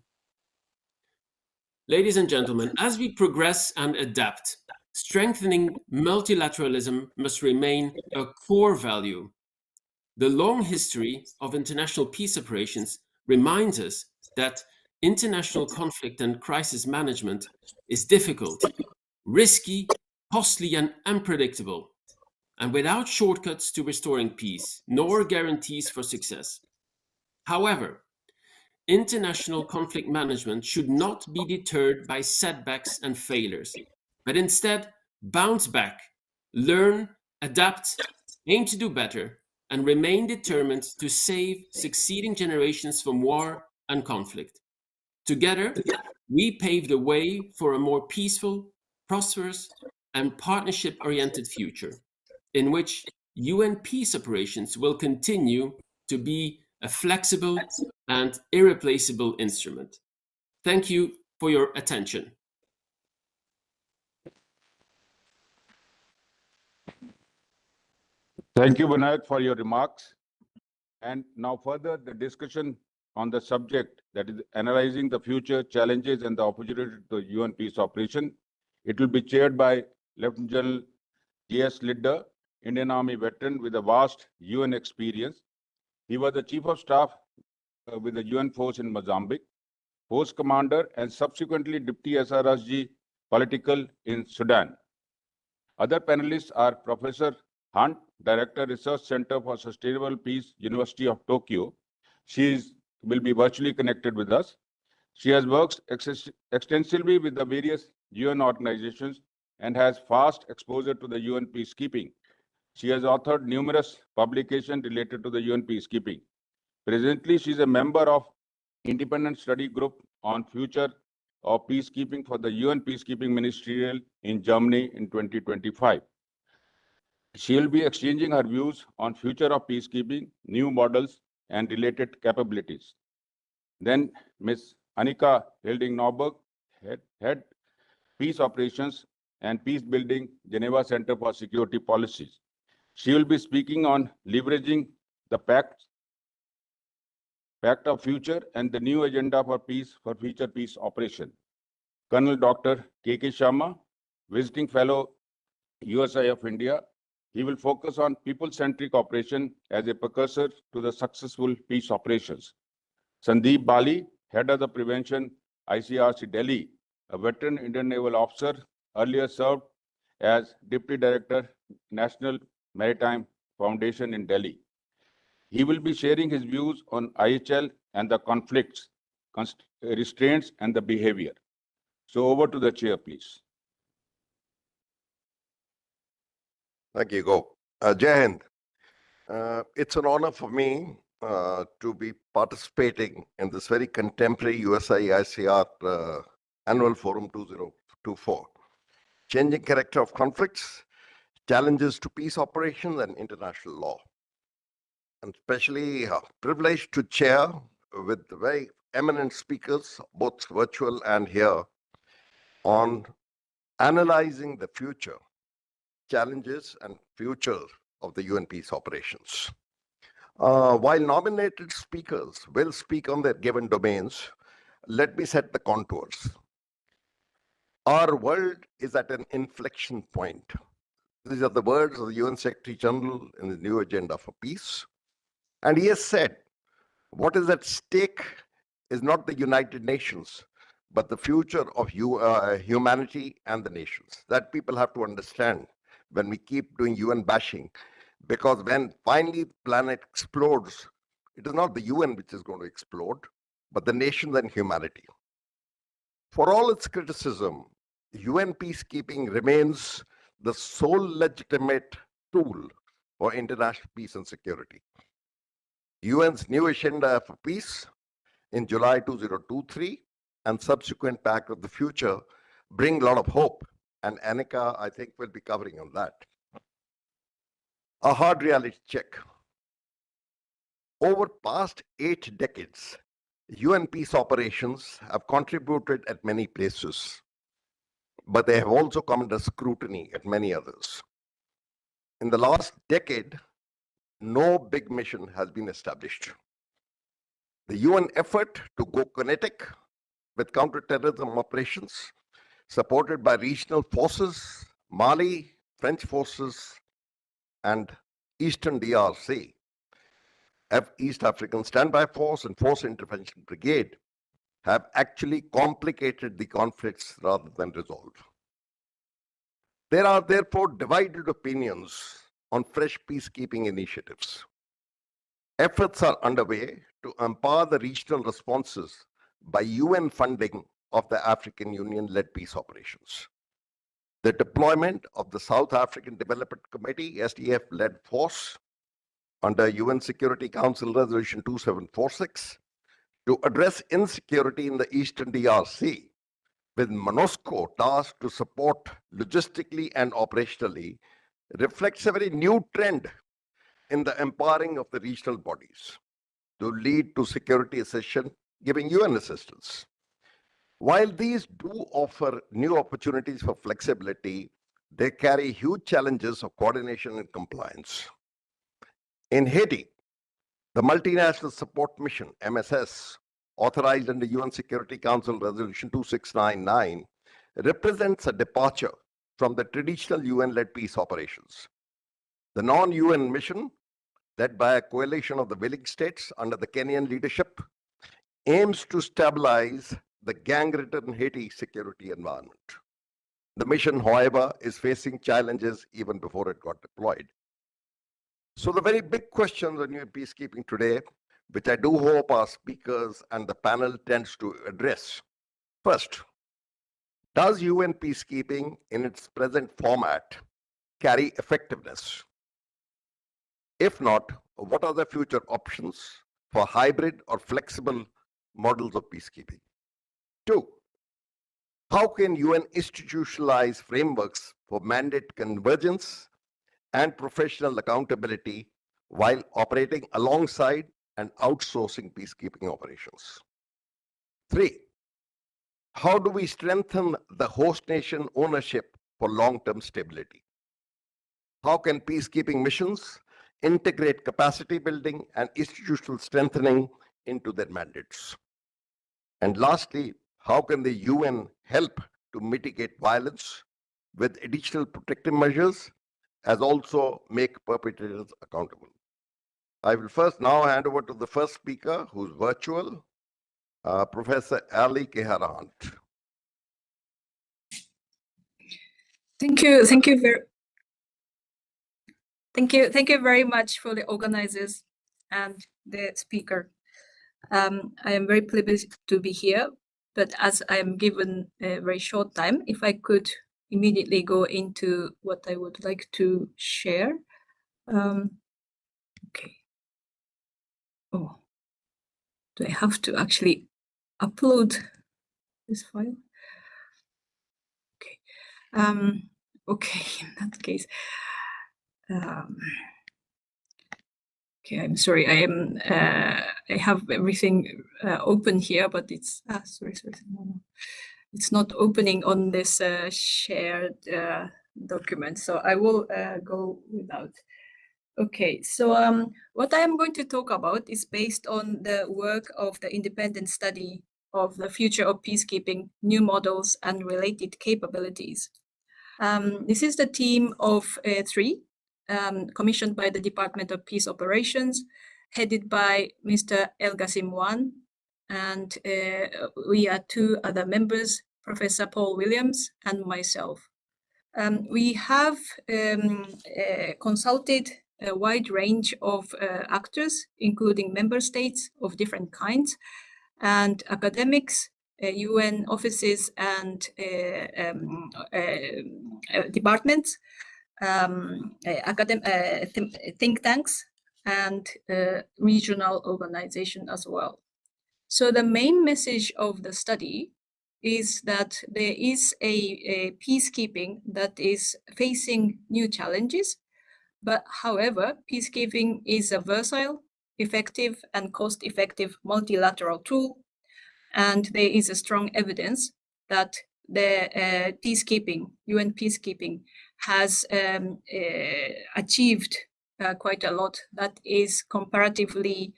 Ladies and gentlemen, as we progress and adapt, strengthening multilateralism must remain a core value. The long history of international peace operations reminds us that international conflict and crisis management is difficult, risky, costly, and unpredictable, and without shortcuts to restoring peace, nor guarantees for success. However, international conflict management should not be deterred by setbacks and failures, but instead bounce back, learn, adapt, aim to do better, and remain determined to save succeeding generations from war and conflict. Together, we pave the way for a more peaceful, prosperous, and partnership-oriented future, in which UN peace operations will continue to be a flexible and irreplaceable instrument. Thank you for your attention. Thank you, Vinayak, for your remarks. And now further, the discussion on the subject, that is analyzing the future challenges and the opportunity to UN peace operation. It will be chaired by Lieutenant General J.S. Lidder, Indian Army veteran with a vast UN experience. He was the Chief of Staff with the UN force in Mozambique, post commander, and subsequently Deputy SRSG political in Sudan. Other panelists are Professor Hunt, Director, Research Center for Sustainable Peace, University of Tokyo. She will be virtually connected with us. She has worked extensively with the various UN organizations and has vast exposure to the UN peacekeeping. She has authored numerous publications related to the UN peacekeeping. Presently, she is a member of Independent Study Group on Future of Peacekeeping for the UN Peacekeeping Ministerial in Germany in 2025. She will be exchanging her views on future of peacekeeping, new models, and related capabilities. Then Ms. Annika Hilding-Norberg, Head Peace Operations and Peace Building, Geneva Center for Security Policies. She will be speaking on leveraging the Pact of Future and the new agenda for peace for future peace operation. Colonel Dr. K.K. Sharma, Visiting Fellow, USI of India. He will focus on people-centric operation as a precursor to the successful peace operations. Sandeep Bali, Head of the Prevention, ICRC Delhi, a veteran Indian Naval officer, earlier served as Deputy Director, National Maritime Foundation in Delhi. He will be sharing his views on IHL and the conflicts, restraints, and the behavior. So over to the chair, please. Thank you, Go. Jai Hind. It's an honor for me to be participating in this very contemporary USI ICR Annual Forum 2024. Changing character of conflicts, challenges to peace operations and international law. And especially privileged to chair with very eminent speakers, both virtual and here, on analyzing the future challenges and future of the UN peace operations. While nominated speakers will speak on their given domains, let me set the contours. Our world is at an inflection point. These are the words of the UN Secretary General in the new agenda for peace. And he has said, what is at stake is not the United Nations, but the future of humanity and the nations. That people have to understand when we keep doing UN bashing, because when finally the planet explodes, it is not the UN which is going to explode, but the nations and humanity. For all its criticism, UN peacekeeping remains the sole legitimate tool for international peace and security. UN's new agenda for peace in July 2023 and subsequent Pact of the Future bring a lot of hope, and Annika, I think, will be covering on that. A hard reality check. Over past 8 decades, UN peace operations have contributed at many places, but they have also come under scrutiny at many others. In the last decade, no big mission has been established. The UN effort to go kinetic with counterterrorism operations, supported by regional forces, Mali, French forces, and Eastern DRC, East African Standby Force and Force Intervention Brigade, have actually complicated the conflicts rather than resolve. There are therefore divided opinions on fresh peacekeeping initiatives. Efforts are underway to empower the regional responses by UN funding of the African Union-led peace operations. The deployment of the South African Development Committee, SDF-led force under UN Security Council Resolution 2746 to address insecurity in the Eastern DRC, with MONUSCO tasked to support logistically and operationally, reflects a very new trend in the empowering of the regional bodies to lead to security accession, giving UN assistance. While these do offer new opportunities for flexibility, they carry huge challenges of coordination and compliance. In Haiti, the Multinational Support Mission, MSS, authorized under UN Security Council Resolution 2699, represents a departure from the traditional UN-led peace operations. The non-UN mission, led by a coalition of the willing states under the Kenyan leadership, aims to stabilize the gang-ridden Haiti security environment. The mission, however, is facing challenges even before it got deployed. So the very big questions on UN peacekeeping today, which I do hope our speakers and the panel tends to address. First, does UN peacekeeping in its present format carry effectiveness? If not, what are the future options for hybrid or flexible models of peacekeeping? 2, how can UN institutionalize frameworks for mandate convergence and professional accountability while operating alongside and outsourcing peacekeeping operations? 3, how do we strengthen the host nation ownership for long-term stability? How can peacekeeping missions integrate capacity building and institutional strengthening into their mandates? And lastly, how can the UN help to mitigate violence with additional protective measures, as also make perpetrators accountable? I will first now hand over to the first speaker, who's virtual, Professor Ali Keharant. Thank you very much for the organizers and the speaker. I am very pleased to be here, but as I am given a very short time, if I could immediately go into what I would like to share. Okay. Oh, do I have to actually upload this file? Okay. Okay, in that case. Okay, I'm sorry. I have everything open here, but it's sorry. No. It's not opening on this shared document, so I will go without. Okay, so what I am going to talk about is based on the work of the independent study of the future of peacekeeping, new models and related capabilities. This is the team of 3, commissioned by the Department of Peace Operations, headed by Mr. El-Ghassim Wan, and we are 2 other members, Professor Paul Williams and myself. We have consulted a wide range of actors, including member states of different kinds, and academics, UN offices and departments, think tanks, and regional organization as well. So the main message of the study is that there is a peacekeeping that is facing new challenges, but however, peacekeeping is a versatile, effective, and cost-effective multilateral tool, and there is a strong evidence that the peacekeeping, UN peacekeeping, has achieved quite a lot that is comparatively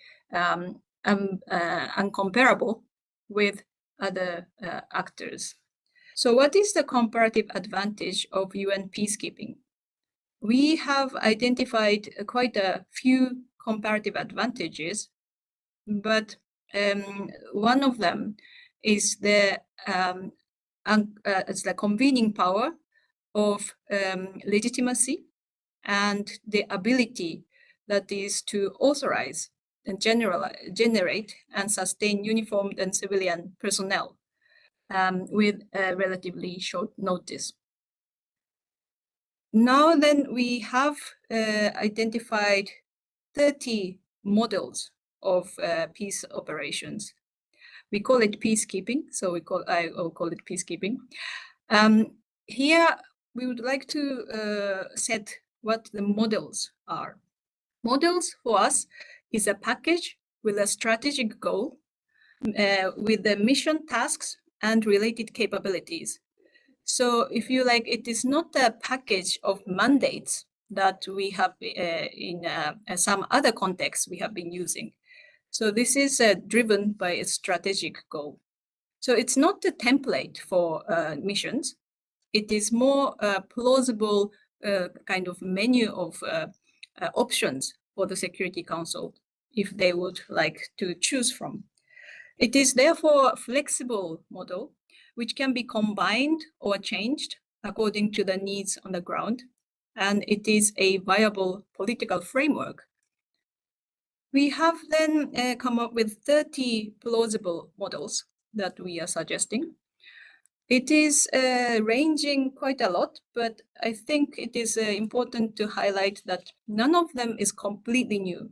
uncomparable with other actors. So what is the comparative advantage of UN peacekeeping? We have identified quite a few comparative advantages, but one of them is the convening power of legitimacy and the ability that is to authorize and generate and sustain uniformed and civilian personnel with a relatively short notice. Now then, we have identified 30 models of peace operations. We call it peacekeeping, so I will call it peacekeeping. Here, we would like to set what the models are. Models for us is a package with a strategic goal, with the mission tasks and related capabilities. So if you like, it is not a package of mandates that we have in some other contexts we have been using. So this is driven by a strategic goal. So it's not a template for missions. It is more plausible kind of menu of options for the Security Council if they would like to choose from. It is therefore a flexible model which can be combined or changed according to the needs on the ground, and it is a viable political framework. We have then come up with 30 plausible models that we are suggesting. It is ranging quite a lot, but I think it is important to highlight that none of them is completely new.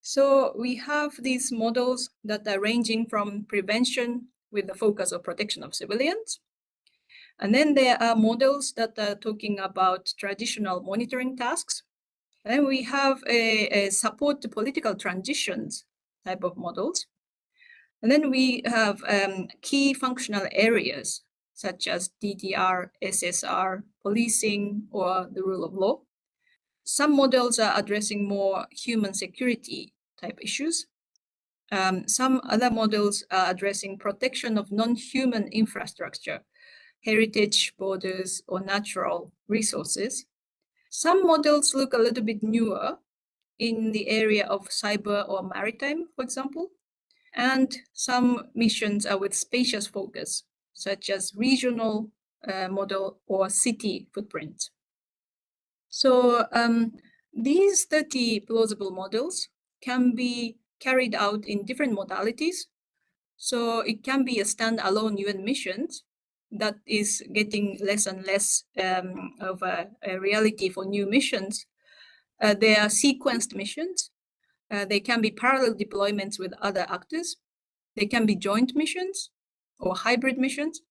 So we have these models that are ranging from prevention with the focus of protection of civilians. And then there are models that are talking about traditional monitoring tasks. Then we have a support to political transitions type of models. And then we have key functional areas such as DDR, SSR, policing, or the rule of law. Some models are addressing more human security type issues. Some other models are addressing protection of non-human infrastructure, heritage, borders, or natural resources. Some models look a little bit newer in the area of cyber or maritime, for example. And some missions are with spacious focus, such as regional model or city footprint. So these 30 plausible models can be carried out in different modalities. So it can be a standalone UN missions that is getting less and less of a reality for new missions. They are sequenced missions. They can be parallel deployments with other actors. They can be joint missions or hybrid missions.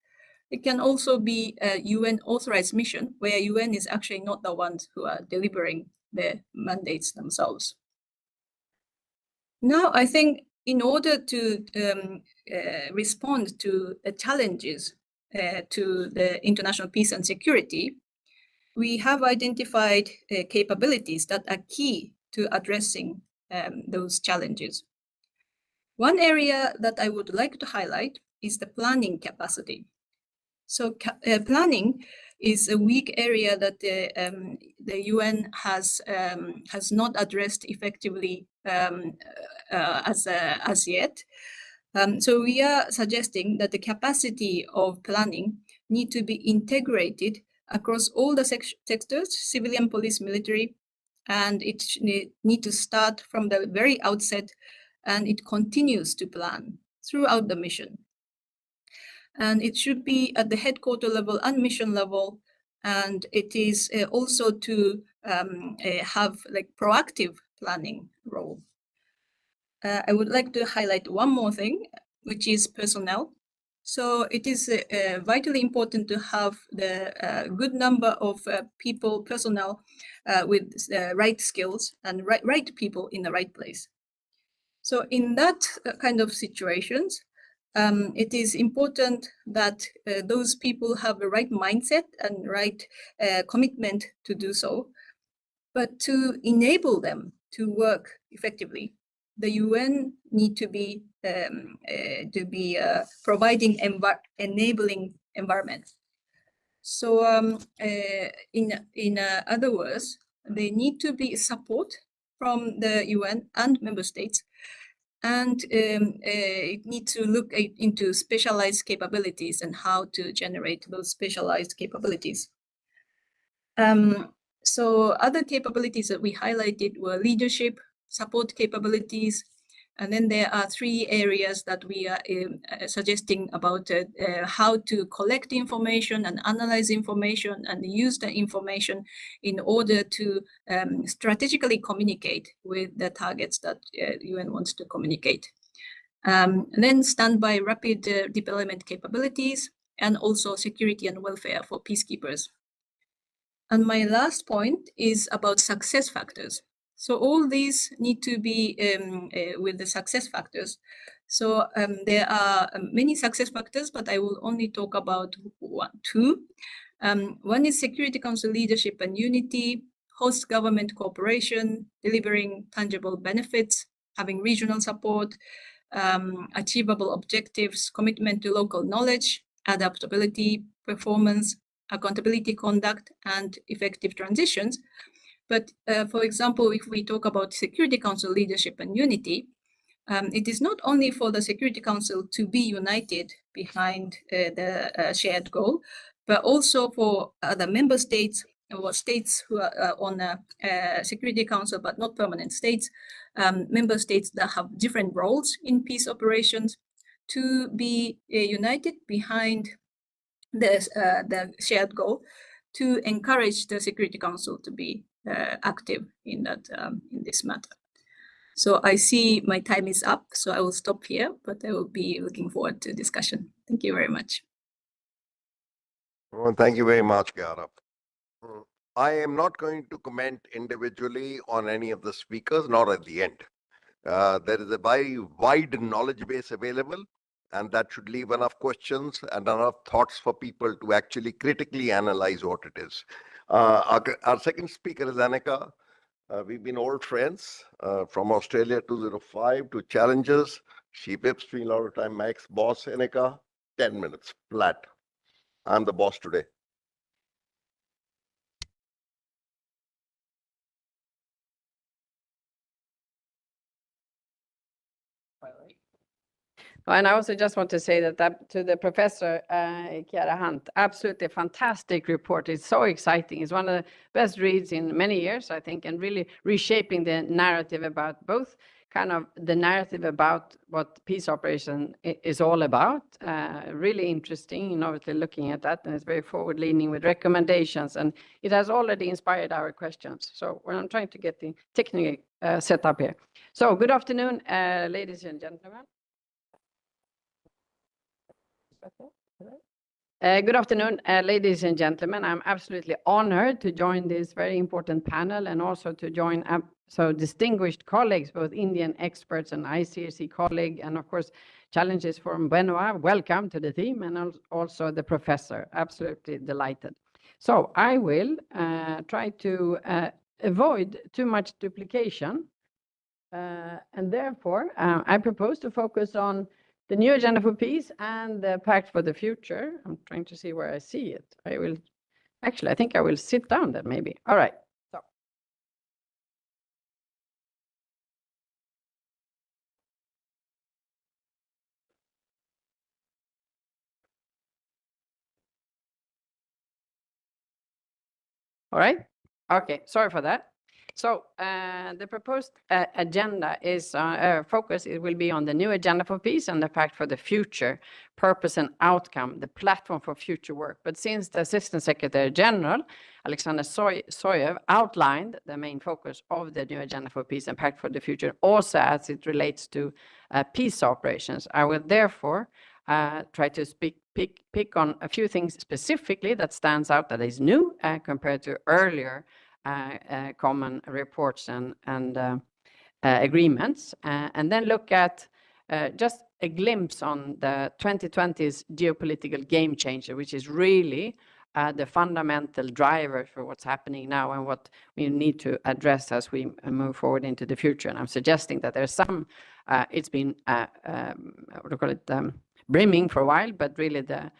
It can also be a UN authorized mission where UN is actually not the ones who are delivering the mandates themselves. Now, I think in order to respond to the challenges to the international peace and security, we have identified capabilities that are key to addressing those challenges. One area that I would like to highlight is the planning capacity. So planning is a weak area that the UN has not addressed effectively as yet. So we are suggesting that the capacity of planning need to be integrated across all the sectors, civilian, police, military, and it need to start from the very outset, and it continues to plan throughout the mission. And it should be at the headquarter level and mission level, and it is also to have like proactive planning role. I would like to highlight one more thing, which is personnel. So it is vitally important to have the good number of personnel with right skills and right people in the right place. So in that kind of situations, it is important that those people have the right mindset and right commitment to do so. But to enable them to work effectively, the UN need to be providing enabling environment. So in other words, they need to be support from the UN and member states, and it needs to look into specialized capabilities and how to generate those specialized capabilities. So other capabilities that we highlighted were leadership, support capabilities, and then there are 3 areas that we are suggesting about how to collect information and analyze information and use the information in order to strategically communicate with the targets that UN wants to communicate. And then standby rapid deployment capabilities, and also security and welfare for peacekeepers. And my last point is about success factors. So all these need to be with the success factors. So there are many success factors, but I will only talk about 2. One is Security Council leadership and unity, host government cooperation, delivering tangible benefits, having regional support, achievable objectives, commitment to local knowledge, adaptability, performance, accountability, conduct, and effective transitions. But for example, if we talk about Security Council leadership and unity, it is not only for the Security Council to be united behind the shared goal, but also for the member states or states who are on a Security Council, but not permanent states, member states that have different roles in peace operations, to be united behind the shared goal, to encourage the Security Council to be active in that in this matter. So I see my time is up, so I will stop here, but I will be looking forward to discussion. Thank you very much. Well, thank you very much, Gaurav. I am not going to comment individually on any of the speakers, nor at the end. There is a very wide knowledge base available, and that should leave enough questions and enough thoughts for people to actually critically analyze what it is. Our second speaker is Annika. We've been old friends from Australia 205 to Challengers. She whips me a lot of time. My ex-boss, Annika, 10 minutes flat. I'm the boss today. And I also just want to say that to the Professor Chiara Hunt, absolutely fantastic report. It's so exciting. It's one of the best reads in many years, I think, and really reshaping the narrative about both kind of the narrative about what peace operation is all about. Really interesting, obviously looking at that, and it's very forward-leaning with recommendations, and it has already inspired our questions. So I'm trying to get the technical setup here. So good afternoon, ladies and gentlemen. Good afternoon, ladies and gentlemen. I'm absolutely honored to join this very important panel and also to join so distinguished colleagues, both Indian experts and ICRC colleague, and of course, challenges from Benoit. Welcome to the team, and also the professor. Absolutely delighted. So I will try to avoid too much duplication. And therefore, I propose to focus on the new agenda for peace and the pact for the future. I'm trying to see where I see it. I think I will sit down then maybe. All right. So. All right. Okay. Sorry for that. So the proposed agenda is focus. It will be on the new agenda for peace and the pact for the future, purpose and outcome, the platform for future work. But since the Assistant Secretary General, Alexander Soyev, outlined the main focus of the new agenda for peace and pact for the future, also as it relates to peace operations, I will therefore try to pick on a few things specifically that stands out that is new compared to earlier common reports and agreements, and then look at just a glimpse on the 2020's geopolitical game changer, which is really the fundamental driver for what's happening now and what we need to address as we move forward into the future. And I'm suggesting that there's some, it's been, what do you call it, brimming for a while, but really the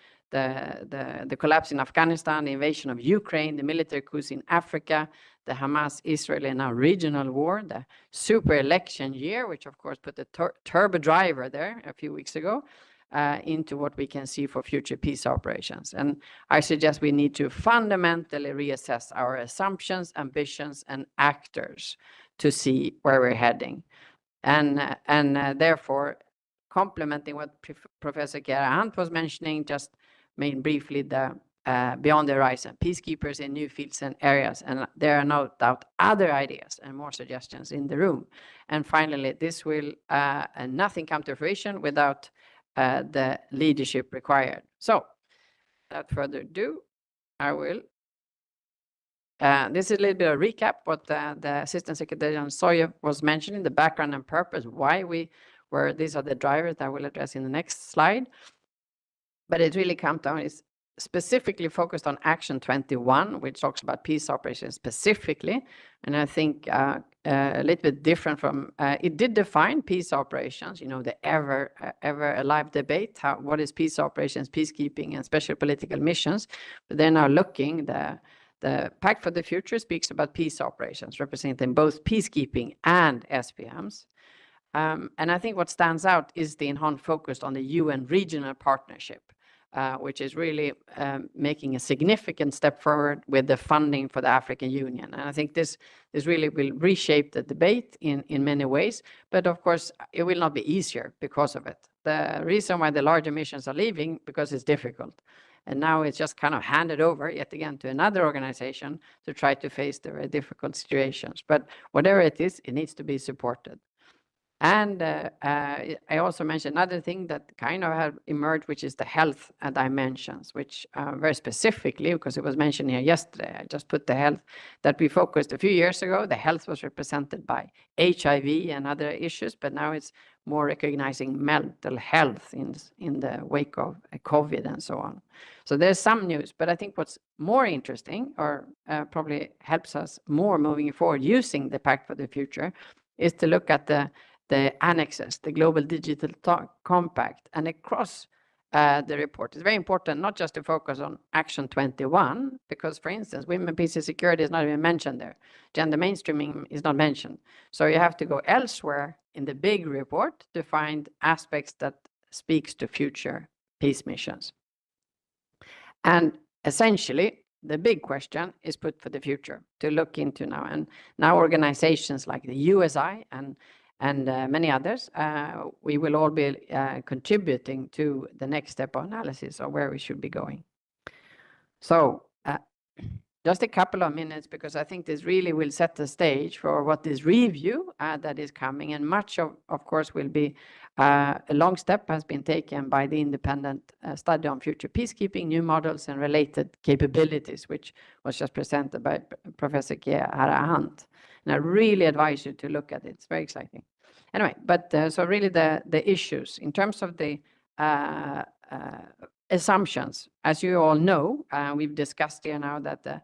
collapse in Afghanistan, the invasion of Ukraine, the military coups in Africa, the Hamas-Israeli now regional war, the super election year, which of course put the turbo driver there a few weeks ago, into what we can see for future peace operations. And I suggest we need to fundamentally reassess our assumptions, ambitions, and actors to see where we're heading. And therefore, complementing what Professor Chiara Hunt was mentioning, just made briefly the beyond the horizon, peacekeepers in new fields and areas. And there are no doubt other ideas and more suggestions in the room. And finally, this will nothing come to fruition without the leadership required. So without further ado, I will. This is a little bit of a recap what the Assistant Secretary General Soyev was mentioning, the background and purpose, why we were, these are the drivers that I will address in the next slide. But it really comes down, is specifically focused on Action 21, which talks about peace operations specifically. And I think a little bit different from, it did define peace operations, you know, the ever alive debate, what is peace operations, peacekeeping, and special political missions. But they're now looking, the Pact for the Future speaks about peace operations, representing both peacekeeping and SPMs. And I think what stands out is the enhanced focus on the UN regional partnership, which is really making a significant step forward with the funding for the African Union. And I think this really will reshape the debate in many ways. But of course, it will not be easier because of it. The reason why the larger missions are leaving, because it's difficult. And now it's just kind of handed over yet again to another organization to try to face the very difficult situations. But whatever it is, it needs to be supported. And I also mentioned another thing that kind of have emerged, which is the health dimensions, which very specifically, because it was mentioned here yesterday, I just put the health that we focused a few years ago. The health was represented by HIV and other issues, but now it's more recognizing mental health in the wake of COVID and so on. So there's some news, but I think what's more interesting, or probably helps us more moving forward using the Pact for the Future, is to look at the annexes, the Global Digital Compact, and across the report. It's very important not just to focus on Action 21, because, for instance, women, peace, and security is not even mentioned there. Gender mainstreaming is not mentioned. So you have to go elsewhere in the big report to find aspects that speaks to future peace missions. And essentially, the big question is put for the future to look into now. And now organizations like the USI and many others, we will all be contributing to the next step of analysis of where we should be going. So just a couple of minutes, because I think this really will set the stage for what this review that is coming. And much of course, will be a long step has been taken by the independent study on future peacekeeping, new models and related capabilities, which was just presented by Professor Chiara Hunt. And I really advise you to look at it. It's very exciting. Anyway, but so really the issues in terms of the assumptions, as you all know, we've discussed here now that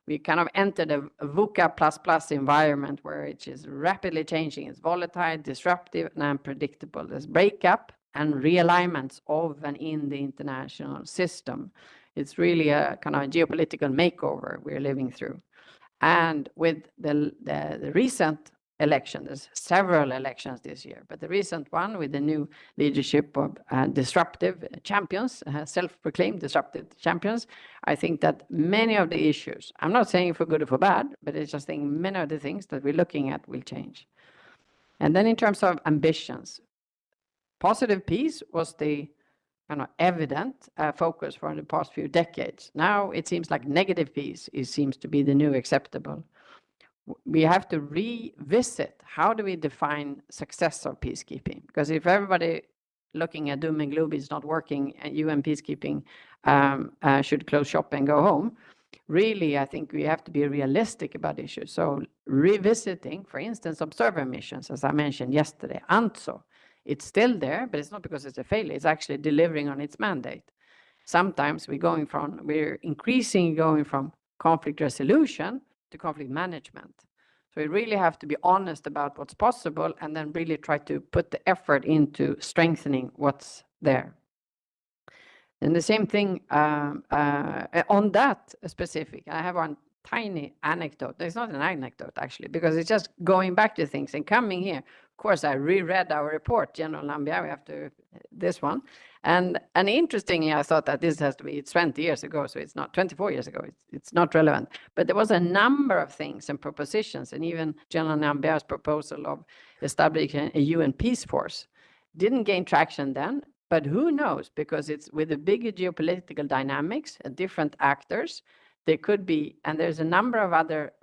we kind of entered a VUCA++ environment where it is rapidly changing. It's volatile, disruptive, and unpredictable. There's breakup and realignments of and in the international system. It's really a kind of a geopolitical makeover we're living through. And with the recent election. There's several elections this year, but the recent one with the new leadership of disruptive champions, self-proclaimed disruptive champions, I think that many of the issues, I'm not saying for good or for bad, but it's just saying many of the things that we're looking at will change. And then in terms of ambitions, positive peace was the evident focus for the past few decades. Now it seems like negative peace seems to be the new acceptable. We have to revisit how do we define success of peacekeeping? Because if everybody looking at doom and gloom is not working, and UN peacekeeping should close shop and go home, really, I think we have to be realistic about issues. So revisiting, for instance, observer missions, as I mentioned yesterday, ANTSO, it's still there, but it's not because it's a failure. It's actually delivering on its mandate. Sometimes we're increasingly going from conflict resolution to conflict management. So we really have to be honest about what's possible and then really try to put the effort into strengthening what's there. And the same thing on that specific, I have one tiny anecdote. It's not an anecdote, actually, because it's just going back to things and coming here. Of course, I reread our report, General Nambiar, after this one. And interestingly, I thought that this has to be 20 years ago, so it's not 24 years ago. It's not relevant. But there was a number of things and propositions, and even General Nambiar's proposal of establishing a UN peace force didn't gain traction then. But who knows, because it's with the bigger geopolitical dynamics and different actors, there could be, and there's a number of other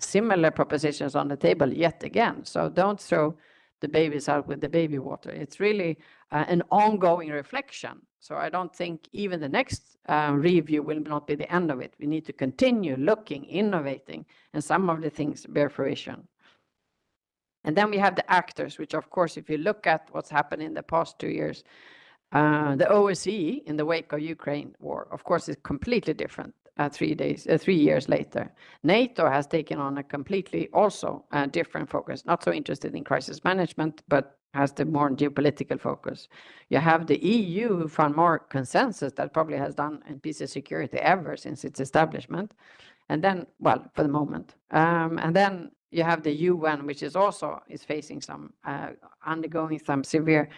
similar propositions on the table yet again. So don't throw the babies out with the baby water. It's really an ongoing reflection. So I don't think even the next review will not be the end of it. We need to continue looking, innovating, and some of the things bear fruition. And then we have the actors, which of course, if you look at what's happened in the past 2 years, the OSCE in the wake of Ukraine war, of course, is completely different 3 years later. NATO has taken on a completely also different focus, not so interested in crisis management, but has the more geopolitical focus. You have the EU, who found more consensus that probably has done in peace and security ever since its establishment. And then, well, for the moment. And then you have the UN, which is also facing some, undergoing some severe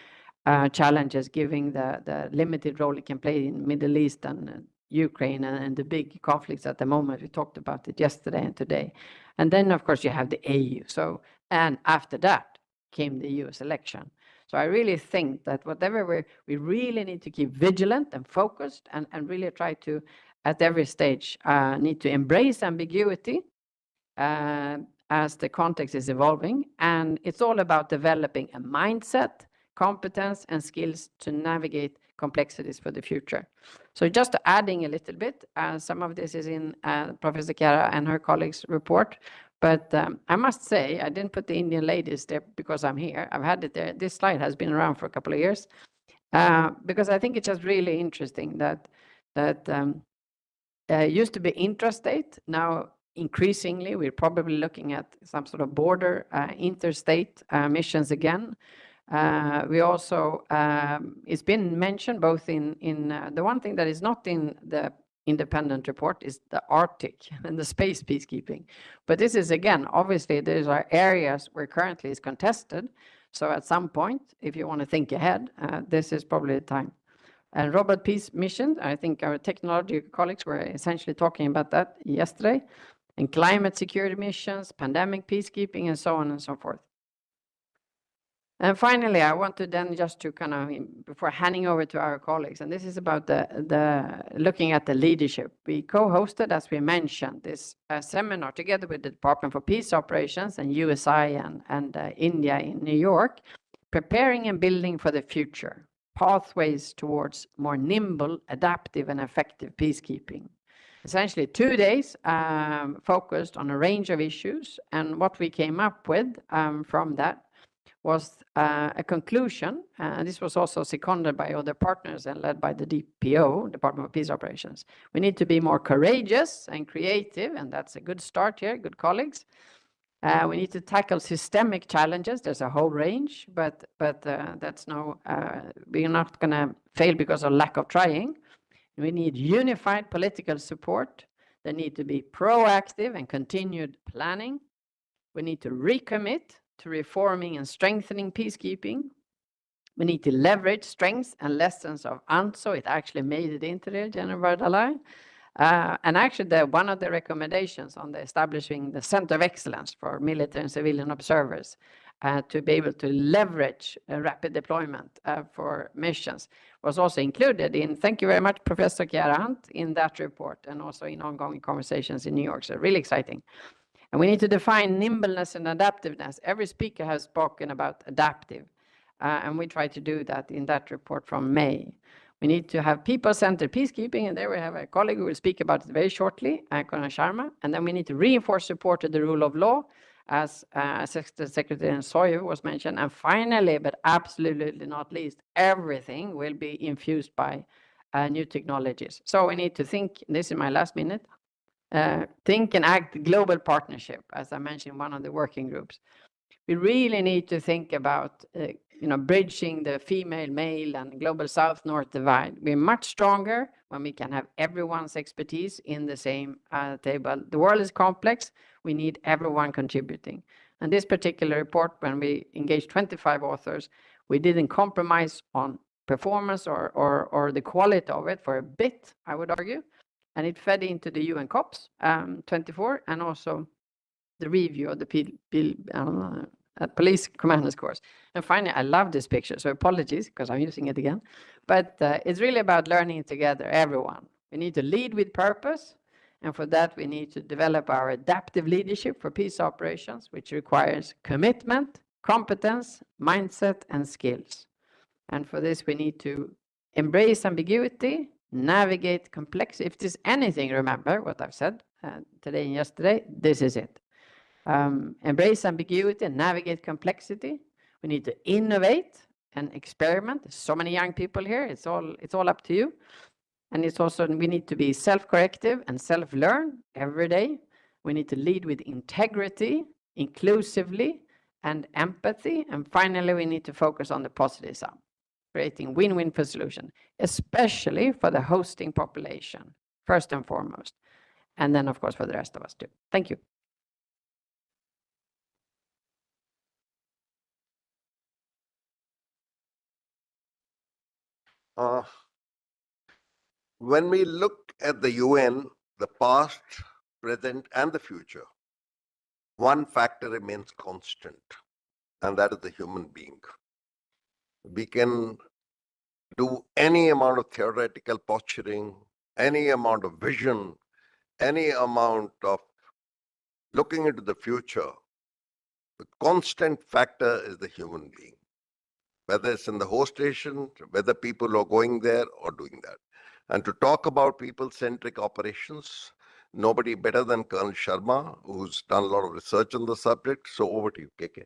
challenges, giving the limited role it can play in Middle East and Ukraine and the big conflicts at the moment. We talked about it yesterday and today. And then, of course, you have the AU. So, and after that came the US election. So I really think that whatever we really need to keep vigilant and focused and really try to, at every stage, need to embrace ambiguity as the context is evolving. And it's all about developing a mindset, competence, and skills to navigate complexities for the future. So just adding a little bit, some of this is in Professor Chiara and her colleagues' report. But I must say, I didn't put the Indian ladies there because I'm here. I've had it there. This slide has been around for a couple of years because I think it's just really interesting that used to be intrastate. Now, increasingly, we're probably looking at some sort of border interstate missions again. We also, it's been mentioned both in the one thing that is not in the independent report is the Arctic and the space peacekeeping. But this is, again, obviously, these are areas where currently is contested. So at some point, if you want to think ahead, this is probably the time. And robot peace mission, I think our technology colleagues were essentially talking about that yesterday. And climate security missions, pandemic peacekeeping, and so on and so forth. And finally, I want to then just to kind of, before handing over to our colleagues, and this is about the looking at the leadership. We co-hosted, as we mentioned, this seminar together with the Department for Peace Operations and USI and India in New York, preparing and building for the future, pathways towards more nimble, adaptive, and effective peacekeeping. Essentially 2 days focused on a range of issues, and what we came up with from that was a conclusion, and this was also seconded by other partners and led by the DPO, Department of Peace Operations. We need to be more courageous and creative, and that's a good start here, good colleagues. We need to tackle systemic challenges. There's a whole range, but that's no, we're not going to fail because of lack of trying. We need unified political support. There need to be proactive and continued planning. We need to recommit to reforming and strengthening peacekeeping. We need to leverage strengths and lessons of ANZO. It actually made it into the General Bardalai. And actually, one of the recommendations on the establishing the Center of Excellence for military and civilian observers to be able to leverage rapid deployment for missions was also included in, thank you very much, Professor Chiara Hunt, in that report and also in ongoing conversations in New York. So really exciting. And we need to define nimbleness and adaptiveness. Every speaker has spoken about adaptive, and we try to do that in that report from May. We need to have people-centered peacekeeping, and there we have a colleague who will speak about it very shortly, Kunal Sharma. And then we need to reinforce support to the rule of law, as Secretary Soyev was mentioned. And finally, but absolutely not least, everything will be infused by new technologies. So we need to think, this is my last minute, think and act global partnership, as I mentioned in one of the working groups. We really need to think about bridging the female-male and global south-north divide. We're much stronger when we can have everyone's expertise in the same table. The world is complex. We need everyone contributing. And this particular report, when we engaged 25 authors, we didn't compromise on performance or the quality of it for a bit, I would argue. And it fed into the UN COPs 24 and also the review of the police commander's course. And finally, I love this picture, so apologies because I'm using it again. But it's really about learning together, everyone. We need to lead with purpose. And for that, we need to develop our adaptive leadership for peace operations, which requires commitment, competence, mindset, and skills. And for this, we need to embrace ambiguity, navigate complexity. If there's anything, remember what I've said today and yesterday, this is it. Embrace ambiguity and navigate complexity. We need to innovate and experiment. There's so many young people here. It's all up to you. And it's also, we need to be self-corrective and self-learn every day. We need to lead with integrity, inclusively, and empathy. And finally, we need to focus on the positive side, creating win-win for solution, especially for the hosting population, first and foremost. And then, of course, for the rest of us too. Thank you. When we look at the UN, the past, present, and the future, one factor remains constant, and that is the human being. We can do any amount of theoretical posturing, any amount of vision, any amount of looking into the future. The constant factor is the human being, whether it's in the host nation, whether people are going there or doing that. And to talk about people-centric operations, nobody better than Colonel Sharma, who's done a lot of research on the subject. So over to you, KK.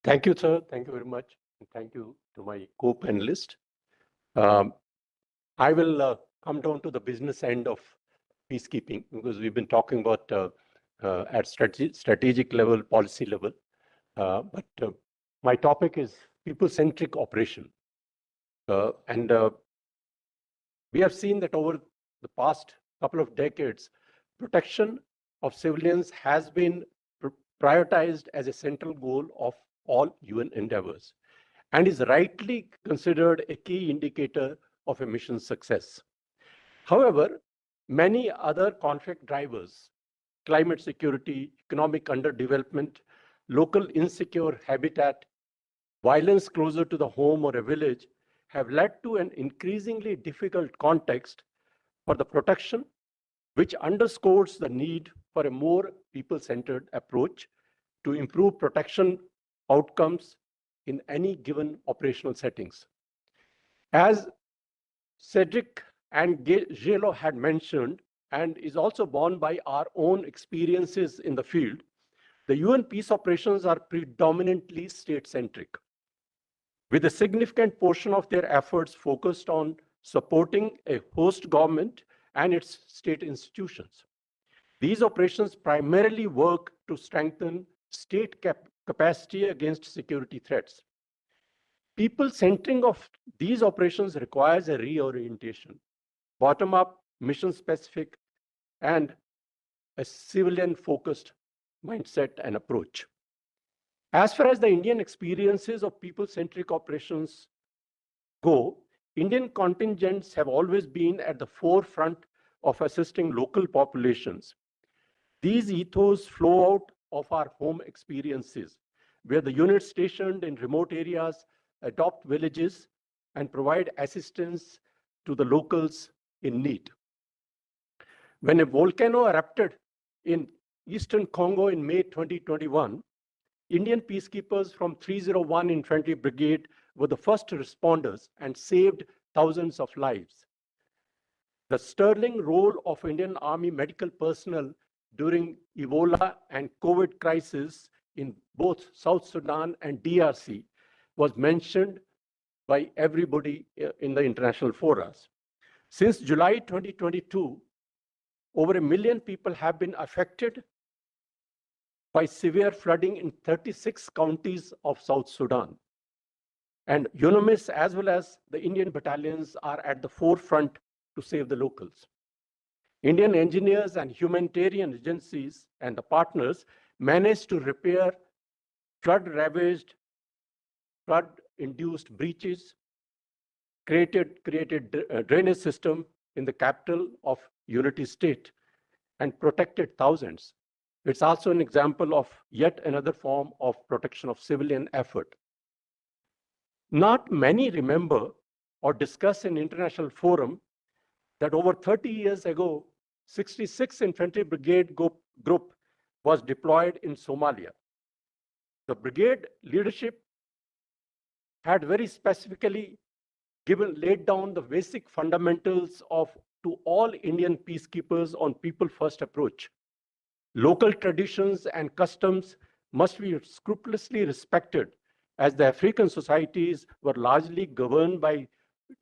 Thank you, sir. Thank you very much. And thank you to my co-panelist. I will come down to the business end of peacekeeping because we've been talking about at strategic level, policy level. But my topic is people-centric operation. And we have seen that over the past couple of decades, protection of civilians has been prioritized as a central goal of all UN endeavors and is rightly considered a key indicator of a mission's success. However, many other conflict drivers, climate security, economic underdevelopment, local insecure habitat, violence closer to the home or a village, have led to an increasingly difficult context for the protection, which underscores the need for a more people-centered approach to improve protection outcomes in any given operational settings. As Cedric and Gelo had mentioned, and is also borne by our own experiences in the field, the UN peace operations are predominantly state-centric, with a significant portion of their efforts focused on supporting a host government and its state institutions. These operations primarily work to strengthen state capacity against security threats. People centering of these operations requires a reorientation, bottom-up, mission-specific, and a civilian-focused mindset and approach. As far as the Indian experiences of people-centric operations go, Indian contingents have always been at the forefront of assisting local populations. These ethos flow out of our home experiences, where the units stationed in remote areas adopt villages and provide assistance to the locals in need. When a volcano erupted in eastern Congo in May 2021, Indian peacekeepers from 301 Infantry Brigade were the first responders and saved thousands of lives. The sterling role of Indian Army medical personnel during Ebola and COVID crisis in both South Sudan and DRC was mentioned by everybody in the international forums. Since July 2022, over 1 million people have been affected by severe flooding in 36 counties of South Sudan. And UNAMIS as well as the Indian battalions are at the forefront to save the locals. Indian engineers and humanitarian agencies and the partners managed to repair flood-ravaged, flood-induced breaches, created a drainage system in the capital of Unity State, and protected thousands. It's also an example of yet another form of protection of civilian effort. Not many remember or discuss in international forum that over 30 years ago, 66 Infantry Brigade group was deployed in Somalia. The brigade leadership had very specifically laid down the basic fundamentals to all Indian peacekeepers on people-first approach. Local traditions and customs must be scrupulously respected, as the African societies were largely governed by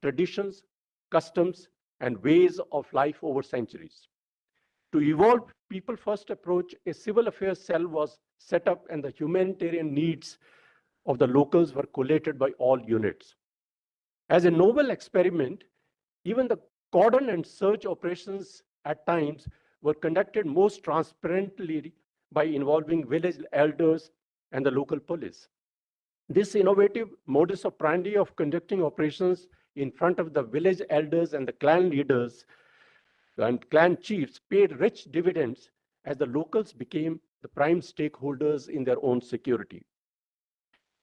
traditions, customs, and ways of life over centuries. To evolve people-first approach, a civil affairs cell was set up and the humanitarian needs of the locals were collated by all units. As a novel experiment, even the cordon and search operations at times were conducted most transparently by involving village elders and the local police. This innovative modus operandi of conducting operations in front of the village elders and the clan leaders and clan chiefs paid rich dividends as the locals became the prime stakeholders in their own security.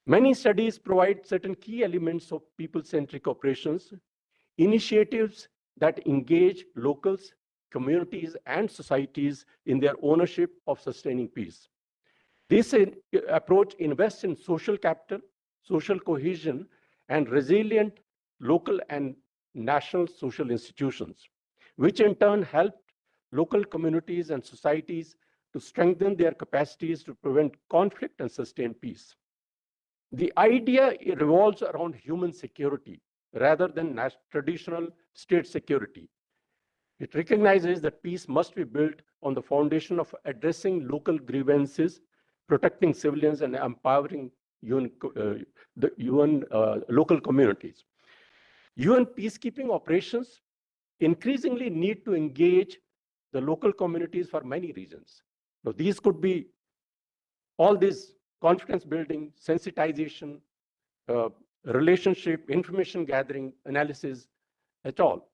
Many studies provide certain key elements of people-centric operations, initiatives that engage locals, communities, and societies in their ownership of sustaining peace. This approach invests in social capital, social cohesion, and resilient local and national social institutions, which in turn helped local communities and societies to strengthen their capacities to prevent conflict and sustain peace. The idea revolves around human security rather than traditional state security. It recognizes that peace must be built on the foundation of addressing local grievances, protecting civilians, and empowering the UN local communities. UN peacekeeping operations increasingly need to engage the local communities for many reasons. Now, these could be all these confidence building, sensitization, relationship, information gathering, analysis, et al.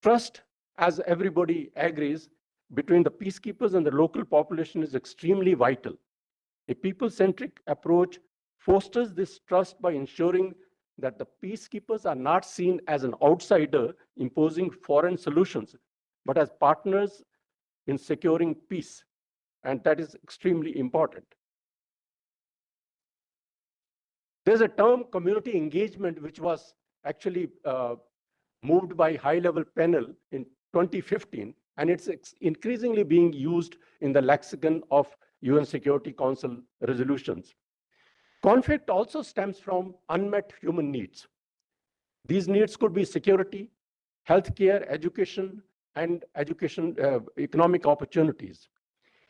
Trust, as everybody agrees, between the peacekeepers and the local population is extremely vital. A people-centric approach fosters this trust by ensuring that the peacekeepers are not seen as an outsider imposing foreign solutions, but as partners in securing peace. And that is extremely important. There's a term, community engagement, which was actually moved by high-level panel in 2015, and it's increasingly being used in the lexicon of UN Security Council resolutions. Conflict also stems from unmet human needs. These needs could be security, healthcare, education, and economic opportunities.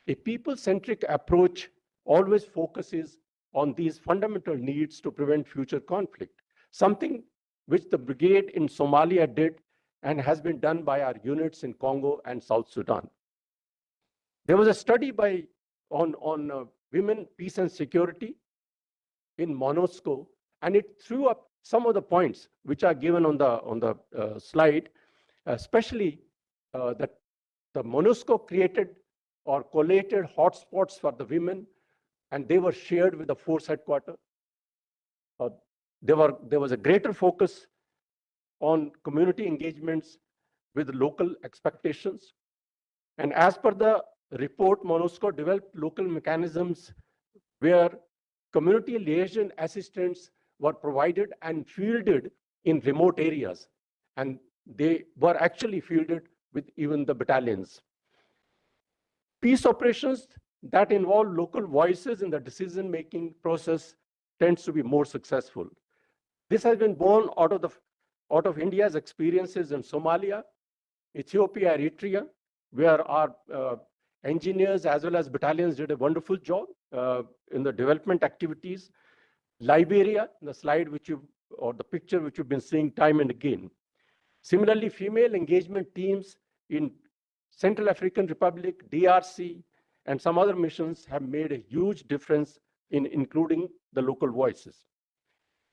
A people-centric approach always focuses on these fundamental needs to prevent future conflict, something which the brigade in Somalia did and has been done by our units in Congo and South Sudan. There was a study on women, peace and security in MONUSCO, and it threw up some of the points which are given on the slide, especially that the MONUSCO created or collated hotspots for the women, and they were shared with the force headquarters. There was a greater focus on community engagements with local expectations. And as per the report, MONUSCO developed local mechanisms where community liaison assistants were provided and fielded in remote areas. And they were actually fielded with even the battalions. Peace operations that involve local voices in the decision-making process tends to be more successful. This has been born out of India's experiences in Somalia, Ethiopia, Eritrea, where our engineers as well as battalions did a wonderful job in the development activities. Liberia, the slide or the picture which you've been seeing time and again. Similarly, female engagement teams in Central African Republic, DRC, and some other missions have made a huge difference in including the local voices.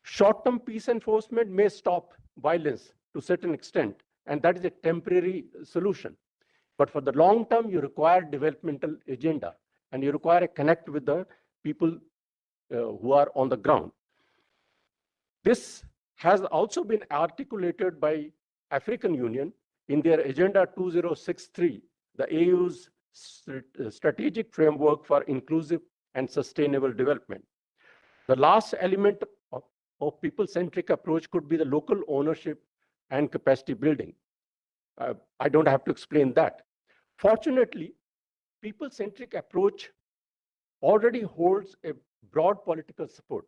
Short-term peace enforcement may stop violence to a certain extent, and that is a temporary solution. But for the long term, you require developmental agenda, and you require a connect with the people who are on the ground. This has also been articulated by African Union in their Agenda 2063, the AU's strategic framework for inclusive and sustainable development. The last element of people-centric approach could be the local ownership and capacity building. I don't have to explain that. Fortunately, people-centric approach already holds a broad political support,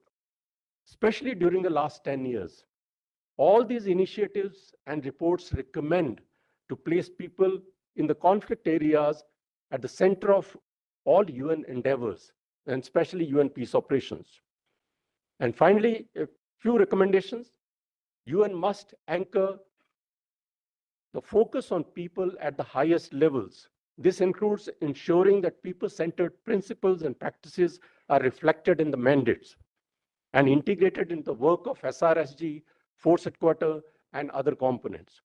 especially during the last 10 years. All these initiatives and reports recommend to place people in the conflict areas at the center of all UN endeavors, and especially UN peace operations. And finally, a few recommendations. UN must anchor the focus on people at the highest levels. This includes ensuring that people-centered principles and practices are reflected in the mandates and integrated in the work of SRSG, Force Headquarters, and other components.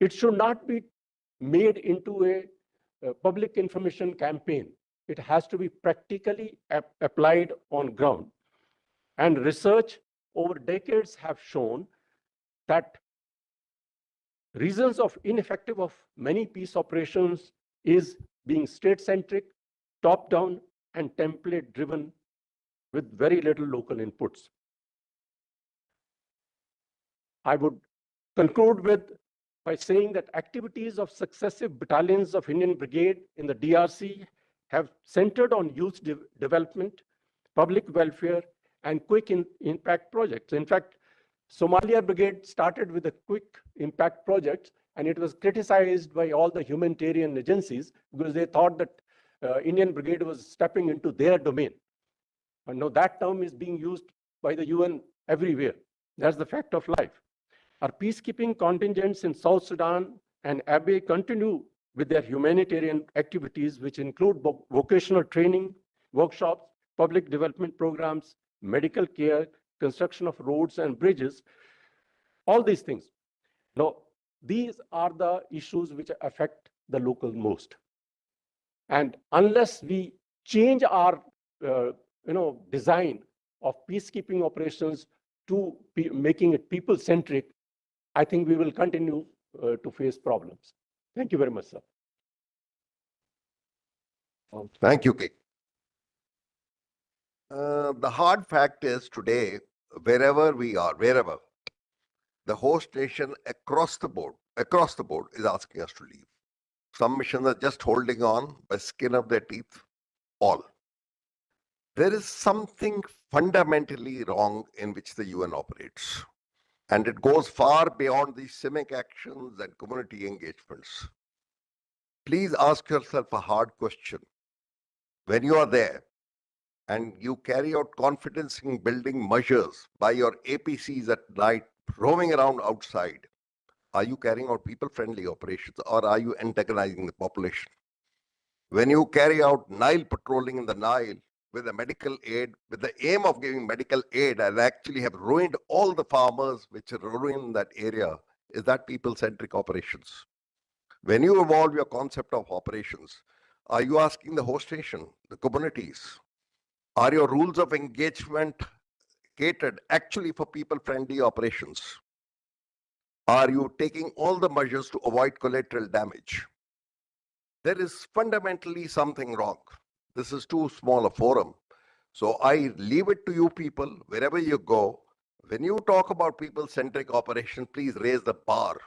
It should not be made into a public information campaign. It has to be practically applied on ground. And research over decades have shown that reasons of ineffective of many peace operations is being state-centric, top-down, and template-driven with very little local inputs. I would conclude by saying that activities of successive battalions of Indian Brigade in the DRC have centered on youth development, public welfare, and quick impact projects. In fact, Somalia Brigade started with a quick impact project, and it was criticized by all the humanitarian agencies because they thought that Indian Brigade was stepping into their domain. And now that term is being used by the UN everywhere. That's the fact of life. Our peacekeeping contingents in South Sudan and Abyei continue with their humanitarian activities, which include vocational training, workshops, public development programs, medical care, construction of roads and bridges, all these things. Now, these are the issues which affect the local most. And unless we change our design of peacekeeping operations to making it people-centric, I think we will continue to face problems. Thank you very much, sir. Thank you, K. The hard fact is today, wherever we are, the host nation across the board is asking us to leave. Some missions are just holding on by skin of their teeth, all. There is something fundamentally wrong in which the UN operates. And it goes far beyond these civic actions and community engagements. Please ask yourself a hard question. when you are there and you carry out confidence in building measures by your APCs at night, roaming around outside, are you carrying out people-friendly operations or are you antagonizing the population? When you carry out Nile patrolling in the Nile with a medical aid, with the aim of giving medical aid and actually have ruined all the farmers which are ruined that area, is that people-centric operations? When you evolve your concept of operations, are you asking the host nation, the communities, are your rules of engagement catered actually for people-friendly operations? Are you taking all the measures to avoid collateral damage? There is fundamentally something wrong. This is too small a forum. So I leave it to you people, wherever you go, when you talk about people-centric operation, please raise the bar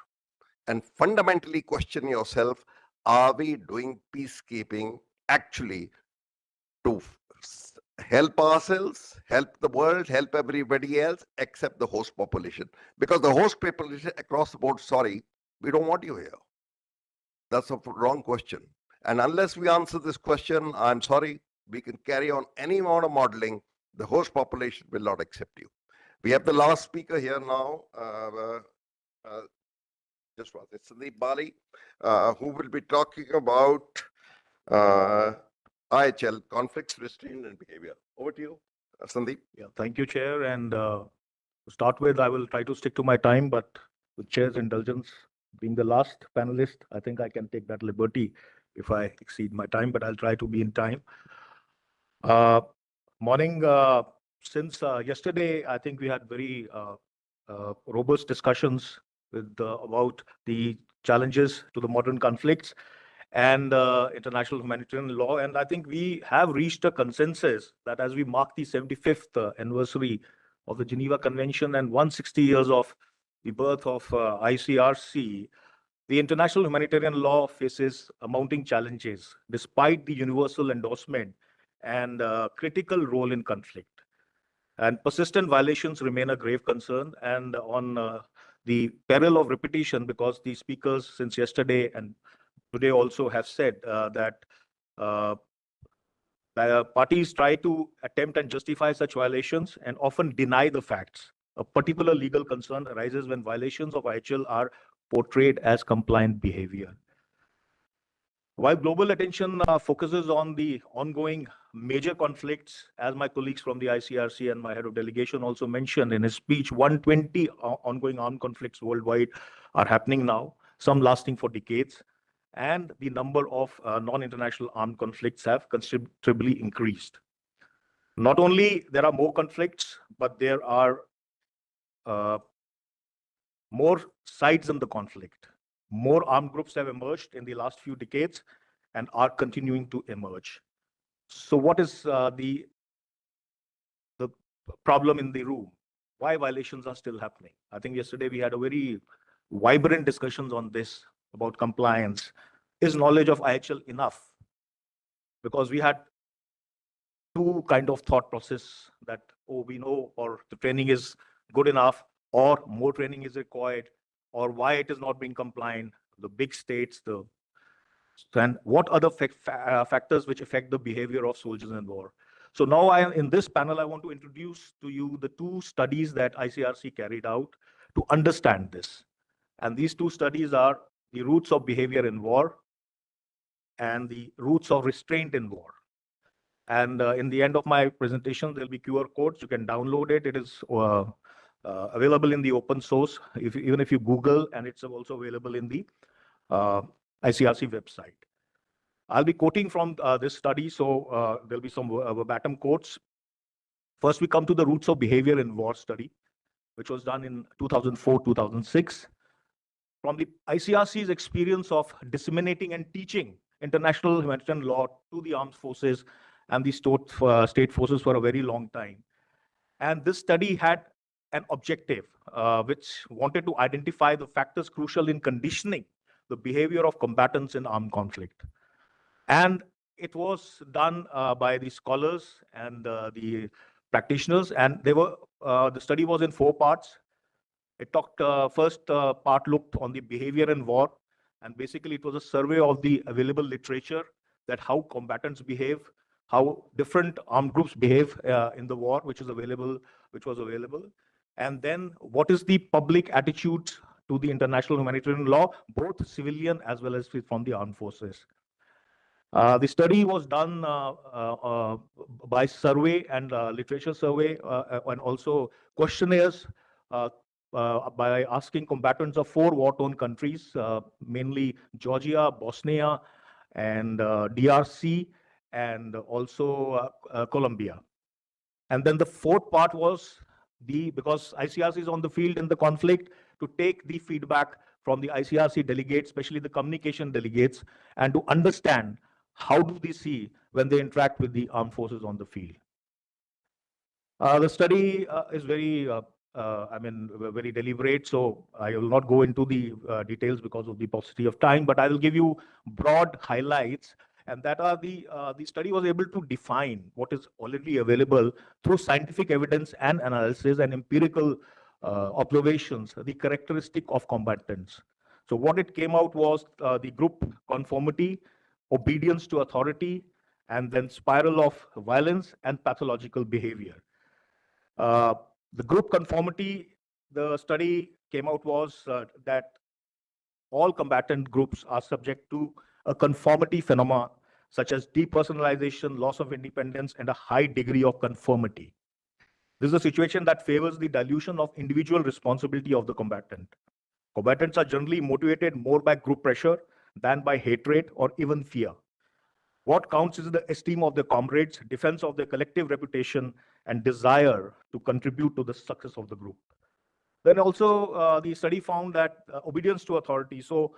and fundamentally question yourself, are we doing peacekeeping actually to help ourselves, help the world, help everybody else except the host population? Because the host population across the board, sorry, we don't want you here. That's a wrong question. And unless we answer this question, I'm sorry, we can carry on any amount of modeling. The host population will not accept you. We have the last speaker here now. Just one, it's Sandeep Bali, who will be talking about IHL, conflicts, restraint, and behavior. Over to you, Sandeep. Yeah, thank you, Chair. And to start with, I will try to stick to my time, but with Chair's indulgence, being the last panelist, I think I can take that liberty if I exceed my time, but I'll try to be in time. Morning. Since yesterday, I think we had very robust discussions with about the challenges to the modern conflicts and international humanitarian law. And I think we have reached a consensus that as we mark the 75th anniversary of the Geneva Convention and 160 years of the birth of ICRC, the international humanitarian law faces mounting challenges despite the universal endorsement and critical role in conflict. And persistent violations remain a grave concern. And on the peril of repetition, because the speakers since yesterday and today also have said that parties try to attempt and justify such violations and often deny the facts. A particular legal concern arises when violations of IHL are portrayed as compliant behavior. While global attention focuses on the ongoing major conflicts, as my colleagues from the ICRC and my head of delegation also mentioned in his speech, 120 ongoing armed conflicts worldwide are happening now, some lasting for decades, and the number of non-international armed conflicts have considerably increased. Not only there are more conflicts, but there are more sides in the conflict. More armed groups have emerged in the last few decades and are continuing to emerge. So what is the problem in the room? Why violations are still happening? I think yesterday we had a very vibrant discussions on this about compliance. Is knowledge of IHL enough? Because we had two kind of thought process that, oh, we know, or the training is good enough, or more training is required, or why it is not being compliant, the big states, and what other factors which affect the behavior of soldiers in war. So now in this panel, I want to introduce to you the two studies that ICRC carried out to understand this. And these two studies are the roots of behavior in war and the roots of restraint in war. And in the end of my presentation, there'll be QR codes. You can download it. It is available in the open source, even if you Google, and it's also available in the ICRC website. I'll be quoting from this study, so there'll be some verbatim quotes. First, we come to the roots of behavior in war study, which was done in 2004-2006. From the ICRC's experience of disseminating and teaching international humanitarian law to the armed forces and the state forces for a very long time. And this study had an objective which wanted to identify the factors crucial in conditioning the behavior of combatants in armed conflict. And it was done by the scholars and the practitioners, and they were the study was in 4 parts. It talked first part looked on the behavior in war, and basically it was a survey of the available literature that how combatants behave, how different armed groups behave in the war, which was available. And then what is the public attitude to the international humanitarian law, both civilian as well as from the armed forces. The study was done by survey and literature survey and also questionnaires by asking combatants of 4 war-torn countries, mainly Georgia, Bosnia, and DRC, and also Colombia. And then the fourth part was because ICRC is on the field in the conflict, to take the feedback from the ICRC delegates, especially the communication delegates, and to understand how do they see when they interact with the armed forces on the field. The study is very, very deliberate, so I will not go into the details because of the paucity of time, but I will give you broad highlights, and that are the study was able to define what is already available through scientific evidence and analysis and empirical observations, the characteristic of combatants. So what it came out was the group conformity, obedience to authority, and then spiral of violence and pathological behavior. The group conformity, the study came out was that all combatant groups are subject to a conformity phenomena such as depersonalization, loss of independence, and a high degree of conformity. This is a situation that favors the dilution of individual responsibility of the combatant. Combatants are generally motivated more by group pressure than by hatred or even fear. What counts is the esteem of their comrades, defense of their collective reputation, and desire to contribute to the success of the group. Then also the study found that obedience to authority. So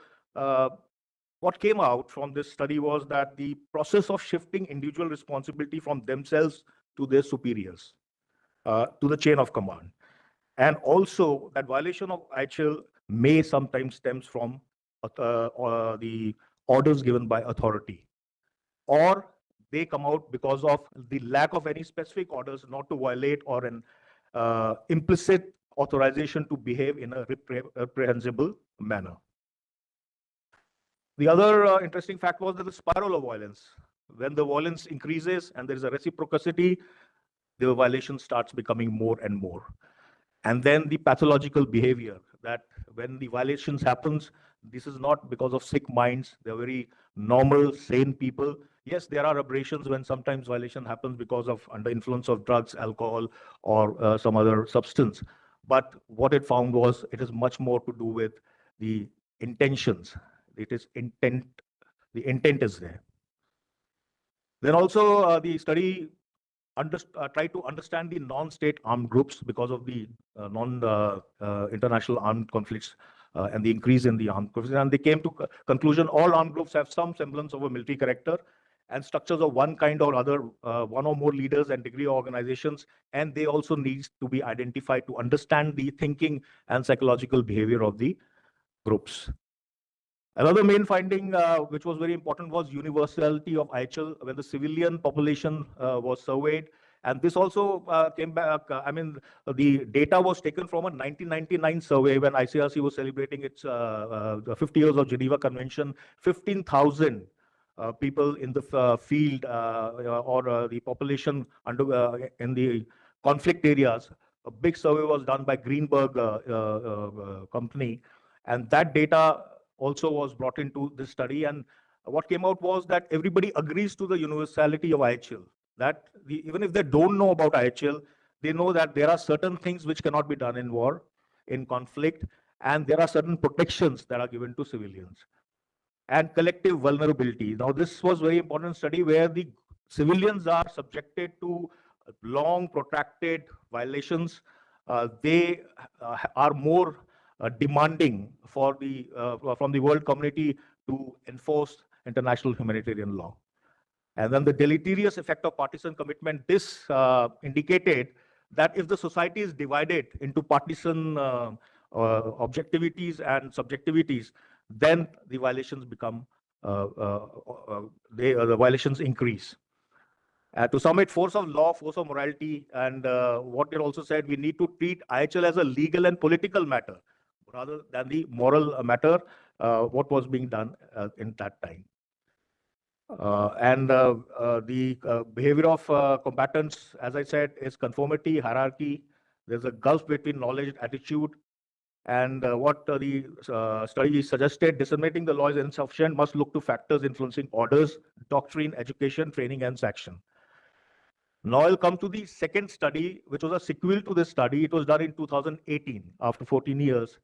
what came out from this study was that the process of shifting individual responsibility from themselves to their superiors, to the chain of command. And also that violation of IHL may sometimes stems from the orders given by authority, or they come out because of the lack of any specific orders not to violate, or an implicit authorization to behave in a reprehensible manner. The other interesting fact was that the spiral of violence, when the violence increases and there is a reciprocity, the violation starts becoming more and more. And then the pathological behavior, that when the violations happens, this is not because of sick minds. They're very normal, sane people. Yes, there are aberrations when sometimes violation happens because of under influence of drugs, alcohol, or some other substance. But what it found was it is much more to do with the intentions. It is intent. The intent is there. Then also the study try to understand the non-state armed groups because of the international armed conflicts and the increase in the armed conflicts. And they came to conclusion all armed groups have some semblance of a military character and structures of one kind or other, one or more leaders and degree of organizations, and they also need to be identified to understand the thinking and psychological behavior of the groups. Another main finding, which was very important, was universality of IHL when the civilian population was surveyed. And this also came back, the data was taken from a 1999 survey when ICRC was celebrating its 50 years of Geneva Convention. 15,000 people in the field or the population in the conflict areas. A big survey was done by Greenberg company. And that data also was brought into this study, and what came out was that everybody agrees to the universality of IHL, that even if they don't know about IHL, they know that there are certain things which cannot be done in war, in conflict, and there are certain protections that are given to civilians. And collective vulnerability. Now, this was very important study where the civilians are subjected to long protracted violations. They are more demanding for from the world community to enforce international humanitarian law. And then the deleterious effect of partisan commitment, this indicated that if the society is divided into partisan objectivities and subjectivities, then the violations become, the violations increase. To sum it, force of law, force of morality, and what it also said, we need to treat IHL as a legal and political matter rather than the moral matter, what was being done in that time. The behavior of combatants, as I said, is conformity, hierarchy. There's a gulf between knowledge and attitude. And what the study suggested, disseminating the law is insufficient, must look to factors influencing orders, doctrine, education, training, and sanction. Now I'll come to the second study, which was a sequel to this study. It was done in 2018, after 14 years,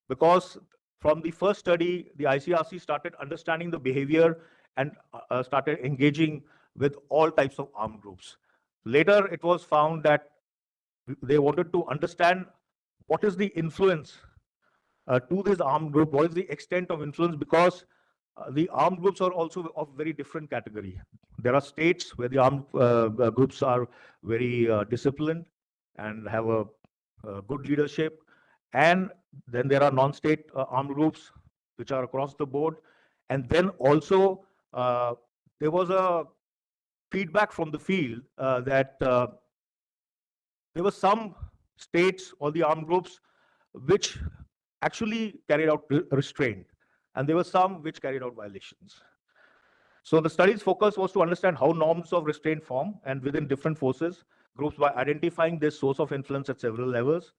because from the first study, the ICRC started understanding the behavior and started engaging with all types of armed groups. Later, it was found that they wanted to understand what is the influence to this armed group, what is the extent of influence, because the armed groups are also of very different category. There are states where the armed groups are very disciplined and have a good leadership. And then there are non-state armed groups, which are across the board. And then also, there was a feedback from the field that there were some states or the armed groups which actually carried out restraint, and there were some which carried out violations. So the study's focus was to understand how norms of restraint form and within different forces groups by identifying their source of influence at several levels,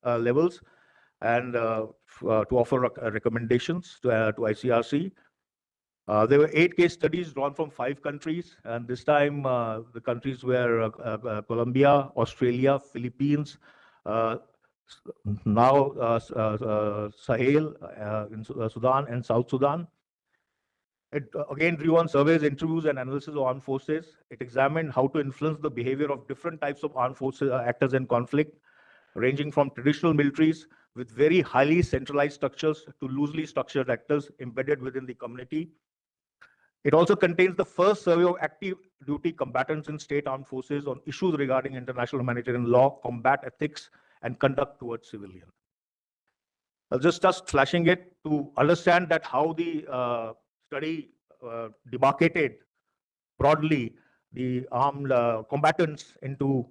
and to offer recommendations to ICRC. There were 8 case studies drawn from 5 countries, and this time the countries were Colombia, Australia, Philippines, now Sahel in Sudan and South Sudan. It again drew on surveys, interviews, and analysis of armed forces. It examined how to influence the behavior of different types of armed forces actors in conflict, ranging from traditional militaries with very highly centralized structures to loosely structured actors embedded within the community. It also contains the first survey of active duty combatants in state armed forces on issues regarding international humanitarian law, combat ethics, and conduct towards civilians. I'll just flashing it to understand that how the study demarcated broadly the armed combatants into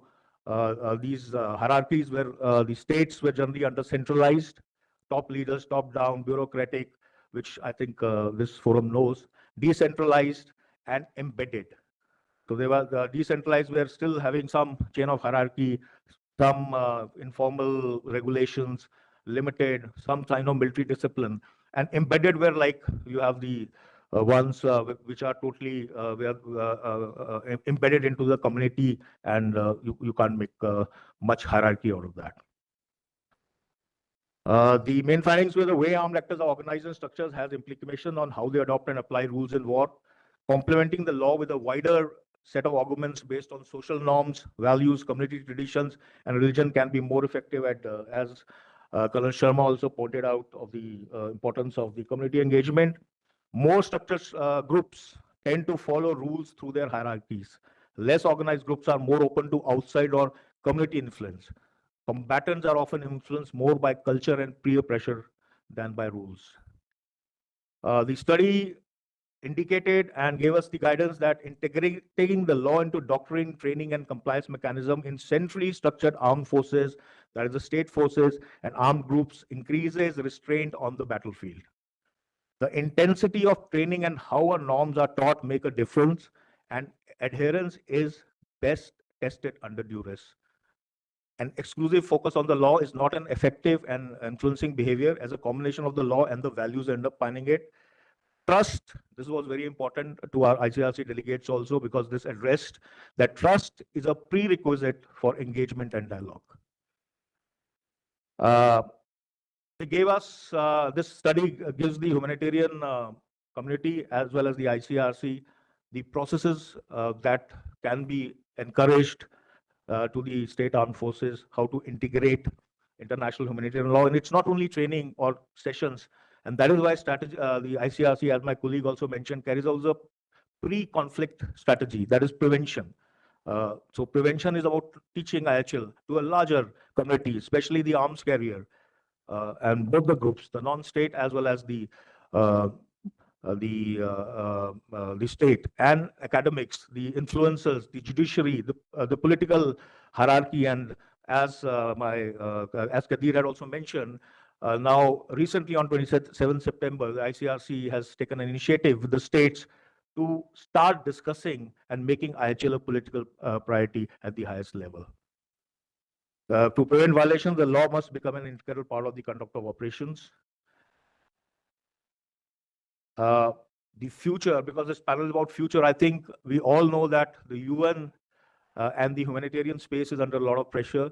these hierarchies where the states were generally under centralized, top leaders, top down, bureaucratic, which I think this forum knows, decentralized and embedded. So they were decentralized, were still having some chain of hierarchy, some informal regulations, limited, some kind of military discipline, and embedded where like you have the ones which are totally embedded into the community, and you can't make much hierarchy out of that. The main findings were the way armed actors are organized and structures has implication on how they adopt and apply rules in war, complementing the law with a wider set of arguments based on social norms, values, community traditions, and religion can be more effective at, as Colonel Sharma also pointed out, of the importance of the community engagement. More structured groups tend to follow rules through their hierarchies. Less organized groups are more open to outside or community influence. Combatants are often influenced more by culture and peer pressure than by rules. The study indicated and gave us the guidance that integrating the law into doctrine, training, and compliance mechanism in centrally structured armed forces, that is the state forces and armed groups, increases restraint on the battlefield. The intensity of training and how our norms are taught make a difference, and adherence is best tested under duress. An exclusive focus on the law is not an effective and influencing behavior, as a combination of the law and the values end up finding it. Trust, this was very important to our ICRC delegates also, because this addressed that trust is a prerequisite for engagement and dialogue. They gave us, this study gives the humanitarian community as well as the ICRC the processes that can be encouraged to the state armed forces, how to integrate international humanitarian law. And it's not only training or sessions. And that is why strategy, the ICRC, as my colleague also mentioned, carries also pre-conflict strategy, that is prevention. So prevention is about teaching IHL to a larger community, especially the arms carrier, and both the groups, the non-state as well as the state and academics, the influencers, the judiciary, the political hierarchy, and as Kadir had also mentioned, now recently on 27 September, the ICRC has taken an initiative with the states to start discussing and making IHL a political priority at the highest level. To prevent violations, the law must become an integral part of the conduct of operations. The future, because this panel is about future, I think we all know that the UN and the humanitarian space is under a lot of pressure.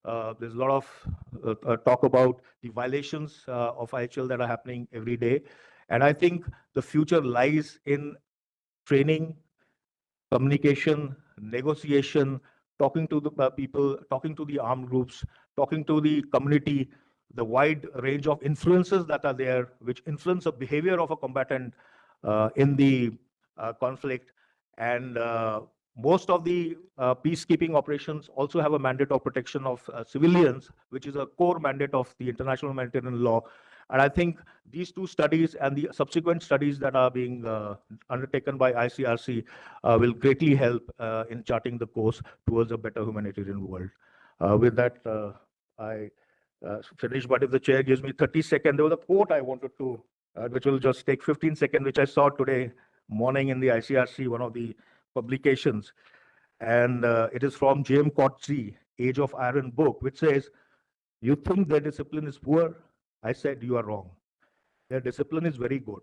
There's a lot of talk about the violations of IHL that are happening every day. And I think the future lies in training, communication, negotiation, talking to the people, talking to the armed groups, talking to the community, the wide range of influences that are there, which influence the behavior of a combatant in the conflict. And most of the peacekeeping operations also have a mandate of protection of civilians, which is a core mandate of the international humanitarian law. And I think these two studies and the subsequent studies that are being undertaken by ICRC will greatly help in charting the course towards a better humanitarian world. With that, I finish, but if the chair gives me 30 seconds, there was a quote I wanted to, which will just take 15 seconds, which I saw today morning in the ICRC, one of the publications. And it is from James Coetzee, Age of Iron book, which says, "You think their discipline is poor? I said, you are wrong. Their discipline is very good.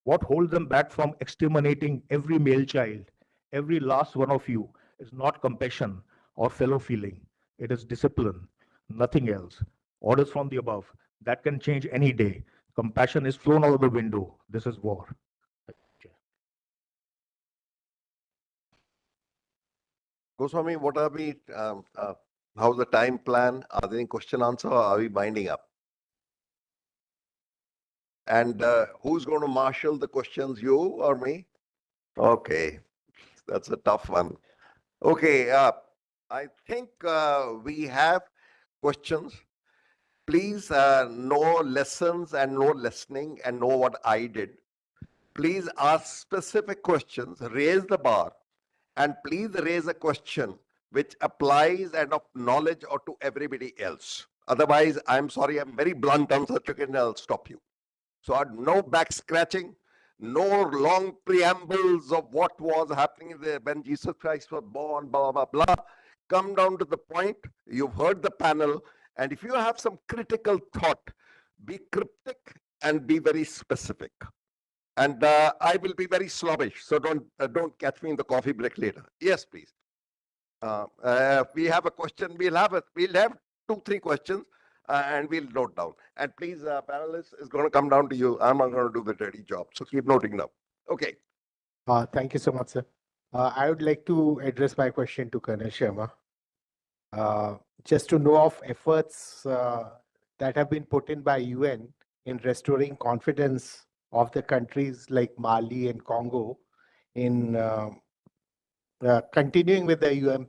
What holds them back from exterminating every male child, every last one of you, is not compassion or fellow feeling. It is discipline, nothing else. Orders from the above. That can change any day. Compassion is thrown out of the window. This is war." Goswami, what are we, how's the time plan? Are there any question answer or are we binding up? And who's going to marshal the questions, you or me? Okay, that's a tough one. Okay, I think we have questions. Please know lessons and know listening and know what I did. Please ask specific questions, raise the bar, and please raise a question which applies and of knowledge or to everybody else. Otherwise, I'm sorry, I'm very blunt on such occasion, I'll stop you. So no back scratching, no long preambles of what was happening there when Jesus Christ was born, blah, blah, blah. Come down to the point. You've heard the panel. And if you have some critical thought, be cryptic and be very specific. And I will be very slobbish, so don't catch me in the coffee break later. Yes, please. We have a question. We'll have 2-3 questions. And we'll note down. And please, panelists, is going to come down to you. I'm not going to do the dirty job. So keep noting down. Okay. Thank you so much, sir. I would like to address my question to Colonel Sharma. Just to know of efforts that have been put in by UN in restoring confidence of the countries like Mali and Congo in continuing with the UN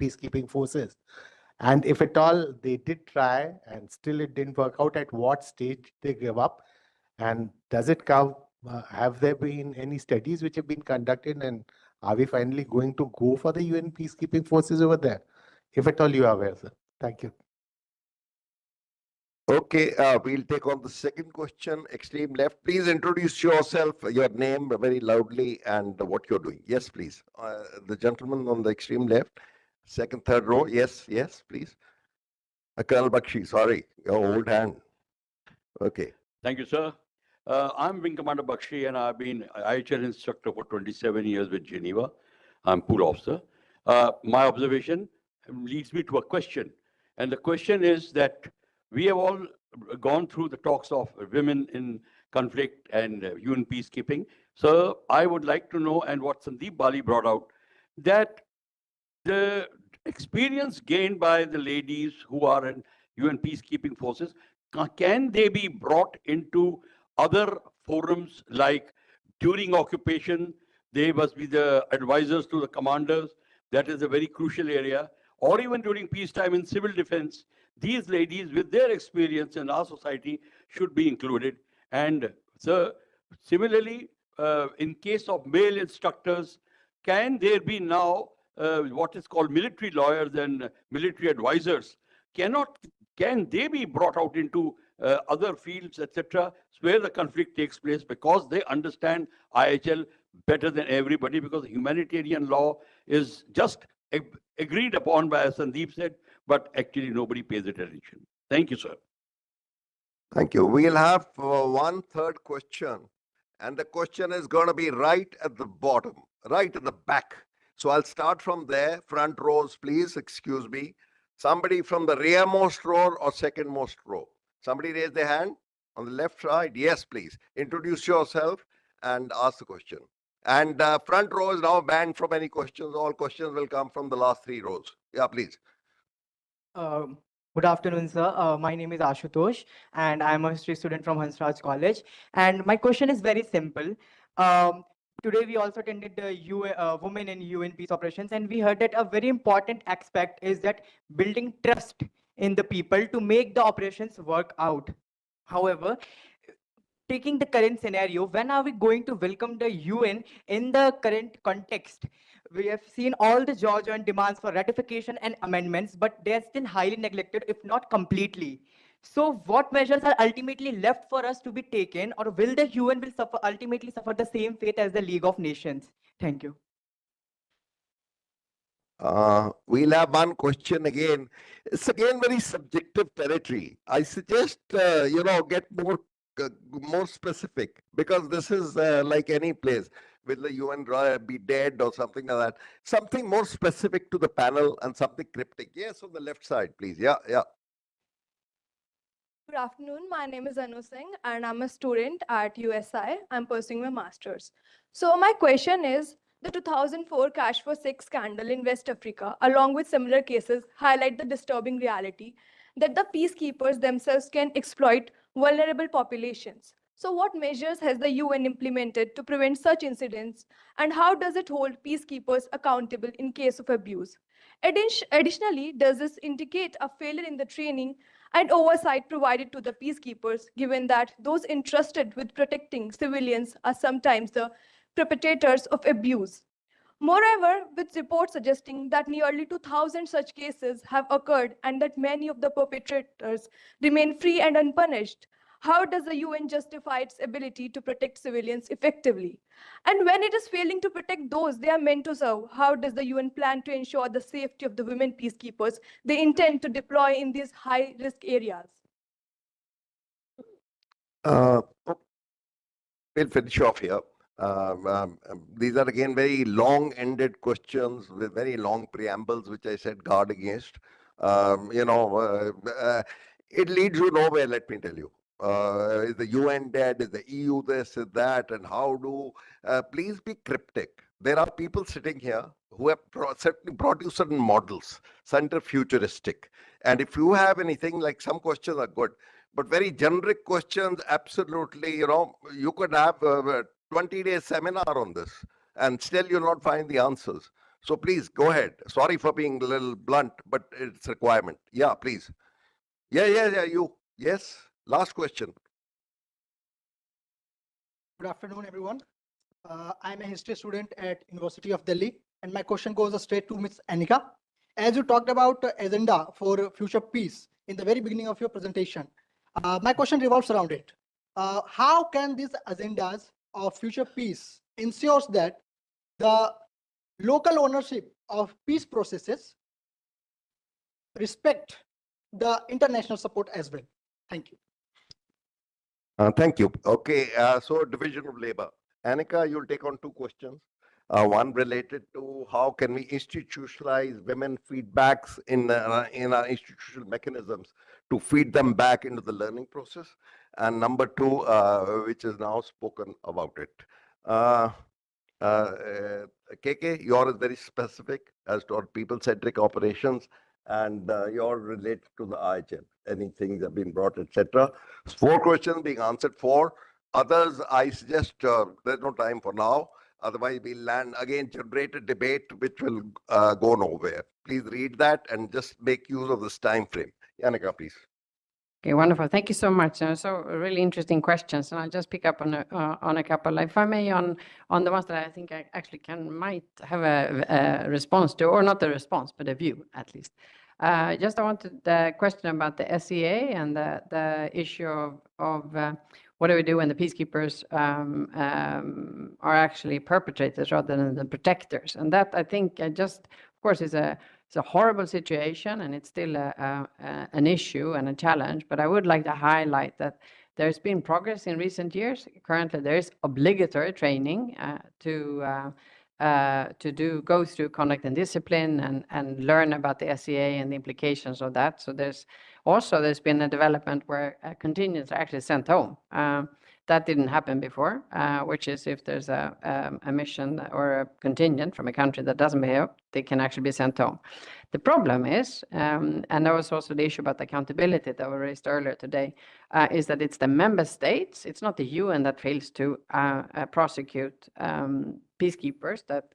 peacekeeping forces. And if at all they did try and still it didn't work out, at what stage they give up? And does it come, have there been any studies which have been conducted, and are we finally going to go for the UN peacekeeping forces over there? If at all you are aware, sir. Thank you. Okay, we'll take on the second question, extreme left. Please introduce yourself, your name very loudly and what you're doing. Yes, please. The gentleman on the extreme left. Second, third row. Yes, yes, please. Colonel Bakshi, sorry, your old hand. Okay. Thank you, sir. I'm Wing Commander Bakshi, and I've been IHL instructor for 27 years with Geneva. I'm pool officer. My observation leads me to a question. And the question is that we have all gone through the talks of women in conflict and UN peacekeeping. So I would like to know, and what Sandeep Bali brought out, that the experience gained by the ladies who are in UN peacekeeping forces, can they be brought into other forums, like during occupation, they must be the advisors to the commanders. That is a very crucial area. Or even during peacetime in civil defense, these ladies with their experience in our society should be included. And so similarly, in case of male instructors, can there be now what is called military lawyers and military advisors? Can they be brought out into other fields, etc., where the conflict takes place, because they understand IHL better than everybody, because humanitarian law is just agreed upon by, as Sandeep said, but actually nobody pays it attention. Thank you, sir. Thank you. We'll have one third question, and the question is going to be right at the bottom, right at the back. So I'll start from there. Front rows, please. Excuse me. Somebody from the rearmost row or secondmost row. Somebody raise their hand on the left side. Yes, please. Introduce yourself and ask the question. And front row is now banned from any questions. All questions will come from the last three rows. Yeah, please. Good afternoon, sir. My name is Ashutosh, and I'm a history student from Hansraj College. And my question is very simple. Today, we also attended the Women in UN Peace Operations, and we heard that a very important aspect is that building trust in the people to make the operations work out. However, taking the current scenario, when are we going to welcome the UN in the current context? We have seen all the Georgian demands for ratification and amendments, but they are still highly neglected, if not completely. So what measures are ultimately left for us to be taken, or will the UN will ultimately suffer the same fate as the League of Nations? Thank you. We'll have one question again. It's again very subjective territory. I suggest, get more specific, because this is like any place. Will the UN be dead or something like that? Something more specific to the panel and something cryptic. Yes, on the left side, please. Yeah. Good afternoon. My name is Anu Singh, and I'm a student at USI. I'm pursuing my master's. So my question is, the 2004 Cash for Six scandal in West Africa, along with similar cases, highlight the disturbing reality that the peacekeepers themselves can exploit vulnerable populations. So what measures has the UN implemented to prevent such incidents, and how does it hold peacekeepers accountable in case of abuse? Additionally, does this indicate a failure in the training and oversight provided to the peacekeepers, given that those entrusted with protecting civilians are sometimes the perpetrators of abuse? Moreover, with reports suggesting that nearly 2,000 such cases have occurred and that many of the perpetrators remain free and unpunished, how does the UN justify its ability to protect civilians effectively? And when it is failing to protect those they are meant to serve, how does the UN plan to ensure the safety of the women peacekeepers they intend to deploy in these high-risk areas? We'll finish off here. These are again very long-ended questions with very long preambles, which I said guard against. It leads you nowhere, let me tell you. Is the UN dead? Is the EU this, is that? And how do... please be cryptic. There are people sitting here who have certainly brought you certain models, center futuristic. And if you have anything, like some questions are good, but very generic questions, absolutely, you could have a 20-day seminar on this and still you'll not find the answers. So please go ahead. Sorry for being a little blunt, but it's a requirement. Yeah, please. Yeah, you. Yes. Last question. Good afternoon, everyone. I'm a history student at University of Delhi, and my question goes straight to Ms. Anika. As you talked about agenda for future peace in the very beginning of your presentation, my question revolves around it. How can these agendas of future peace ensures that the local ownership of peace processes respect the international support as well? Thank you. Thank you. Okay, so division of labor. Anika, you'll take on two questions. One related to how can we institutionalize women feedbacks in our institutional mechanisms to feed them back into the learning process. And number two, which is now spoken about it. KK, yours is very specific as to our people-centric operations, and you're related to the IHL. Anything that have been brought, etc. 4 questions being answered. 4 others, I suggest there's no time for now. Otherwise, we'll land again, generate a debate which will go nowhere. Please read that and just make use of this time frame. Anika, please. Okay, wonderful. Thank you so much. So really interesting questions, and I'll just pick up on a couple, if I may, on the ones that I think I actually might have a response to, or not a response, but a view at least. Just I wanted the question about the SEA and the issue of what do we do when the peacekeepers are actually perpetrators rather than the protectors? And that I think of course, it's a horrible situation and it's still an issue and a challenge. But I would like to highlight that there's been progress in recent years. Currently, there is obligatory training to go through conduct and discipline and learn about the SEA and the implications of that. So there's been a development where contingents are actually sent home. That didn't happen before, which is if there's a mission or a contingent from a country that doesn't behave, they can actually be sent home. The problem is, and there was also the issue about accountability that was raised earlier today, is that it's the member states, it's not the UN that fails to prosecute peacekeepers that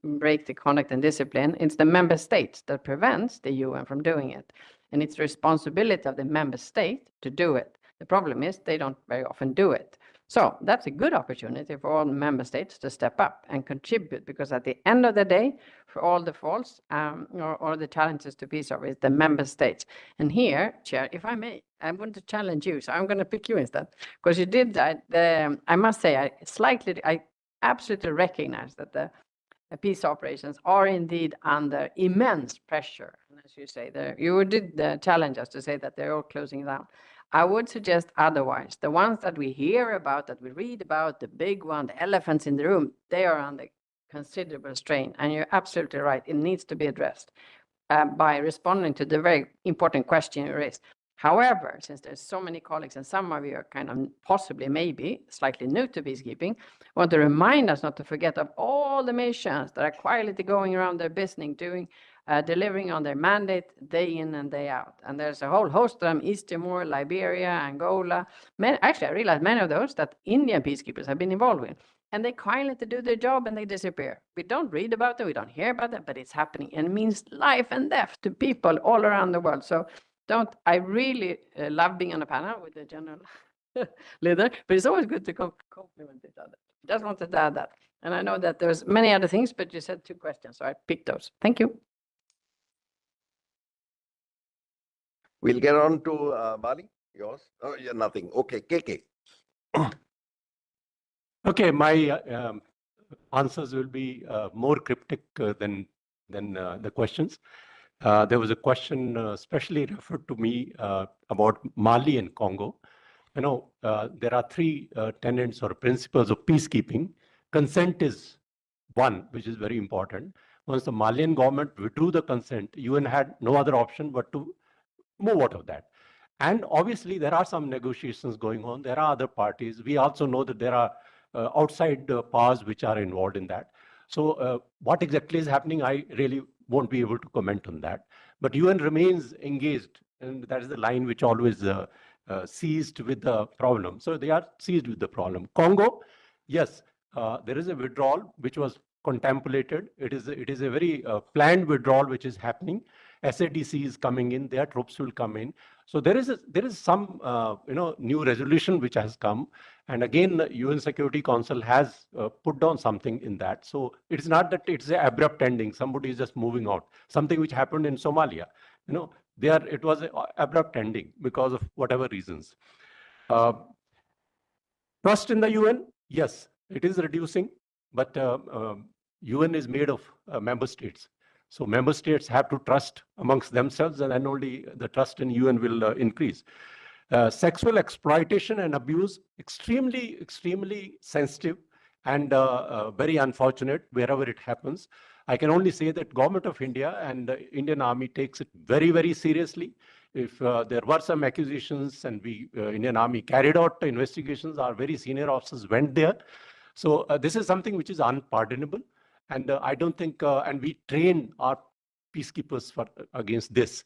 break the conduct and discipline. It's the member states that prevents the UN from doing it. And it's the responsibility of the member state to do it. The problem is they don't very often do it. So that's a good opportunity for all member states to step up and contribute, because at the end of the day, for all the faults or the challenges to peace is the member states. And here, Chair, if I may, I want to challenge you. So I'm going to pick you instead, because you did that. I must say, I absolutely recognize that the peace operations are indeed under immense pressure. And as you say, you did challenge us to say that they're all closing down. I would suggest otherwise. The ones that we hear about, that we read about, the big one, the elephants in the room, they are under considerable strain. And you're absolutely right. It needs to be addressed by responding to the very important question you raised. However, since there's so many colleagues and some of you are kind of possibly maybe slightly new to peacekeeping, I want to remind us not to forget of all the missions that are quietly going around their business, delivering on their mandate day in and day out. And there's a whole host of them: East Timor, Liberia, Angola. Actually, I realized many of those that Indian peacekeepers have been involved with. And they quietly do their job and they disappear. We don't read about it, we don't hear about it, but it's happening and it means life and death to people all around the world. So I really love being on a panel with the general leader, but it's always good to compliment each other. Just wanted to add that. And I know that there's many other things, but you said 2 questions, so I picked those. Thank you. We'll get on to Bali. Yours? Oh, yeah, nothing. Okay, KK. Okay, my answers will be more cryptic than the questions. There was a question especially referred to me about Mali and Congo. You know, there are 3 tenets or principles of peacekeeping. Consent is one, which is very important. Once the Malian government withdrew the consent, UN had no other option but to move out of that. And obviously, there are some negotiations going on. There are other parties. We also know that there are outside powers which are involved in that. So what exactly is happening, I really won't be able to comment on that. But UN remains engaged, and that is the line which always seized with the problem. So they are seized with the problem. Congo, yes, there is a withdrawal which was contemplated. It is a very planned withdrawal which is happening. SADC is coming in, their troops will come in. So there is some new resolution which has come, and again the UN Security Council has put down something in that. So it's not that it's an abrupt ending. Somebody is just moving out. Something which happened in Somalia, it was an abrupt ending because of whatever reasons. Trust in the UN, yes, it is reducing, but UN is made of member states. So member states have to trust amongst themselves, and then only the trust in UN will increase. Sexual exploitation and abuse, extremely, extremely sensitive and very unfortunate wherever it happens. I can only say that Government of India and the Indian Army takes it very, very seriously. If there were some accusations and Indian Army carried out investigations, our very senior officers went there. So this is something which is unpardonable. And I don't think, and we train our peacekeepers against this.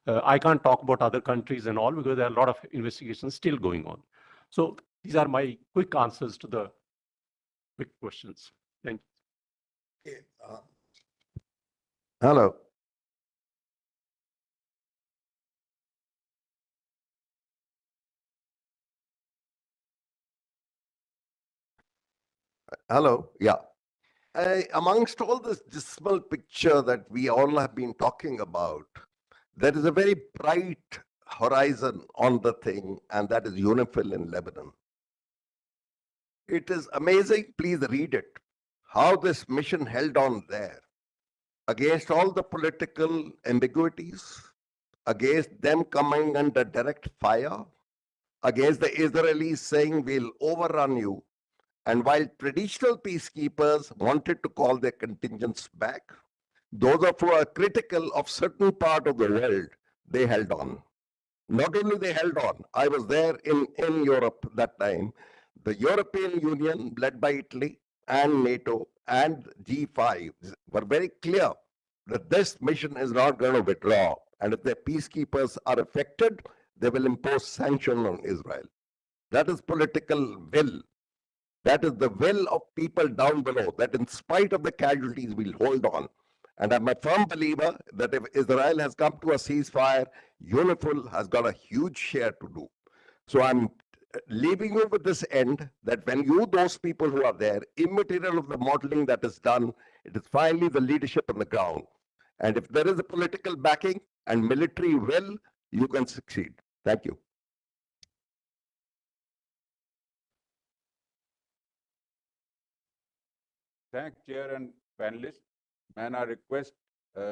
I can't talk about other countries and all because there are a lot of investigations still going on. So these are my quick answers to the quick questions. Thank you. Hello. Hello. Yeah. Amongst all this dismal picture that we all have been talking about, There is a very bright horizon on the thing, and that is UNIFIL in Lebanon. It is amazing, please read it, how this mission held on there against all the political ambiguities, against them coming under direct fire, against the Israelis saying we'll overrun you. And while traditional peacekeepers wanted to call their contingents back, those of who are critical of certain part of the world, they held on. Not only they held on, I was there in Europe that time. The European Union, led by Italy and NATO and G5, were very clear that this mission is not going to withdraw. And if their peacekeepers are affected, they will impose sanctions on Israel. That is political will. That is the will of people down below, that in spite of the casualties, we'll hold on. And I'm a firm believer that if Israel has come to a ceasefire, UNIFIL has got a huge share to do. So I'm leaving you with this end, that when you, those people who are there, immaterial of the modeling that is done, it is finally the leadership on the ground. And if there is a political backing and military will, you can succeed. Thank you. Thank Chair and panelists. May I request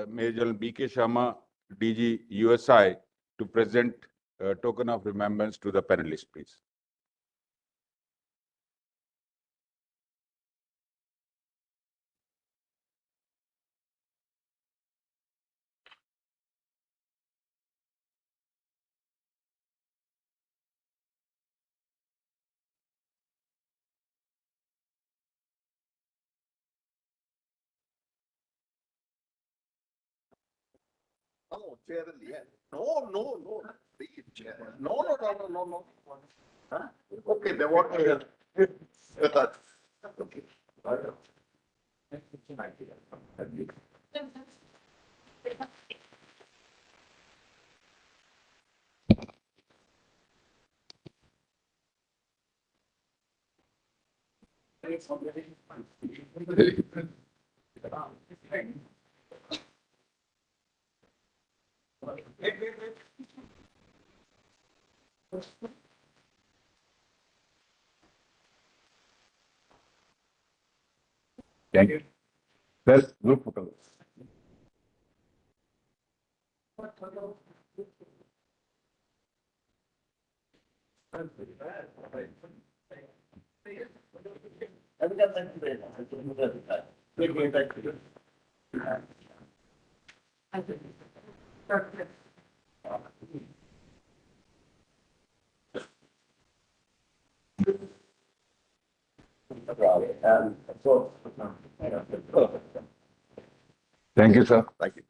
Major B.K. Sharma, DG USI, to present a token of remembrance to the panelists, please. Oh, chair in the end. No, no, no. Please, chair. No, no, no, no, no, no. Huh? Okay, they want to. Okay. Thank you. First, group photo. Thank you, sir. Thank you.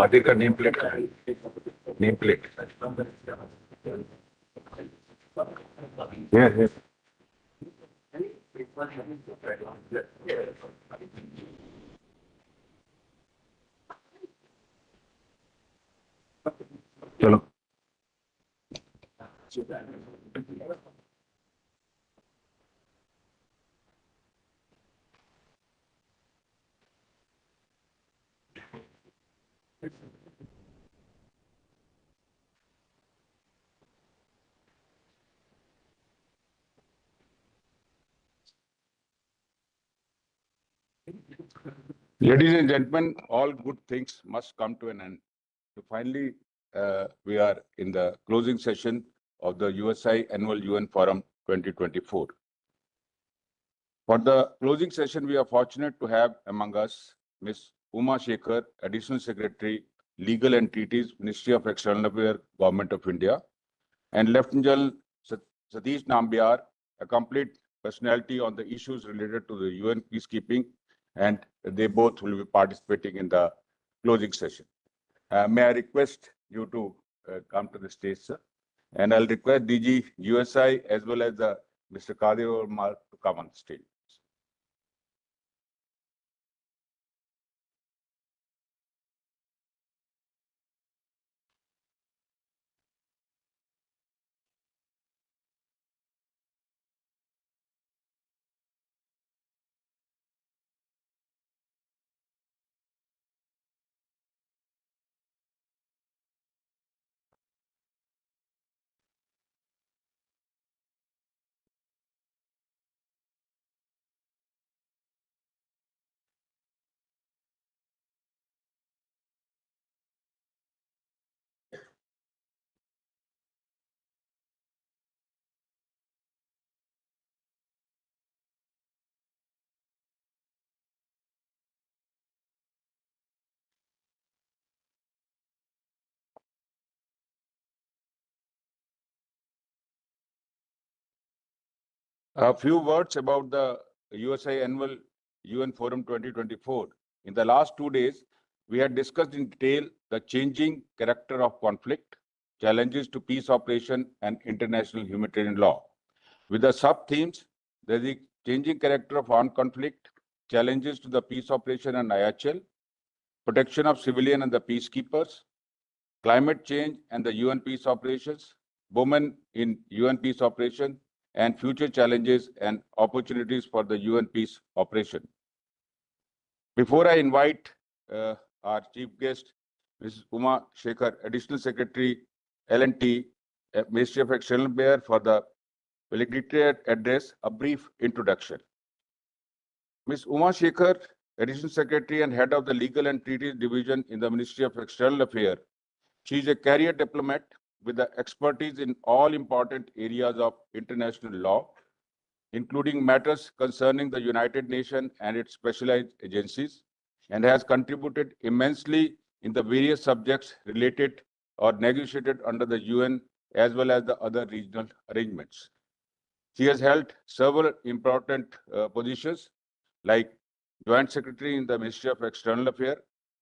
आगे का name plate का name plate है चलो Ladies and gentlemen, all good things must come to an end. So finally, we are in the closing session of the USI Annual UN Forum 2024. For the closing session, we are fortunate to have among us Ms. Uma Shekhar, Additional Secretary, Legal and Treaties, Ministry of External Affairs, Government of India, and Lieutenant General Satish Nambiar, a complete personality on the issues related to the UN peacekeeping, and they both will be participating in the closing session. May I request you to come to the stage, sir? And I'll request DG USI as well as Mr. Kadir Omar to come on stage. A few words about the USA Annual UN Forum 2024. In the last 2 days, we had discussed in detail the changing character of conflict, challenges to peace operation, and international humanitarian law. With the sub-themes, the changing character of armed conflict, challenges to the peace operation and IHL, protection of civilian and the peacekeepers, climate change and the UN peace operations, women in UN peace operation, and future challenges and opportunities for the UN peace operation. Before I invite our chief guest, Ms. Uma Shekhar, Additional Secretary, L&T, Ministry of External Affairs, for the valedictorian address, a brief introduction. Ms. Uma Shekhar, Additional Secretary and Head of the Legal and Treaties Division in the Ministry of External Affairs. She is a career diplomat with the expertise in all important areas of international law, including matters concerning the United Nations and its specialized agencies, and has contributed immensely in the various subjects related or negotiated under the UN as well as the other regional arrangements. She has held several important positions like Joint Secretary in the Ministry of External Affairs,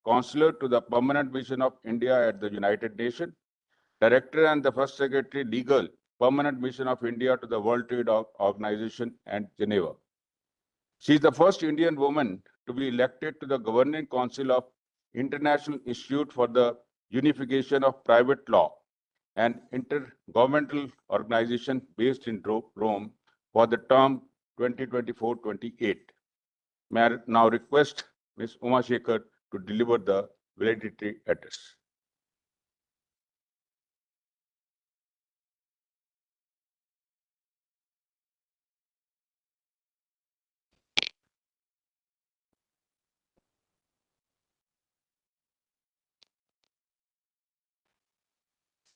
Counselor to the Permanent Mission of India at the United Nations, Director and the First Secretary Legal, Permanent Mission of India to the World Trade Organization and Geneva. She is the first Indian woman to be elected to the Governing Council of International Institute for the Unification of Private Law, an intergovernmental organization based in Rome for the term 2024-28. May I now request Ms. Uma Shekhar to deliver the valedictory address.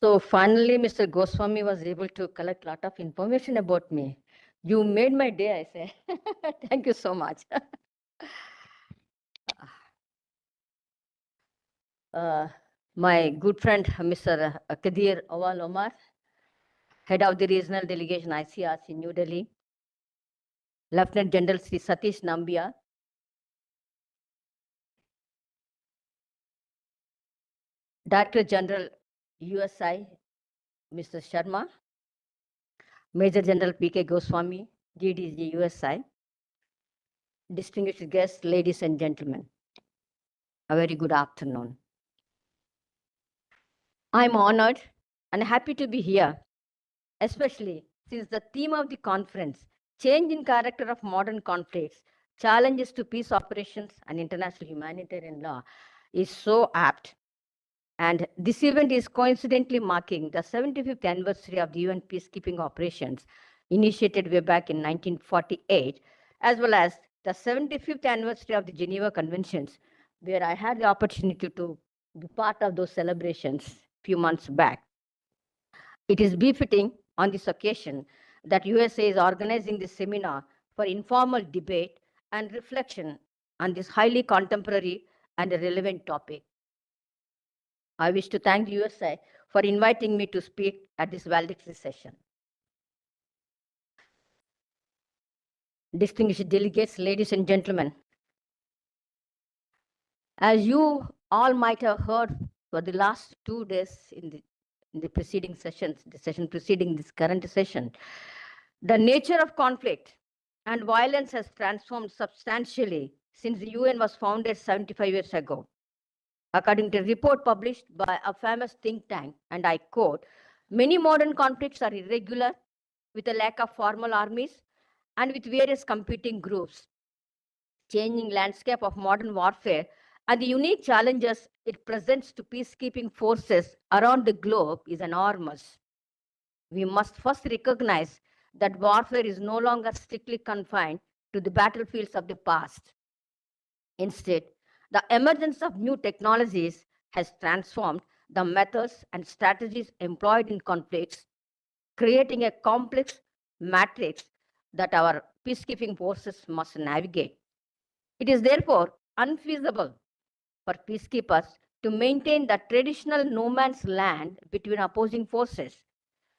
So finally, Mr. Goswami was able to collect a lot of information about me. You made my day, I say. Thank you so much. My good friend, Mr. Kadir Awal Omar, head of the regional delegation ICRC in New Delhi, Lieutenant General Sri Satish Nambia, Director General USI, Mr. Sharma, Major General PK Goswami, DDG USI, distinguished guests, ladies and gentlemen, a very good afternoon. I'm honored and happy to be here, especially since the theme of the conference, Change in Character of Modern Conflicts, Challenges to Peace Operations and International Humanitarian Law, is so apt. And this event is coincidentally marking the 75th anniversary of the UN peacekeeping operations initiated way back in 1948, as well as the 75th anniversary of the Geneva Conventions, where I had the opportunity to be part of those celebrations a few months back. It is befitting on this occasion that USA is organizing this seminar for informal debate and reflection on this highly contemporary and relevant topic. I wish to thank the USA for inviting me to speak at this valedictory session. Distinguished delegates, ladies and gentlemen, as you all might have heard for the last 2 days in the preceding sessions, the session preceding this current session, the nature of conflict and violence has transformed substantially since the UN was founded 75 years ago. According to a report published by a famous think tank, and I quote, many modern conflicts are irregular, with a lack of formal armies and with various competing groups. Changing landscape of modern warfare and the unique challenges it presents to peacekeeping forces around the globe is enormous. We must first recognize that warfare is no longer strictly confined to the battlefields of the past. Instead, the emergence of new technologies has transformed the methods and strategies employed in conflicts, creating a complex matrix that our peacekeeping forces must navigate. It is therefore unfeasible for peacekeepers to maintain the traditional no man's land between opposing forces.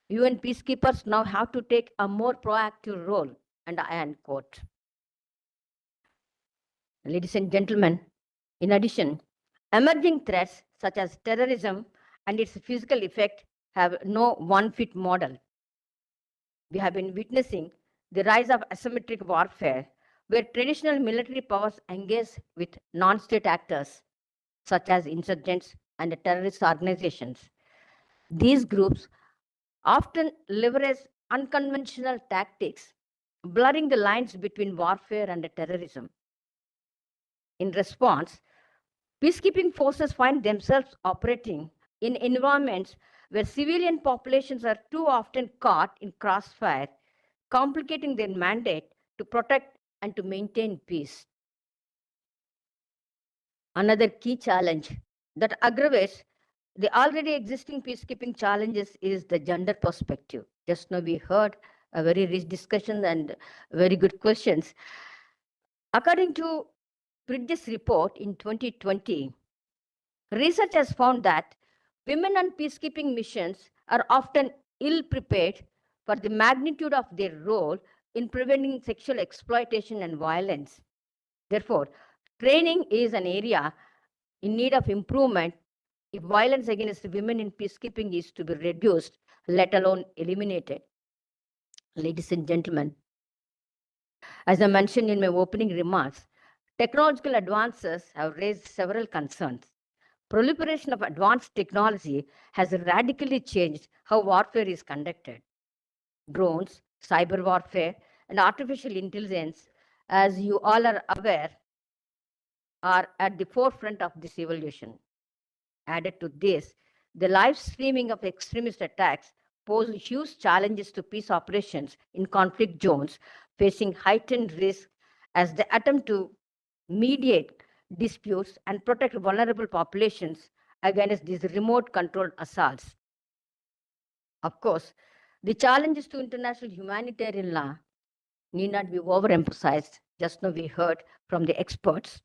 UN peacekeepers now have to take a more proactive role, and I end quote. Ladies and gentlemen, in addition, emerging threats such as terrorism and its physical effect have no one-fit model. We have been witnessing the rise of asymmetric warfare, where traditional military powers engage with non-state actors, such as insurgents and terrorist organizations. These groups often leverage unconventional tactics, blurring the lines between warfare and terrorism. In response, peacekeeping forces find themselves operating in environments where civilian populations are too often caught in crossfire, complicating their mandate to protect and to maintain peace. Another key challenge that aggravates the already existing peacekeeping challenges is the gender perspective. Just now we heard a very rich discussion and very good questions. According to Bridges' report in 2020, research has found that women on peacekeeping missions are often ill-prepared for the magnitude of their role in preventing sexual exploitation and violence. Therefore, training is an area in need of improvement if violence against women in peacekeeping is to be reduced, let alone eliminated. Ladies and gentlemen, as I mentioned in my opening remarks, technological advances have raised several concerns. Proliferation of advanced technology has radically changed how warfare is conducted. Drones, cyber warfare, and artificial intelligence, as you all are aware, are at the forefront of this evolution. Added to this, the live streaming of extremist attacks pose huge challenges to peace operations in conflict zones, facing heightened risk as they attempt to mediate disputes and protect vulnerable populations against these remote controlled assaults. Of course, the challenges to international humanitarian law need not be overemphasized. Just now we heard from the experts.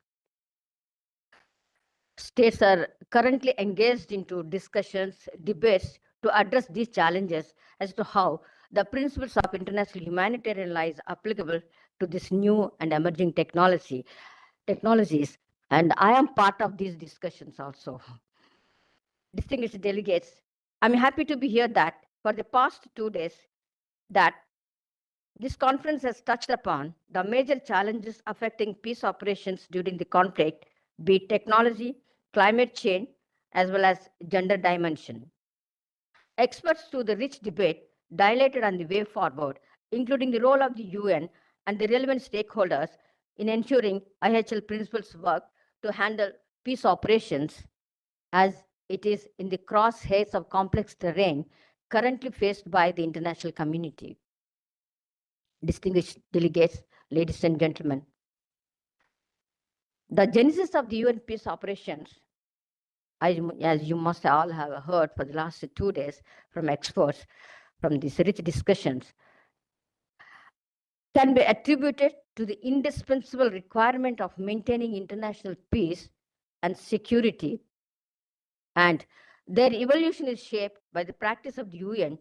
States are currently engaged into discussions, debates to address these challenges as to how the principles of international humanitarian law is applicable to this new and emerging technologies. And I am part of these discussions also. Distinguished delegates, I'm happy to be here that for the past 2 days that this conference has touched upon the major challenges affecting peace operations during the conflict, be it technology, climate change, as well as gender dimension. Experts through the rich debate dilated on the way forward, including the role of the UN and the relevant stakeholders in ensuring IHL principles work to handle peace operations as it is in the crosshairs of complex terrain currently faced by the international community. Distinguished delegates, ladies and gentlemen, the genesis of the UN peace operations, as you must all have heard for the last 2 days from experts from these rich discussions, can be attributed to the indispensable requirement of maintaining international peace and security, and their evolution is shaped by the practice of the UN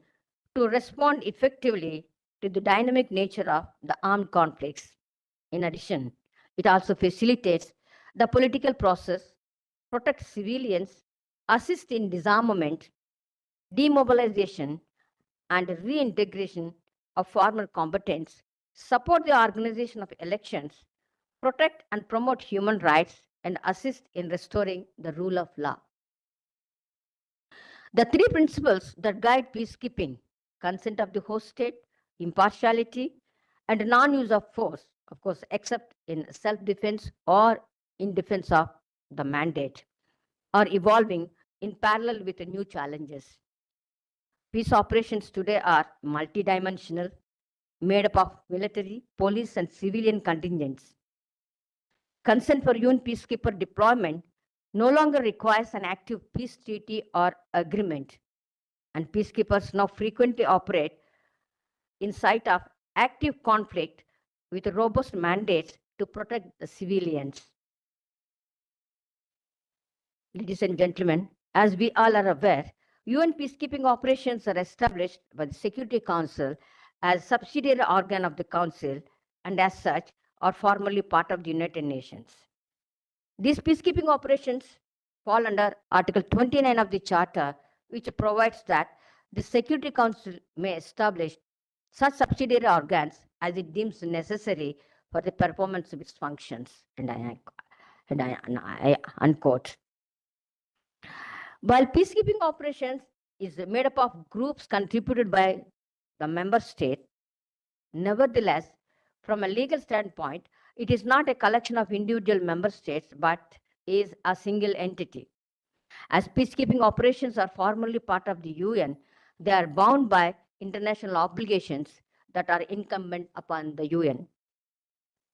to respond effectively to the dynamic nature of the armed conflicts. In addition, it also facilitates the political process, protects civilians, assists in disarmament, demobilization, and reintegration of former combatants, support the organization of elections, protect and promote human rights, and assist in restoring the rule of law. The 3 principles that guide peacekeeping: consent of the host state, impartiality, and non-use of force, of course, except in self-defense or in defense of the mandate, are evolving in parallel with the new challenges. Peace operations today are multidimensional, made up of military, police, and civilian contingents. Consent for UN peacekeeper deployment no longer requires an active peace treaty or agreement, and peacekeepers now frequently operate in sight of active conflict with robust mandates to protect the civilians. Ladies and gentlemen, as we all are aware, UN peacekeeping operations are established by the Security Council as subsidiary organ of the Council, and as such are formally part of the United Nations. These peacekeeping operations fall under Article 29 of the Charter, which provides that the Security Council may establish such subsidiary organs as it deems necessary for the performance of its functions. And I unquote. While peacekeeping operations is made up of groups contributed by the member state, nevertheless, from a legal standpoint, it is not a collection of individual member states, but is a single entity. As peacekeeping operations are formally part of the UN, they are bound by international obligations that are incumbent upon the UN.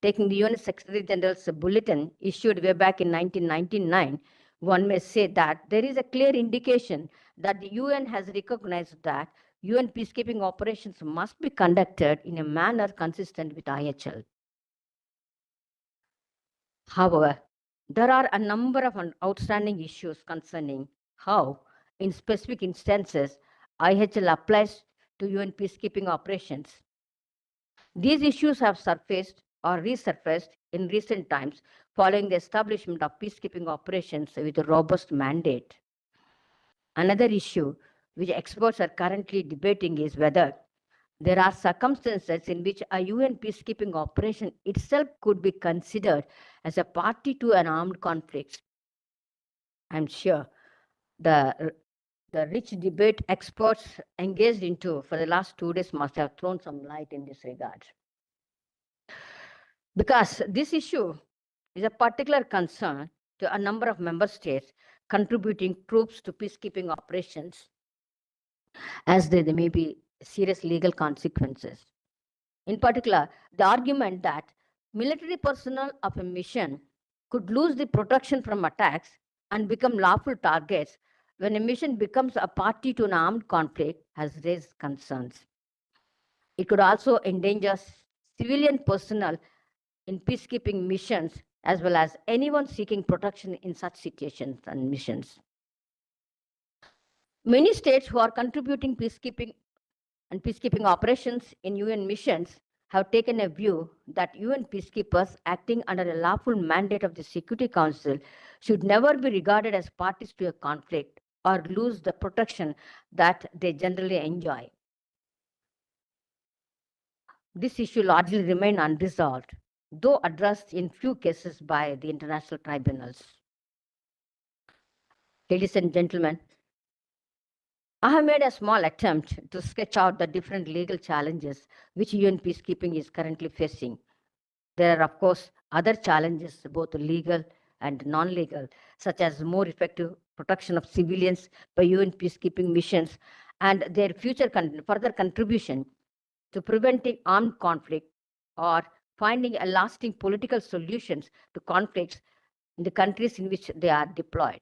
Taking the UN Secretary General's bulletin issued way back in 1999, one may say that there is a clear indication that the UN has recognized that UN peacekeeping operations must be conducted in a manner consistent with IHL. However, there are a number of outstanding issues concerning how, in specific instances, IHL applies to UN peacekeeping operations. These issues have surfaced or resurfaced in recent times following the establishment of peacekeeping operations with a robust mandate. Another issue which experts are currently debating is whether there are circumstances in which a UN peacekeeping operation itself could be considered as a party to an armed conflict. I'm sure the rich debate experts engaged into for the last 2 days must have thrown some light in this regard. Because this issue is a particular concern to a number of member states contributing troops to peacekeeping operations, as there may be serious legal consequences. In particular, the argument that military personnel of a mission could lose the protection from attacks and become lawful targets when a mission becomes a party to an armed conflict has raised concerns. It could also endanger civilian personnel in peacekeeping missions, as well as anyone seeking protection in such situations and missions. Many states who are contributing peacekeeping operations in UN missions have taken a view that UN peacekeepers acting under a lawful mandate of the Security Council should never be regarded as parties to a conflict or lose the protection that they generally enjoy. This issue largely remains unresolved, though addressed in few cases by the international tribunals. Ladies and gentlemen, I have made a small attempt to sketch out the different legal challenges which UN peacekeeping is currently facing. There are, of course, other challenges, both legal and non-legal, such as more effective protection of civilians by UN peacekeeping missions and their further contribution to preventing armed conflict or finding a lasting political solutions to conflicts in the countries in which they are deployed.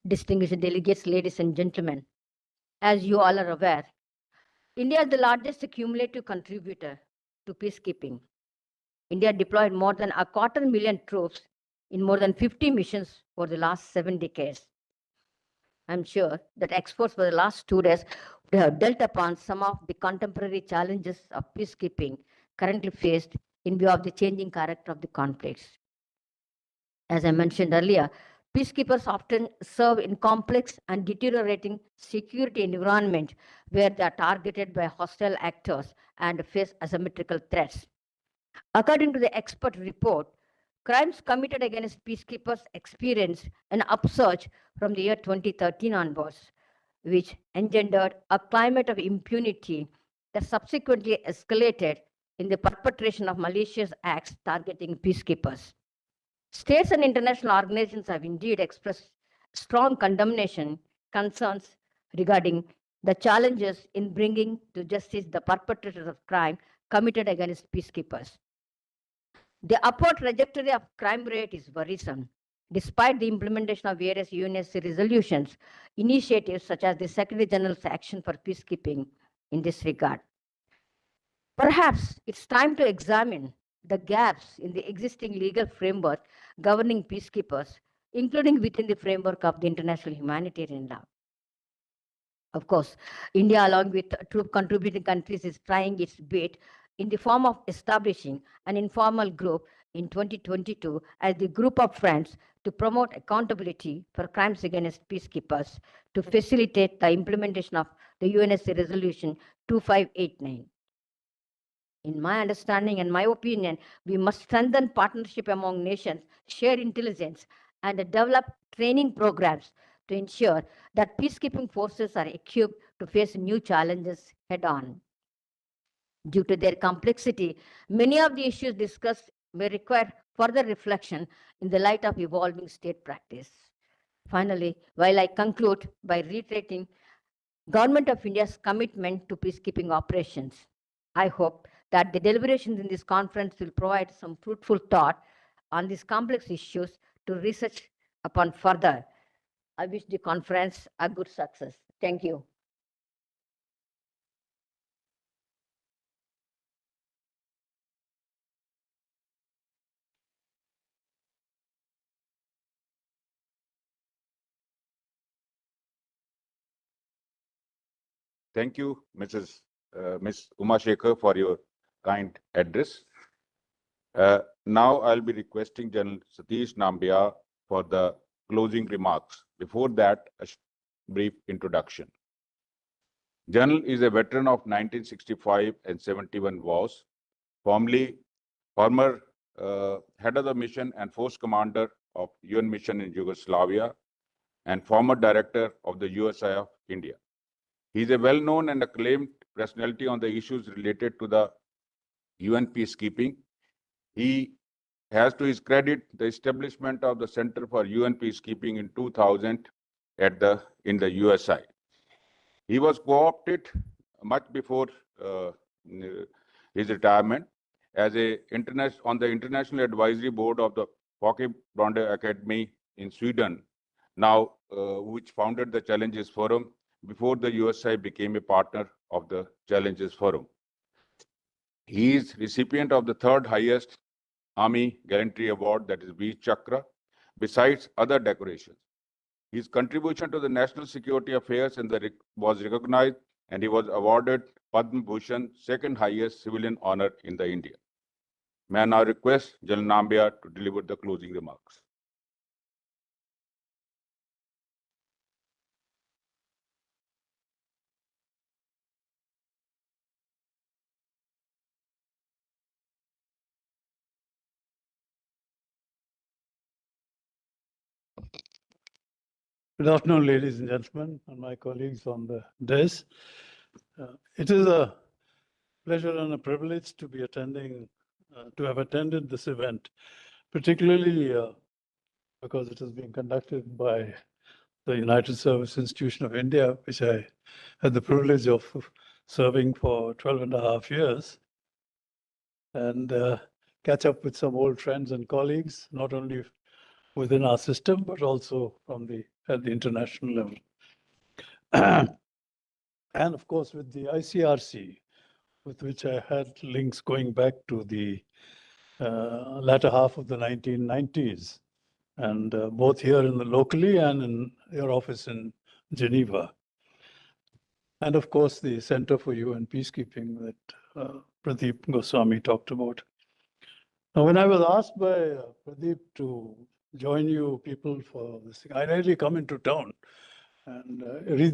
Distinguished delegates, ladies and gentlemen, as you all are aware, India is the largest cumulative contributor to peacekeeping. India deployed more than 250,000 troops in more than 50 missions over the last 7 decades. I'm sure that experts for the last 2 days would have dealt upon some of the contemporary challenges of peacekeeping currently faced in view of the changing character of the conflicts. As I mentioned earlier, peacekeepers often serve in complex and deteriorating security environment where they are targeted by hostile actors and face asymmetrical threats. According to the expert report, crimes committed against peacekeepers experienced an upsurge from the year 2013 onwards, which engendered a climate of impunity that subsequently escalated in the perpetration of malicious acts targeting peacekeepers. States and international organizations have indeed expressed strong condemnation, concerns regarding the challenges in bringing to justice the perpetrators of crime committed against peacekeepers. The upward trajectory of crime rate is worrisome. Despite the implementation of various UNSC resolutions, initiatives such as the Secretary General's Action for Peacekeeping in this regard. Perhaps it's time to examine the gaps in the existing legal framework governing peacekeepers, including within the framework of the international humanitarian law. Of course, India, along with troop contributing countries, is trying its bit in the form of establishing an informal group in 2022 as the Group of Friends to promote accountability for crimes against peacekeepers to facilitate the implementation of the UNSC Resolution 2589. In my understanding and my opinion, we must strengthen partnership among nations, share intelligence, and develop training programs to ensure that peacekeeping forces are equipped to face new challenges head-on. Due to their complexity, many of the issues discussed may require further reflection in the light of evolving state practice. Finally, while I conclude by reiterating Government of India's commitment to peacekeeping operations, I hope that the deliberations in this conference will provide some fruitful thought on these complex issues to research upon further. I wish the conference a good success. Thank you. Thank you, Ms. Uma Shekhar, for your kind address. Now I'll be requesting General Satish Nambiar for the closing remarks. Before that, a brief introduction. General is a veteran of 1965 and 71 wars, former head of the mission and force commander of UN mission in Yugoslavia, and former director of the USI of India. He is a well-known and acclaimed personality on the issues related to the UN peacekeeping. He has to his credit the establishment of the Center for UN Peacekeeping in 2000 in the USI. He was co-opted much before his retirement as on the International Advisory Board of the Pocket Bronder Academy in Sweden now which founded the Challenges Forum before the USI became a partner of the Challenges Forum. He is recipient of the third highest Army Gallantry Award, that is Veer Chakra, besides other decorations. His contribution to the national security affairs was recognized, and he was awarded Padma Bhushan, second highest civilian honor in the India. May I now request General Nambiar to deliver the closing remarks. Good afternoon, ladies and gentlemen, and my colleagues on the dais. It is a pleasure and a privilege to be to have attended this event, particularly because it is being conducted by the United Service Institution of India, which I had the privilege of serving for 12.5 years, and catch up with some old friends and colleagues, not only within our system, but also at the international level. And of course, with the ICRC, with which I had links going back to the latter half of the 1990s, and both here locally and in your office in Geneva. And of course, the Center for UN Peacekeeping that Pradeep Goswami talked about. Now, when I was asked by Pradeep to join you people for this thing, I rarely come into town. And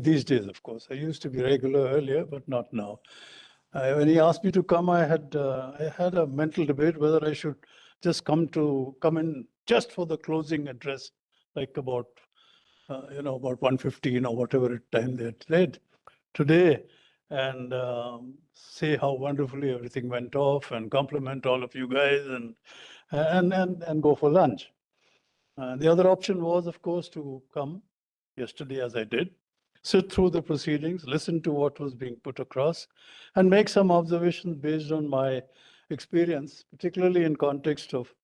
these days, of course, I used to be regular earlier, but not now. When he asked me to come, I had a mental debate whether I should just come in just for the closing address, like about 1:15 or whatever time they had said today, and say how wonderfully everything went off, and compliment all of you guys, and go for lunch. The other option was, of course, to come yesterday, as I did, sit through the proceedings, listen to what was being put across, and make some observations based on my experience, particularly in context of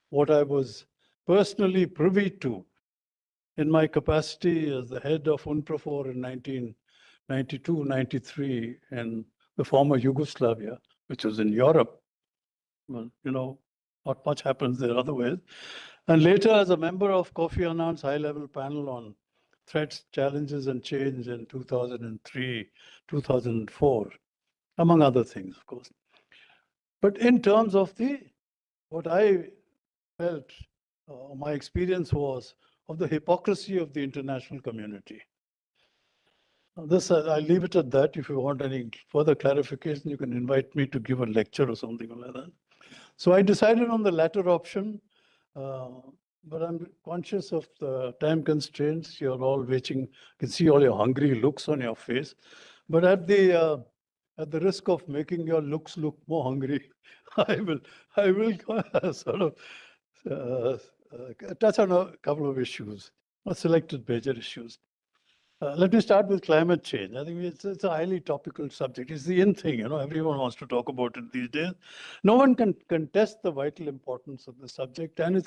what I was personally privy to in my capacity as the head of UNPROFOR in 1992-93 in the former Yugoslavia, which was in Europe. Well, not much happens there otherwise. And later, as a member of Kofi Annan's high-level panel on threats, challenges, and change in 2003, 2004, among other things, of course. But in terms of what I felt, my experience was of the hypocrisy of the international community. This, I'll leave it at that. If you want any further clarification, you can invite me to give a lecture or something like that. So I decided on the latter option, but I'm conscious of the time constraints. You're all waiting. I can see all your hungry looks on your face. But at the risk of making your looks look more hungry, I will sort of touch on a couple of issues, or selected major issues. Let me start with climate change. I think it's a highly topical subject. It's the in thing, everyone wants to talk about it these days. No one can contest the vital importance of the subject and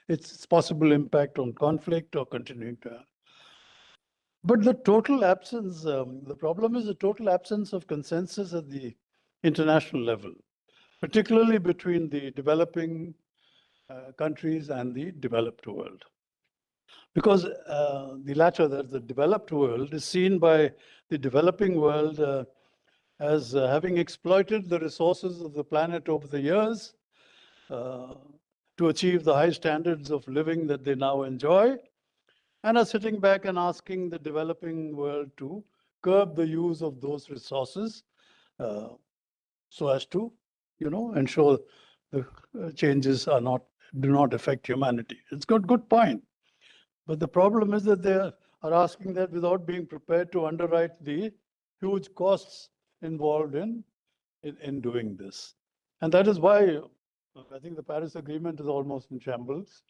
its possible impact on conflict or continuing to have. But the total absence, the problem is the total absence of consensus at the international level, particularly between the developing countries and the developed world. Because the latter, the developed world, is seen by the developing world as having exploited the resources of the planet over the years to achieve the high standards of living that they now enjoy, and are sitting back and asking the developing world to curb the use of those resources so as to, ensure the changes do not affect humanity. It's got good point. But the problem is that they are asking that without being prepared to underwrite the huge costs involved in doing this. And that is why I think the Paris Agreement is almost in shambles.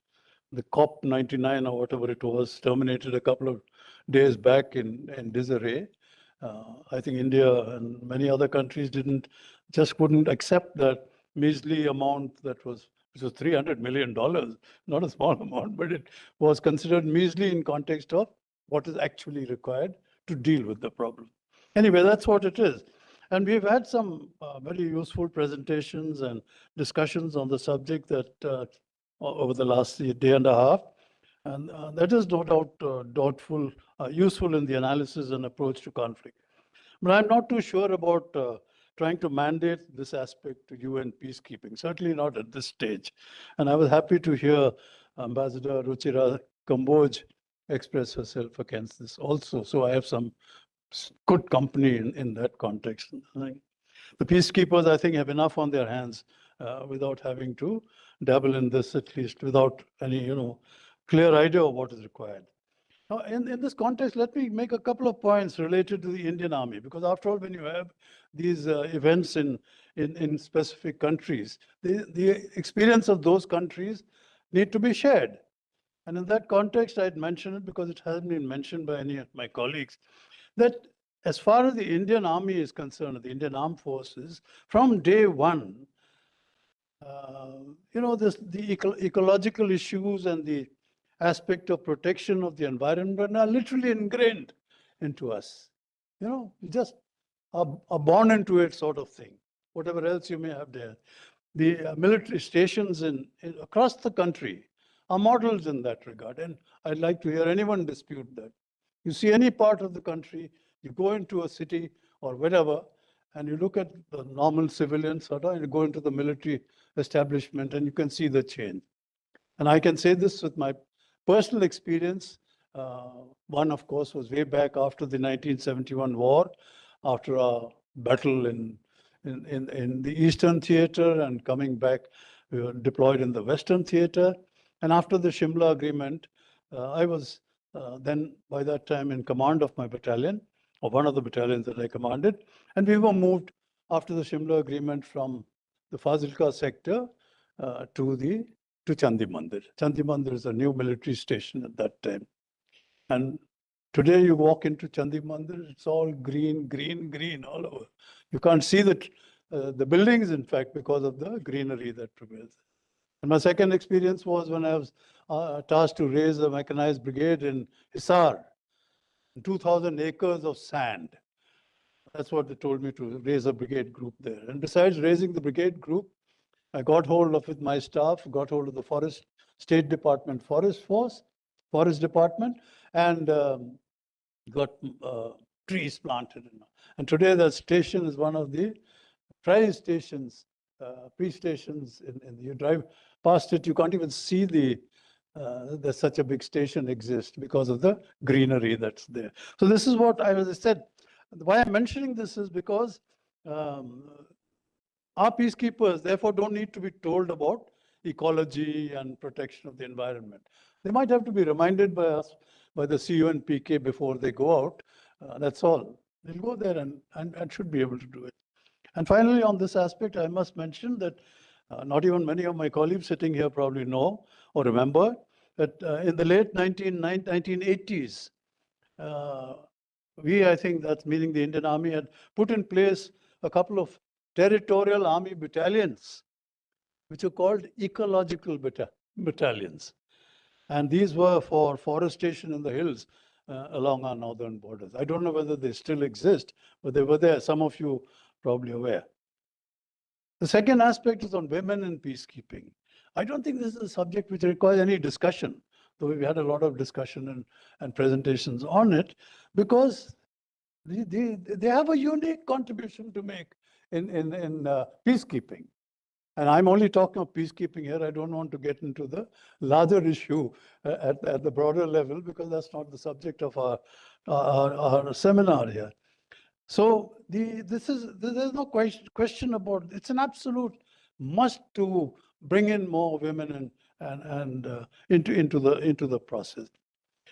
The COP99 or whatever it was terminated a couple of days back in disarray. I think India and many other countries couldn't accept that measly amount that was which was $300 million, not a small amount, but it was considered measly in context of what is actually required to deal with the problem. Anyway, that's what it is. And we've had some very useful presentations and discussions on the subject that over the last day and a half. And that is no doubt useful in the analysis and approach to conflict. But I'm not too sure about trying to mandate this aspect to UN peacekeeping, certainly not at this stage. And I was happy to hear Ambassador Ruchira Kamboj express herself against this also. So I have some good company in that context. The peacekeepers, I think, have enough on their hands without having to dabble in this, at least without any, clear idea of what is required. Now, in this context, let me make a couple of points related to the Indian Army, because after all, when you have these events in specific countries, the experience of those countries need to be shared. And in that context, I'd mention it because it hasn't been mentioned by any of my colleagues, that as far as the Indian Army is concerned, the Indian Armed Forces, from day one, the ecological issues and the aspect of protection of the environment are literally ingrained into us. Just are born into it, sort of thing, whatever else you may have there. The military stations across the country are models in that regard. And I'd like to hear anyone dispute that. You see any part of the country, you go into a city or wherever, and you look at the normal civilians, and you go into the military establishment, and you can see the change. And I can say this with my personal experience. One, of course, was way back after the 1971 war, after a battle in the Eastern Theater, and coming back, we were deployed in the Western Theater. And after the Shimla Agreement, I was then, by that time, in command of my battalion, or one of the battalions that I commanded. And we were moved after the Shimla Agreement from the Fazilka sector to Chandi Mandir. Chandi Mandir is a new military station at that time. And today you walk into Chandi Mandir, it's all green, green, green all over. You can't see the buildings, in fact, because of the greenery that prevails. And my second experience was when I was tasked to raise a mechanized brigade in Hisar, 2,000 acres of sand. That's what they told me, to raise a brigade group there. And besides raising the brigade group, I got hold of, with my staff, got hold of the State Department Forest Department, and got trees planted. And today that station is one of the prized stations, peace stations. You drive past it, you can't even see there's such a big station exists because of the greenery that's there. So this is what I said. Why I'm mentioning this is because our peacekeepers, therefore, don't need to be told about ecology and protection of the environment. They might have to be reminded by us, by the CU and PK before they go out. That's all. They'll go there and should be able to do it. And finally, on this aspect, I must mention that not even many of my colleagues sitting here probably know or remember that in the late 1980s, I think that's meaning the Indian Army, had put in place a couple of territorial army battalions, which are called ecological battalions. And these were for forestation in the hills along our northern borders. I don't know whether they still exist, but they were there. Some of you probably aware. The second aspect is on women in peacekeeping. I don't think this is a subject which requires any discussion, though we've had a lot of discussion and presentations on it, because they have a unique contribution to make in peacekeeping. And I'm only talking of peacekeeping here. I don't want to get into the larger issue at the broader level, because that's not the subject of our seminar here. So there's no question about it. It's an absolute must to bring in more women and into the process.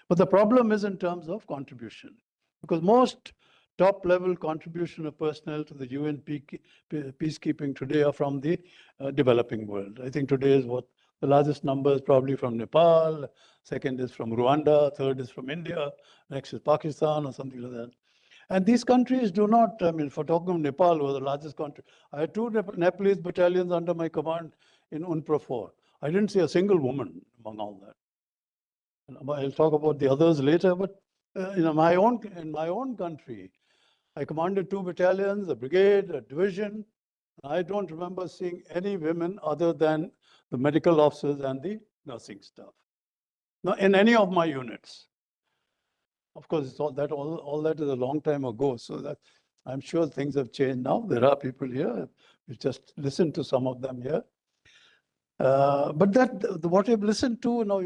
But the problem is in terms of contribution, because most top-level contribution of personnel to the UN peacekeeping today are from the developing world. I think today is what the largest number is probably from Nepal, second is from Rwanda, third is from India, next is Pakistan or something like that. And these countries do not, for talking of Nepal, was the largest country. I had 2 Nepalese battalions under my command in UNPROFOR. I didn't see a single woman among all that. And I'll talk about the others later, but in my own country, I commanded 2 battalions, a brigade, a division. I don't remember seeing any women other than the medical officers and the nursing staff. Now, in any of my units. Of course, it's all that is a long time ago, so that I'm sure things have changed now. There are people here. We just listened to some of them here. But what I've listened to now,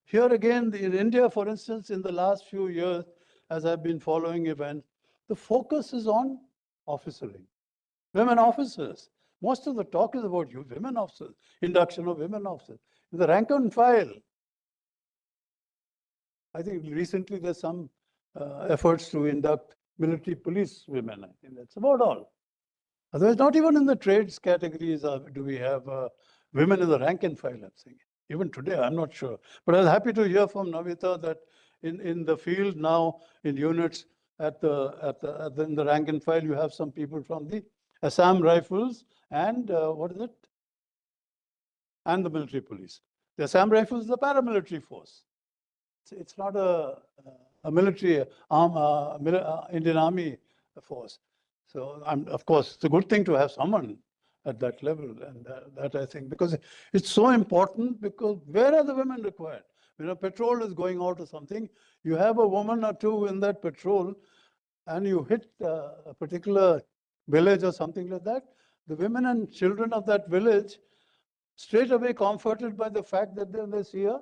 here again in India, for instance, in the last few years, as I've been following events, the focus is on officering, women officers. Most of the talk is about women officers, induction of women officers. The rank and file, I think recently there's some efforts to induct military police women. I think that's about all. Otherwise, not even in the trades categories do we have women in the rank and file, I'm saying. Even today, I'm not sure. But I was happy to hear from Navita that in the field now, in units, in the rank and file, you have some people from the Assam Rifles and what is it? And the military police. The Assam Rifles is a paramilitary force. It's not a military Indian Army force. So, of course, it's a good thing to have someone at that level, and that I think, because it's so important, because where are the women required? When a patrol is going out or something, you have a woman or two in that patrol, and you hit a particular village or something like that, the women and children of that village straight away comforted by the fact that they see a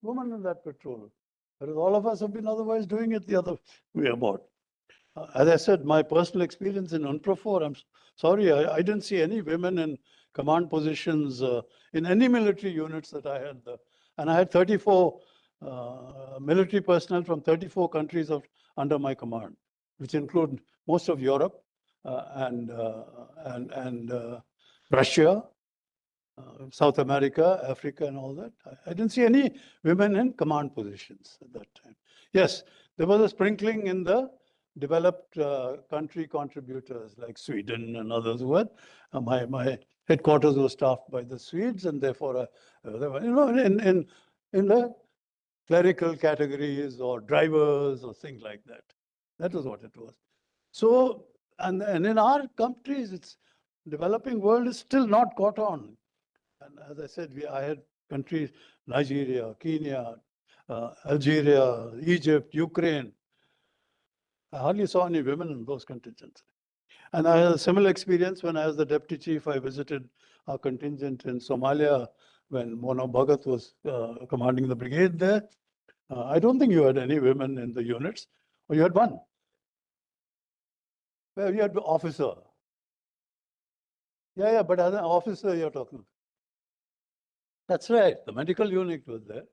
woman in that patrol. Whereas all of us have been otherwise doing it the other way about. As I said, my personal experience in UNPROFOR, I'm sorry, I didn't see any women in command positions in any military units that I had. And I had 34 military personnel from 34 countries under my command, which include most of Europe and Russia, South America, Africa, and all that. I didn't see any women in command positions at that time. Yes, there was a sprinkling in the developed country contributors like Sweden and others who had, my headquarters was staffed by the Swedes, and therefore, there were, in the clerical categories or drivers or things like that. That was what it was. So, and in our countries, it's developing world is still not caught on. And as I said, I had countries, Nigeria, Kenya, Algeria, Egypt, Ukraine. I hardly saw any women in those contingents. And I had a similar experience when I was the deputy chief. I visited our contingent in Somalia when Mono Bhagat was commanding the brigade there. I don't think you had any women in the units, or you had one. Well, you had the officer. Yeah, but as an officer you're talking. That's right. The medical unit was there.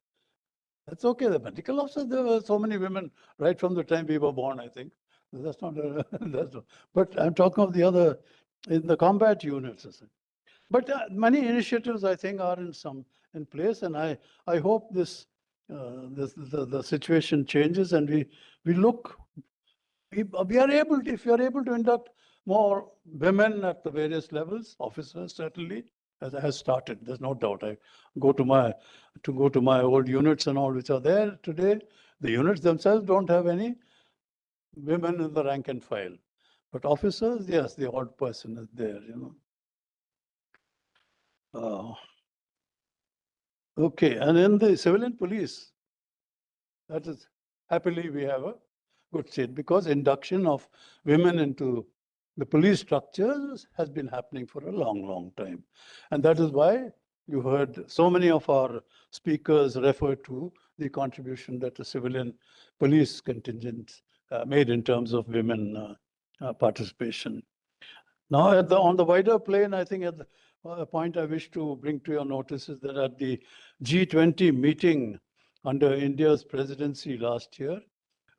That's okay. The medical officers, there were so many women right from the time we were born, I think. That's not, but I'm talking of the other, in the combat units. But many initiatives, I think, are in place, and I hope the situation changes, and we are able to, if we are able to induct more women at the various levels, officers certainly, has started. There's no doubt. I go to my old units and all which are there today. The units themselves don't have any women in the rank and file, but officers, yes, the odd person is there. Okay, and in the civilian police, that is happily we have a good state, because induction of women into the police structures has been happening for a long, long time. And that is why you heard so many of our speakers refer to the contribution that the civilian police contingent made in terms of women participation. Now, on the wider plane, I think a point I wish to bring to your notice is that at the G20 meeting under India's presidency last year,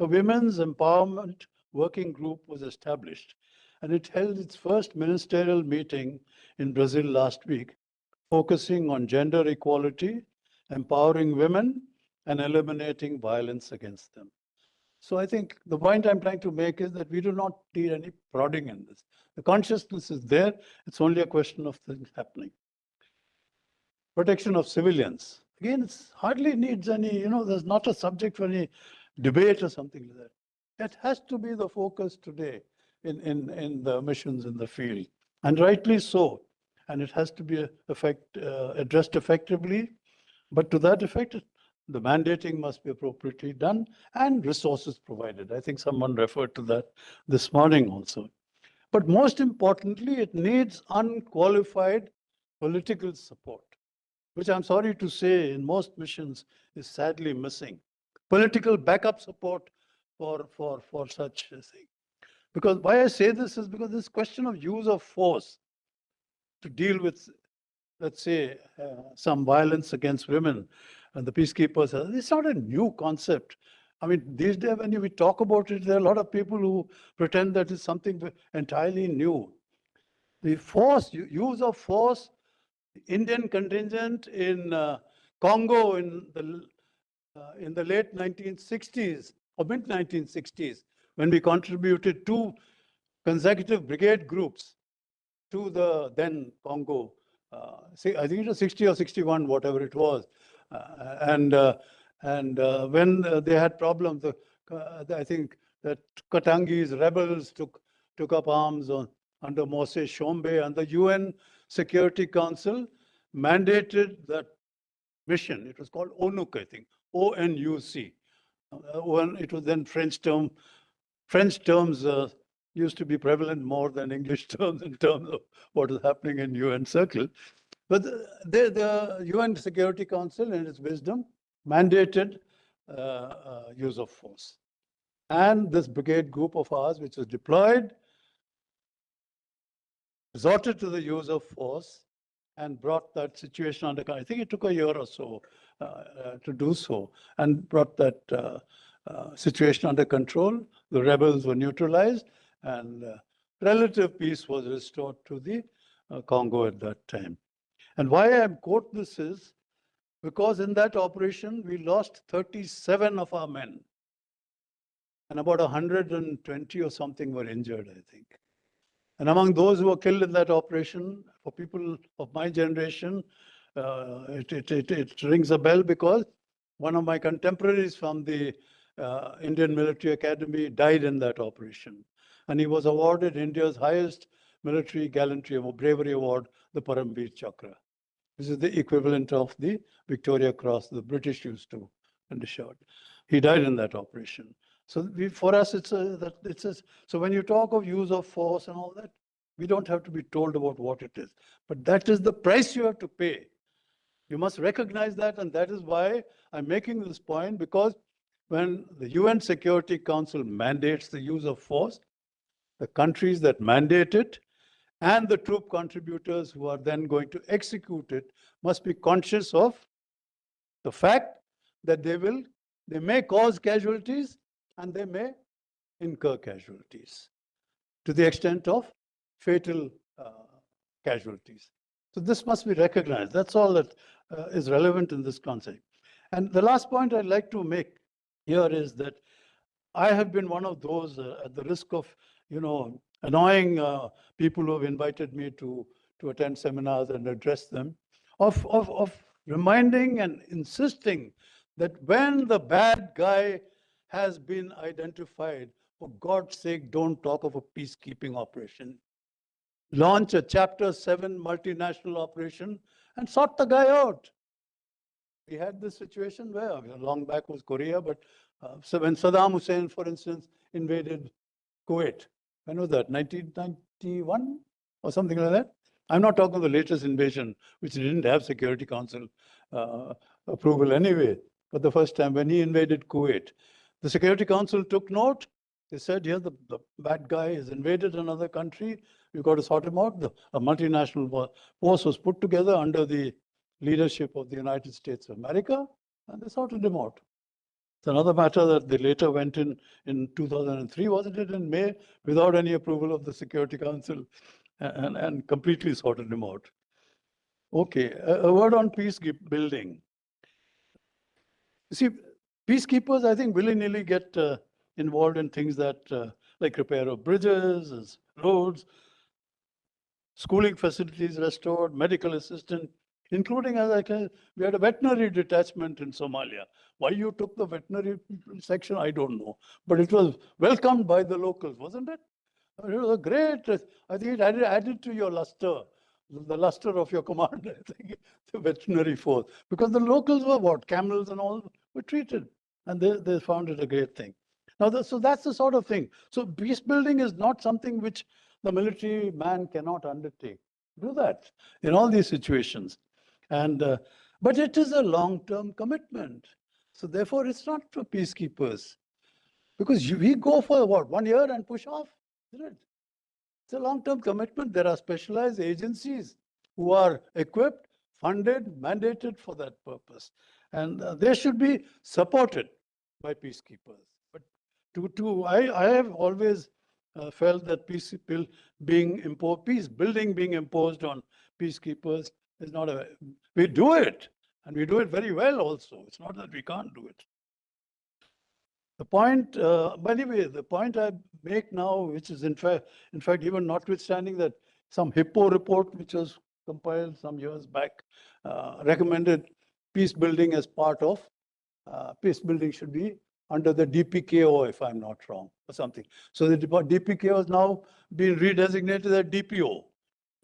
a women's empowerment working group was established, and it held its first ministerial meeting in Brazil last week, focusing on gender equality, empowering women, and eliminating violence against them. So I think the point I'm trying to make is that we do not need any prodding in this. The consciousness is there. It's only a question of things happening. protection of civilians. Again, it hardly needs any, there's not a subject for any debate or something like that. That has to be the focus today in the missions in the field, and rightly so. And it has to be addressed effectively. But to that effect, the mandating must be appropriately done and resources provided. I think someone referred to that this morning also. But most importantly, it needs unqualified political support, which I'm sorry to say in most missions is sadly missing. Political backup support for such a thing. Because why I say this is because this question of use of force to deal with, let's say, some violence against women and the peacekeepers, it's not a new concept. I mean, these days when we talk about it, there are a lot of people who pretend that it's something entirely new. The force, use of force, Indian contingent in Congo in the late 1960s or mid 1960s, when we contributed 2 consecutive brigade groups to the then Congo. I think it was 60 or 61, whatever it was. And when they had problems, I think that Katangi's rebels took up arms under Moses Shombe, and the UN Security Council mandated that mission. It was called ONUC, I think, ONUC. It was then French term. French terms used to be prevalent more than English terms in terms of what is happening in UN circle. But the UN Security Council, in its wisdom, mandated use of force. And this brigade group of ours, which was deployed, resorted to the use of force and brought that situation under control. I think it took a year or so to do so, and brought that situation under control. The rebels were neutralized, and relative peace was restored to the Congo at that time. And why I quote this is because in that operation, we lost 37 of our men, and about 120 or something were injured, I think. And among those who were killed in that operation, for people of my generation, it rings a bell because one of my contemporaries from the Indian Military Academy died in that operation. And he was awarded India's highest military gallantry or bravery award, the Paramveer Chakra. This is the equivalent of the Victoria Cross the British used to undershot. He died in that operation. So for us, so when you talk of use of force and all that, we don't have to be told about what it is. But that is the price you have to pay. You must recognize that, and that is why I'm making this point, because when the UN Security Council mandates the use of force, the countries that mandate it and the troop contributors who are then going to execute it must be conscious of the fact that they may cause casualties and they may incur casualties to the extent of fatal casualties. So this must be recognized. That's all that is relevant in this concept. And the last point I'd like to make here is that I have been one of those at the risk of, annoying people who have invited me to attend seminars and address them, of reminding and insisting that when the bad guy has been identified, for God's sake, don't talk of a peacekeeping operation. Launch a Chapter 7 multinational operation and sort the guy out. We had this situation where, long back was Korea, but so when Saddam Hussein, for instance, invaded Kuwait, when was that, 1991 or something like that? I'm not talking of the latest invasion, which didn't have Security Council approval anyway. But the first time when he invaded Kuwait, the Security Council took note. They said, here, the bad guy has invaded another country. We've got to sort him out. A multinational force was put together under the leadership of the United States of America, and they sorted him out. It's another matter that they later went in 2003, wasn't it, in May, without any approval of the Security Council, and completely sorted him out. Okay, a word on peace building. You see, peacekeepers, I think, willy-nilly get involved in things that, like repair of bridges, roads, schooling facilities restored, medical assistance, including, we had a veterinary detachment in Somalia. Why you took the veterinary section, I don't know. But it was welcomed by the locals, wasn't it? It was a great, I think it added to your luster, the luster of your command, I think, the veterinary force. Because the locals were what? Camels and all were treated. And they found it a great thing. Now, so that's the sort of thing. So peace building is not something which the military man cannot undertake. Do that in all these situations. And but it is a long-term commitment. So therefore, it's not for peacekeepers. Because we go for what, 1 year and push off, isn't it? It's a long-term commitment. There are specialized agencies who are equipped, funded, mandated for that purpose. And they should be supported by peacekeepers. But I have always felt that peace building being imposed on peacekeepers is not we do it, and we do it very well also. It's not that we can't do it. The point, by the way, the point I make now, which is in fact, even notwithstanding that some HIPPO report, which was compiled some years back, recommended peace building as part of, peace building should be under the DPKO, if I'm not wrong, or something. So the DPKO has now been redesignated as DPO,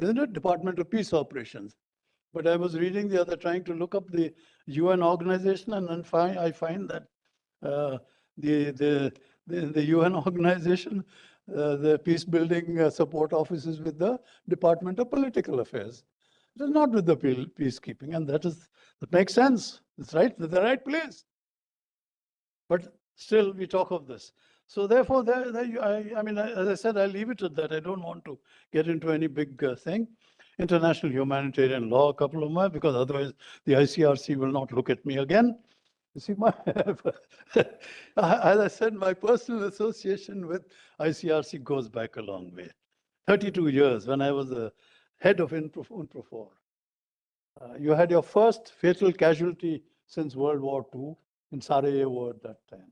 isn't it? Department of Peace Operations. But I was reading the other, trying to look up the UN organization, and then I find that the UN organization, the peace building support offices with the Department of Political Affairs. It is not with the peacekeeping, and that makes sense. It's right, the right place. But still, we talk of this. So therefore, I mean, as I said, I'll leave it at that. I don't want to get into any big thing. International humanitarian law, a couple of months, because otherwise the ICRC will not look at me again. You see, as I said, my personal association with ICRC goes back a long way. 32 years when I was the head of UNPROFOR. You had your first fatal casualty since World War II in Sarajevo at that time.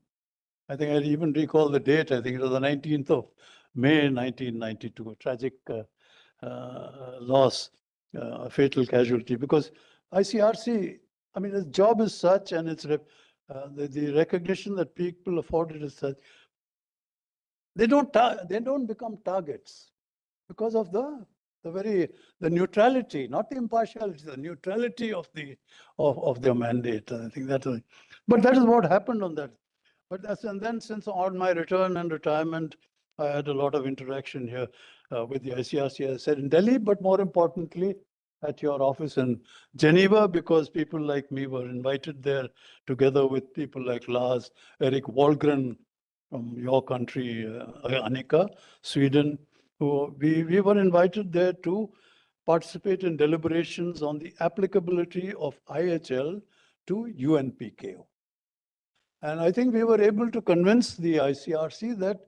I think I even recall the date. I think it was the 19th of May, 1992, a tragic loss, a fatal casualty, because ICRC, I mean, its job is such, and it's the recognition that people afforded is such. They don't become targets because of the neutrality, not the impartiality, the neutrality of their mandate. I think but that is what happened on that. And then since on my return and retirement, I had a lot of interaction here with the ICRC, as I said, in Delhi, but more importantly, at your office in Geneva, because people like me were invited there together with people like Lars, Erik Wahlgren from your country, Annika, Sweden. We were invited there to participate in deliberations on the applicability of IHL to UNPKO. And I think we were able to convince the ICRC that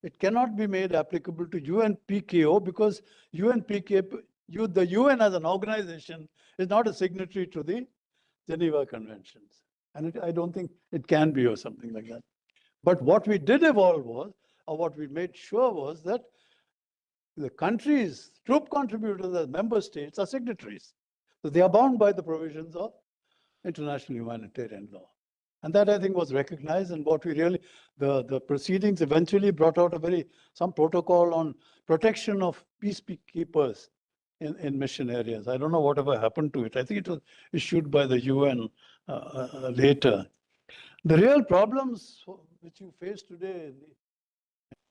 it cannot be made applicable to UNPKO because the UN as an organization is not a signatory to the Geneva Conventions. And I don't think it can be or something like that. But what we did evolve was, or what we made sure was that the countries, troop contributors as member states are signatories. So they are bound by the provisions of international humanitarian law. And that, I think, was recognized. And what we really, the proceedings eventually brought out some protocol on protection of peacekeepers in mission areas. I don't know whatever happened to it. I think it was issued by the UN later. The real problems which you face today in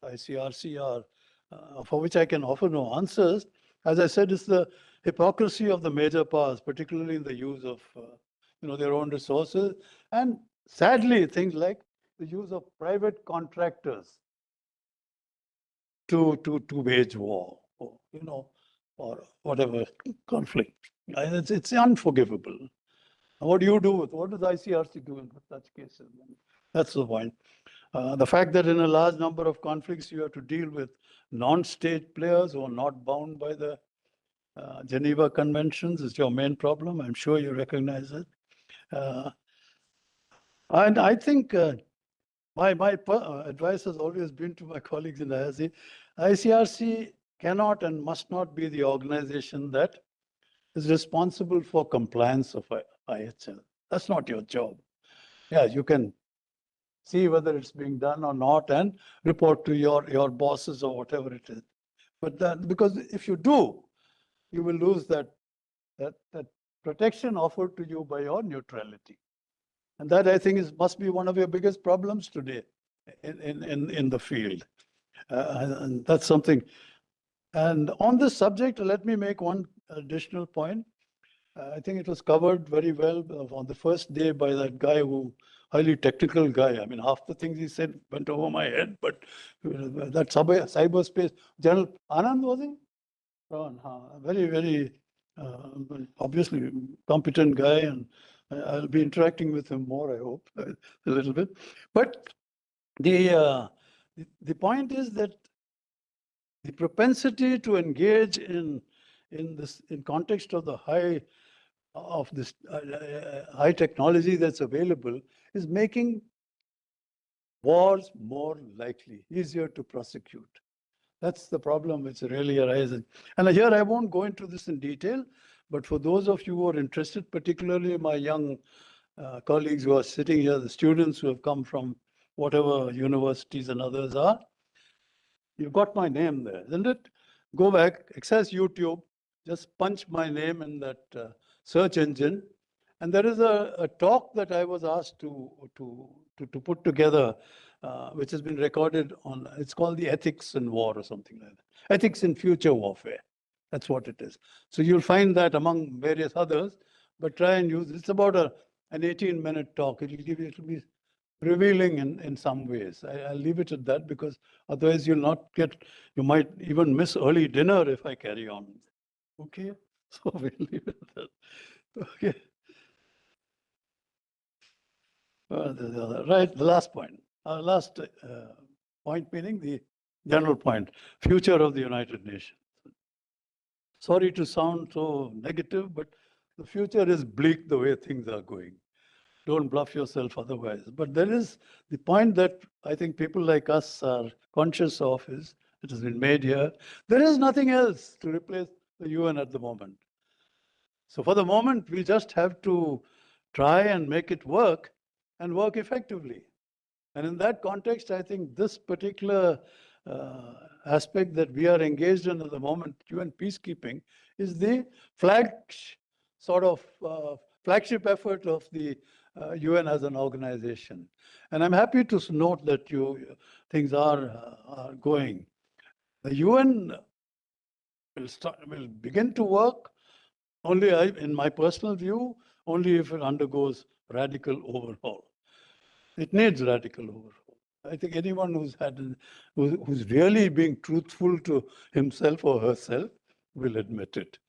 the ICRC are, for which I can offer no answers, as I said, is the hypocrisy of the major powers, particularly in the use of their own resources, and sadly, things like the use of private contractors to wage war, or whatever conflict. It's unforgivable. What do you do what does ICRC do in such cases? That's the point. The fact that in a large number of conflicts you have to deal with non-state players who are not bound by the Geneva Conventions is your main problem. I'm sure you recognize it. And I think my advice has always been to my colleagues in ICRC cannot and must not be the organization that is responsible for compliance of IHL. That's not your job. Yeah, you can see whether it's being done or not and report to your bosses or whatever it is. But that, because if you do, you will lose that protection offered to you by your neutrality. And that, I think, must be one of your biggest problems today in the field. And that's something. And on this subject, let me make one additional point. I think it was covered very well on the first day by that guy highly technical guy. I mean, half the things he said went over my head, but that cyberspace, General Anand, was he? Very, very obviously competent guy, and I'll be interacting with him more, I hope, a little bit. But the point is that the propensity to engage in context of the high technology that's available is making wars more likely, easier to prosecute. That's the problem which really arises. And here I won't go into this in detail, but for those of you who are interested, particularly my young colleagues who are sitting here, the students who have come from whatever universities and others are, you've got my name there, isn't it? Go back, access YouTube, just punch my name in that search engine. And there is a talk that I was asked to put together, which has been recorded on, it's called The Ethics in War or something like that. Ethics in Future Warfare. That's what it is. So you'll find that among various others, but try and use, it's about an 18-minute talk. It'll be revealing in some ways. I'll leave it at that because otherwise you might even miss early dinner if I carry on. Okay, so we'll leave it at that. Okay. Right, the last point. Last point meaning the general point, future of the United Nations. Sorry to sound so negative, but the future is bleak the way things are going. Don't bluff yourself otherwise. But there is the point that I think people like us are conscious of is, it has been made here, there is nothing else to replace the UN at the moment. So for the moment, we just have to try and make it work and work effectively. And in that context, I think this particular aspect that we are engaged in at the moment, UN peacekeeping, is the flagship effort of the UN as an organization. And I'm happy to note that things are going. The UN will begin to work only, in my personal view, only if it undergoes radical overhaul. It needs radical overhaul. I think anyone who's really being truthful to himself or herself will admit it.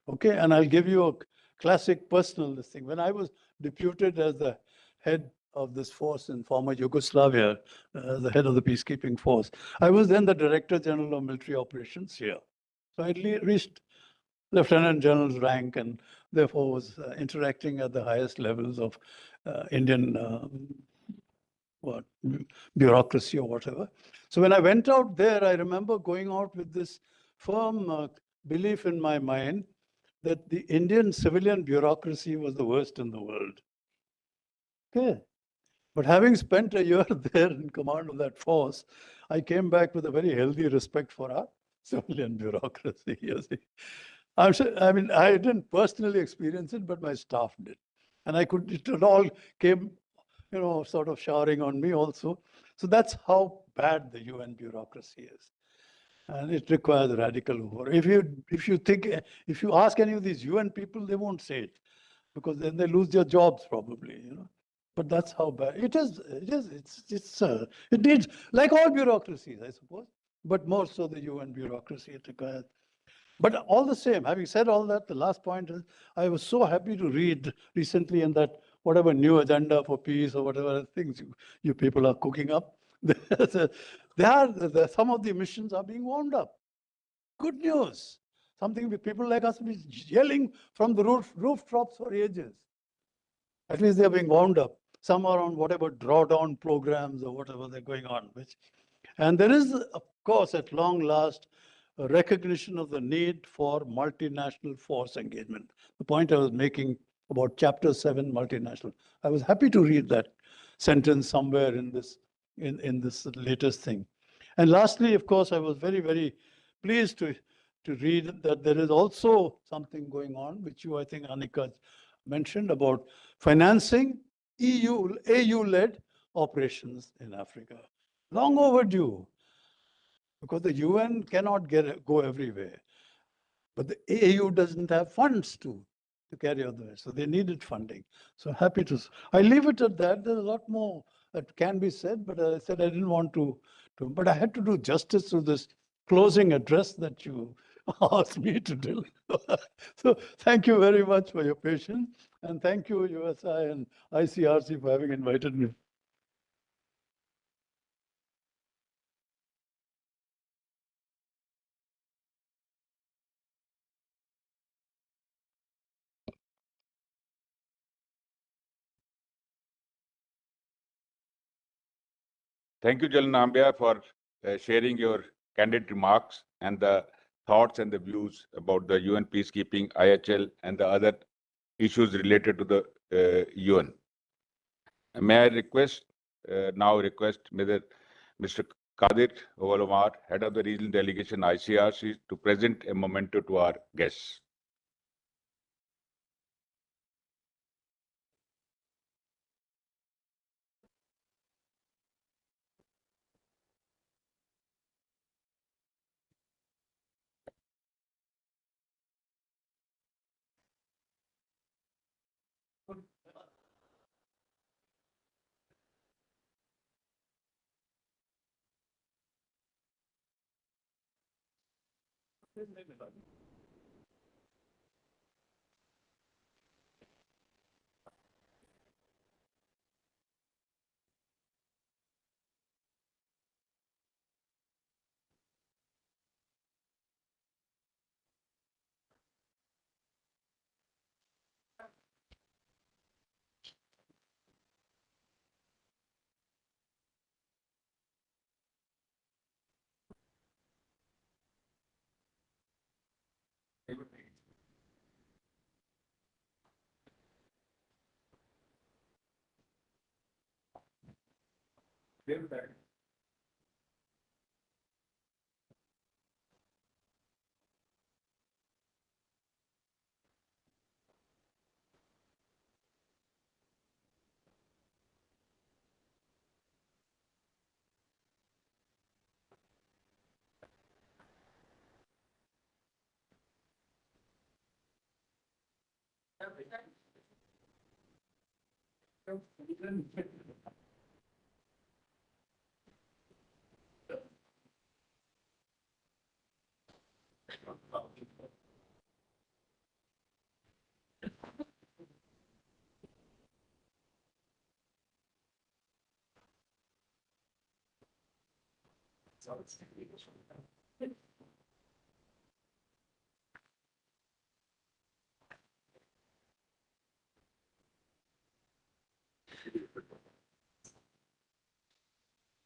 Okay, and I'll give you a classic personal thing. When I was deputed as the head of this force in former Yugoslavia, the head of the peacekeeping force, I was then the Director General of Military Operations here. So I reached Lieutenant General's rank and therefore was interacting at the highest levels of Indian bureaucracy or whatever. So when I went out there, I remember going out with this firm belief in my mind that the Indian civilian bureaucracy was the worst in the world. Okay. But having spent a year there in command of that force, I came back with a very healthy respect for our civilian bureaucracy. You see. I mean, I didn't personally experience it, but my staff did. And it all came, sort of showering on me also. So that's how bad the UN bureaucracy is. And it requires radical overhaul. If you ask any of these UN people, they won't say it, because then they lose their jobs probably, But that's how bad it is. It needs, like all bureaucracies, I suppose, but more so the UN bureaucracy it requires. But all the same, having said all that, the last point is, I was so happy to read recently in that whatever new agenda for peace or whatever things you people are cooking up, some of the missions are being wound up. Good news. Something people like us have been yelling from the rooftops for ages. At least they're being wound up. Some are on whatever drawdown programs or whatever they're going on. And there is, of course, at long last, a recognition of the need for multinational force engagement. The point I was making about Chapter 7 multinational. I was happy to read that sentence somewhere in this latest thing. And lastly, of course, I was very, very pleased to read that there is also something going on, which you, I think, Anika mentioned, about financing AU-led operations in Africa. Long overdue, because the UN cannot go everywhere. But the AU doesn't have funds to carry on the rest. So they needed funding. So happy to, I leave it at that. There's a lot more that can be said, but I said I didn't want to, but I had to do justice to this closing address that you asked me to do. So thank you very much for your patience. And thank you, USI and ICRC, for having invited me. Thank you, General Nambia, for sharing your candid remarks and the thoughts and the views about the UN peacekeeping, IHL, and the other issues related to the UN. May I request, now request Mr. Kadir Owal-Omar, Head of the Regional Delegation ICRC, to present a memento to our guests.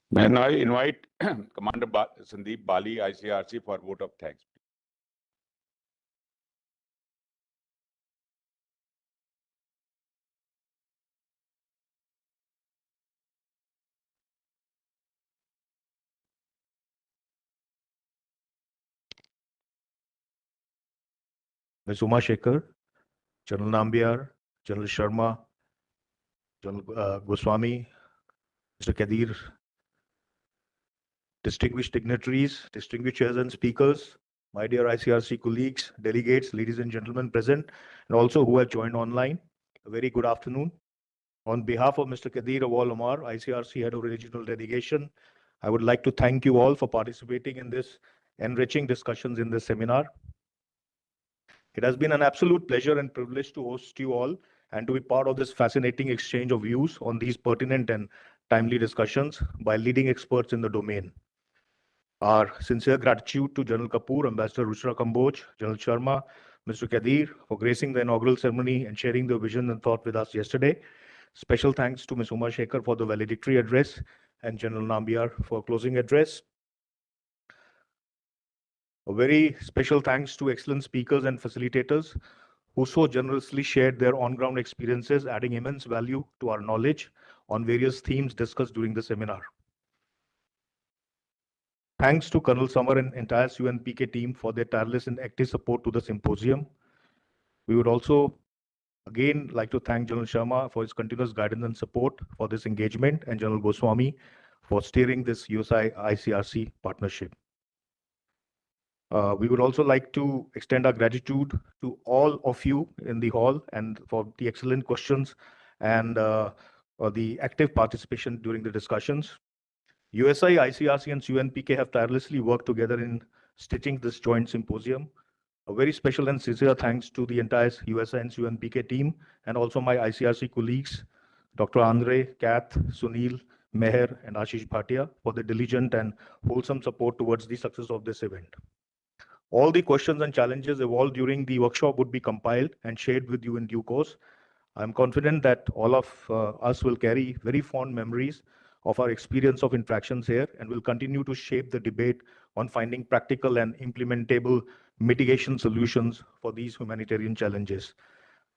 May I invite Commander Sandeep Bali, ICRC, for a vote of thanks. Ms. Uma Shekhar, General Nambiar, General Sharma, General Goswami, Mr. Kadir, distinguished dignitaries, distinguished chairs and speakers, my dear ICRC colleagues, delegates, ladies and gentlemen present, and also who have joined online, a very good afternoon. On behalf of Mr. Kadir Owal-Omar, ICRC Head of Regional Delegation, I would like to thank you all for participating in this enriching discussions in this seminar. It has been an absolute pleasure and privilege to host you all and to be part of this fascinating exchange of views on these pertinent and timely discussions by leading experts in the domain. Our sincere gratitude to General Kapoor, Ambassador Ruchira Kamboj, General Sharma, Mr. Kadir for gracing the inaugural ceremony and sharing their vision and thought with us yesterday. Special thanks to Ms. Uma Shekhar for the valedictory address and General Nambiar for closing address. A very special thanks to excellent speakers and facilitators who so generously shared their on-ground experiences, adding immense value to our knowledge on various themes discussed during the seminar. Thanks to Colonel Samar and entire UNPK team for their tireless and active support to the symposium. We would also again like to thank General Sharma for his continuous guidance and support for this engagement, and General Goswami for steering this USI-ICRC partnership. We would also like to extend our gratitude to all of you in the hall and for the excellent questions and the active participation during the discussions. USI, ICRC, and UNPK have tirelessly worked together in stitching this joint symposium. A very special and sincere thanks to the entire USI and UNPK team, and also my ICRC colleagues, Dr. Andre, Kath, Sunil, Meher, and Ashish Bhatia for the diligent and wholesome support towards the success of this event. All the questions and challenges evolved during the workshop would be compiled and shared with you in due course. I'm confident that all of us will carry very fond memories of our experience of interactions here and will continue to shape the debate on finding practical and implementable mitigation solutions for these humanitarian challenges.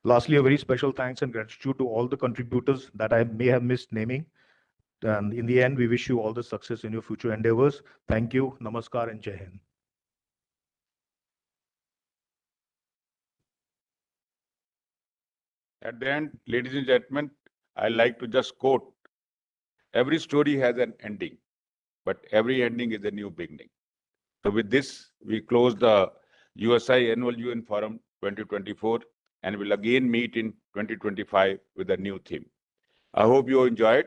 Lastly, a very special thanks and gratitude to all the contributors that I may have missed naming. And in the end, we wish you all the success in your future endeavors. Thank you, Namaskar, and Jai Hind. At the end, ladies and gentlemen, I like to just quote, every story has an ending, but every ending is a new beginning. So with this, we close the USI Annual UN Forum 2024 and will again meet in 2025 with a new theme. I hope you enjoyed,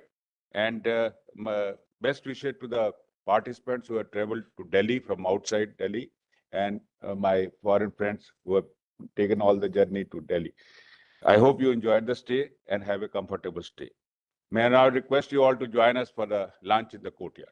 and my best wishes to the participants who have traveled to Delhi from outside Delhi and my foreign friends who have taken all the journey to Delhi. I hope you enjoyed the stay and have a comfortable stay. May I now request you all to join us for the lunch in the courtyard.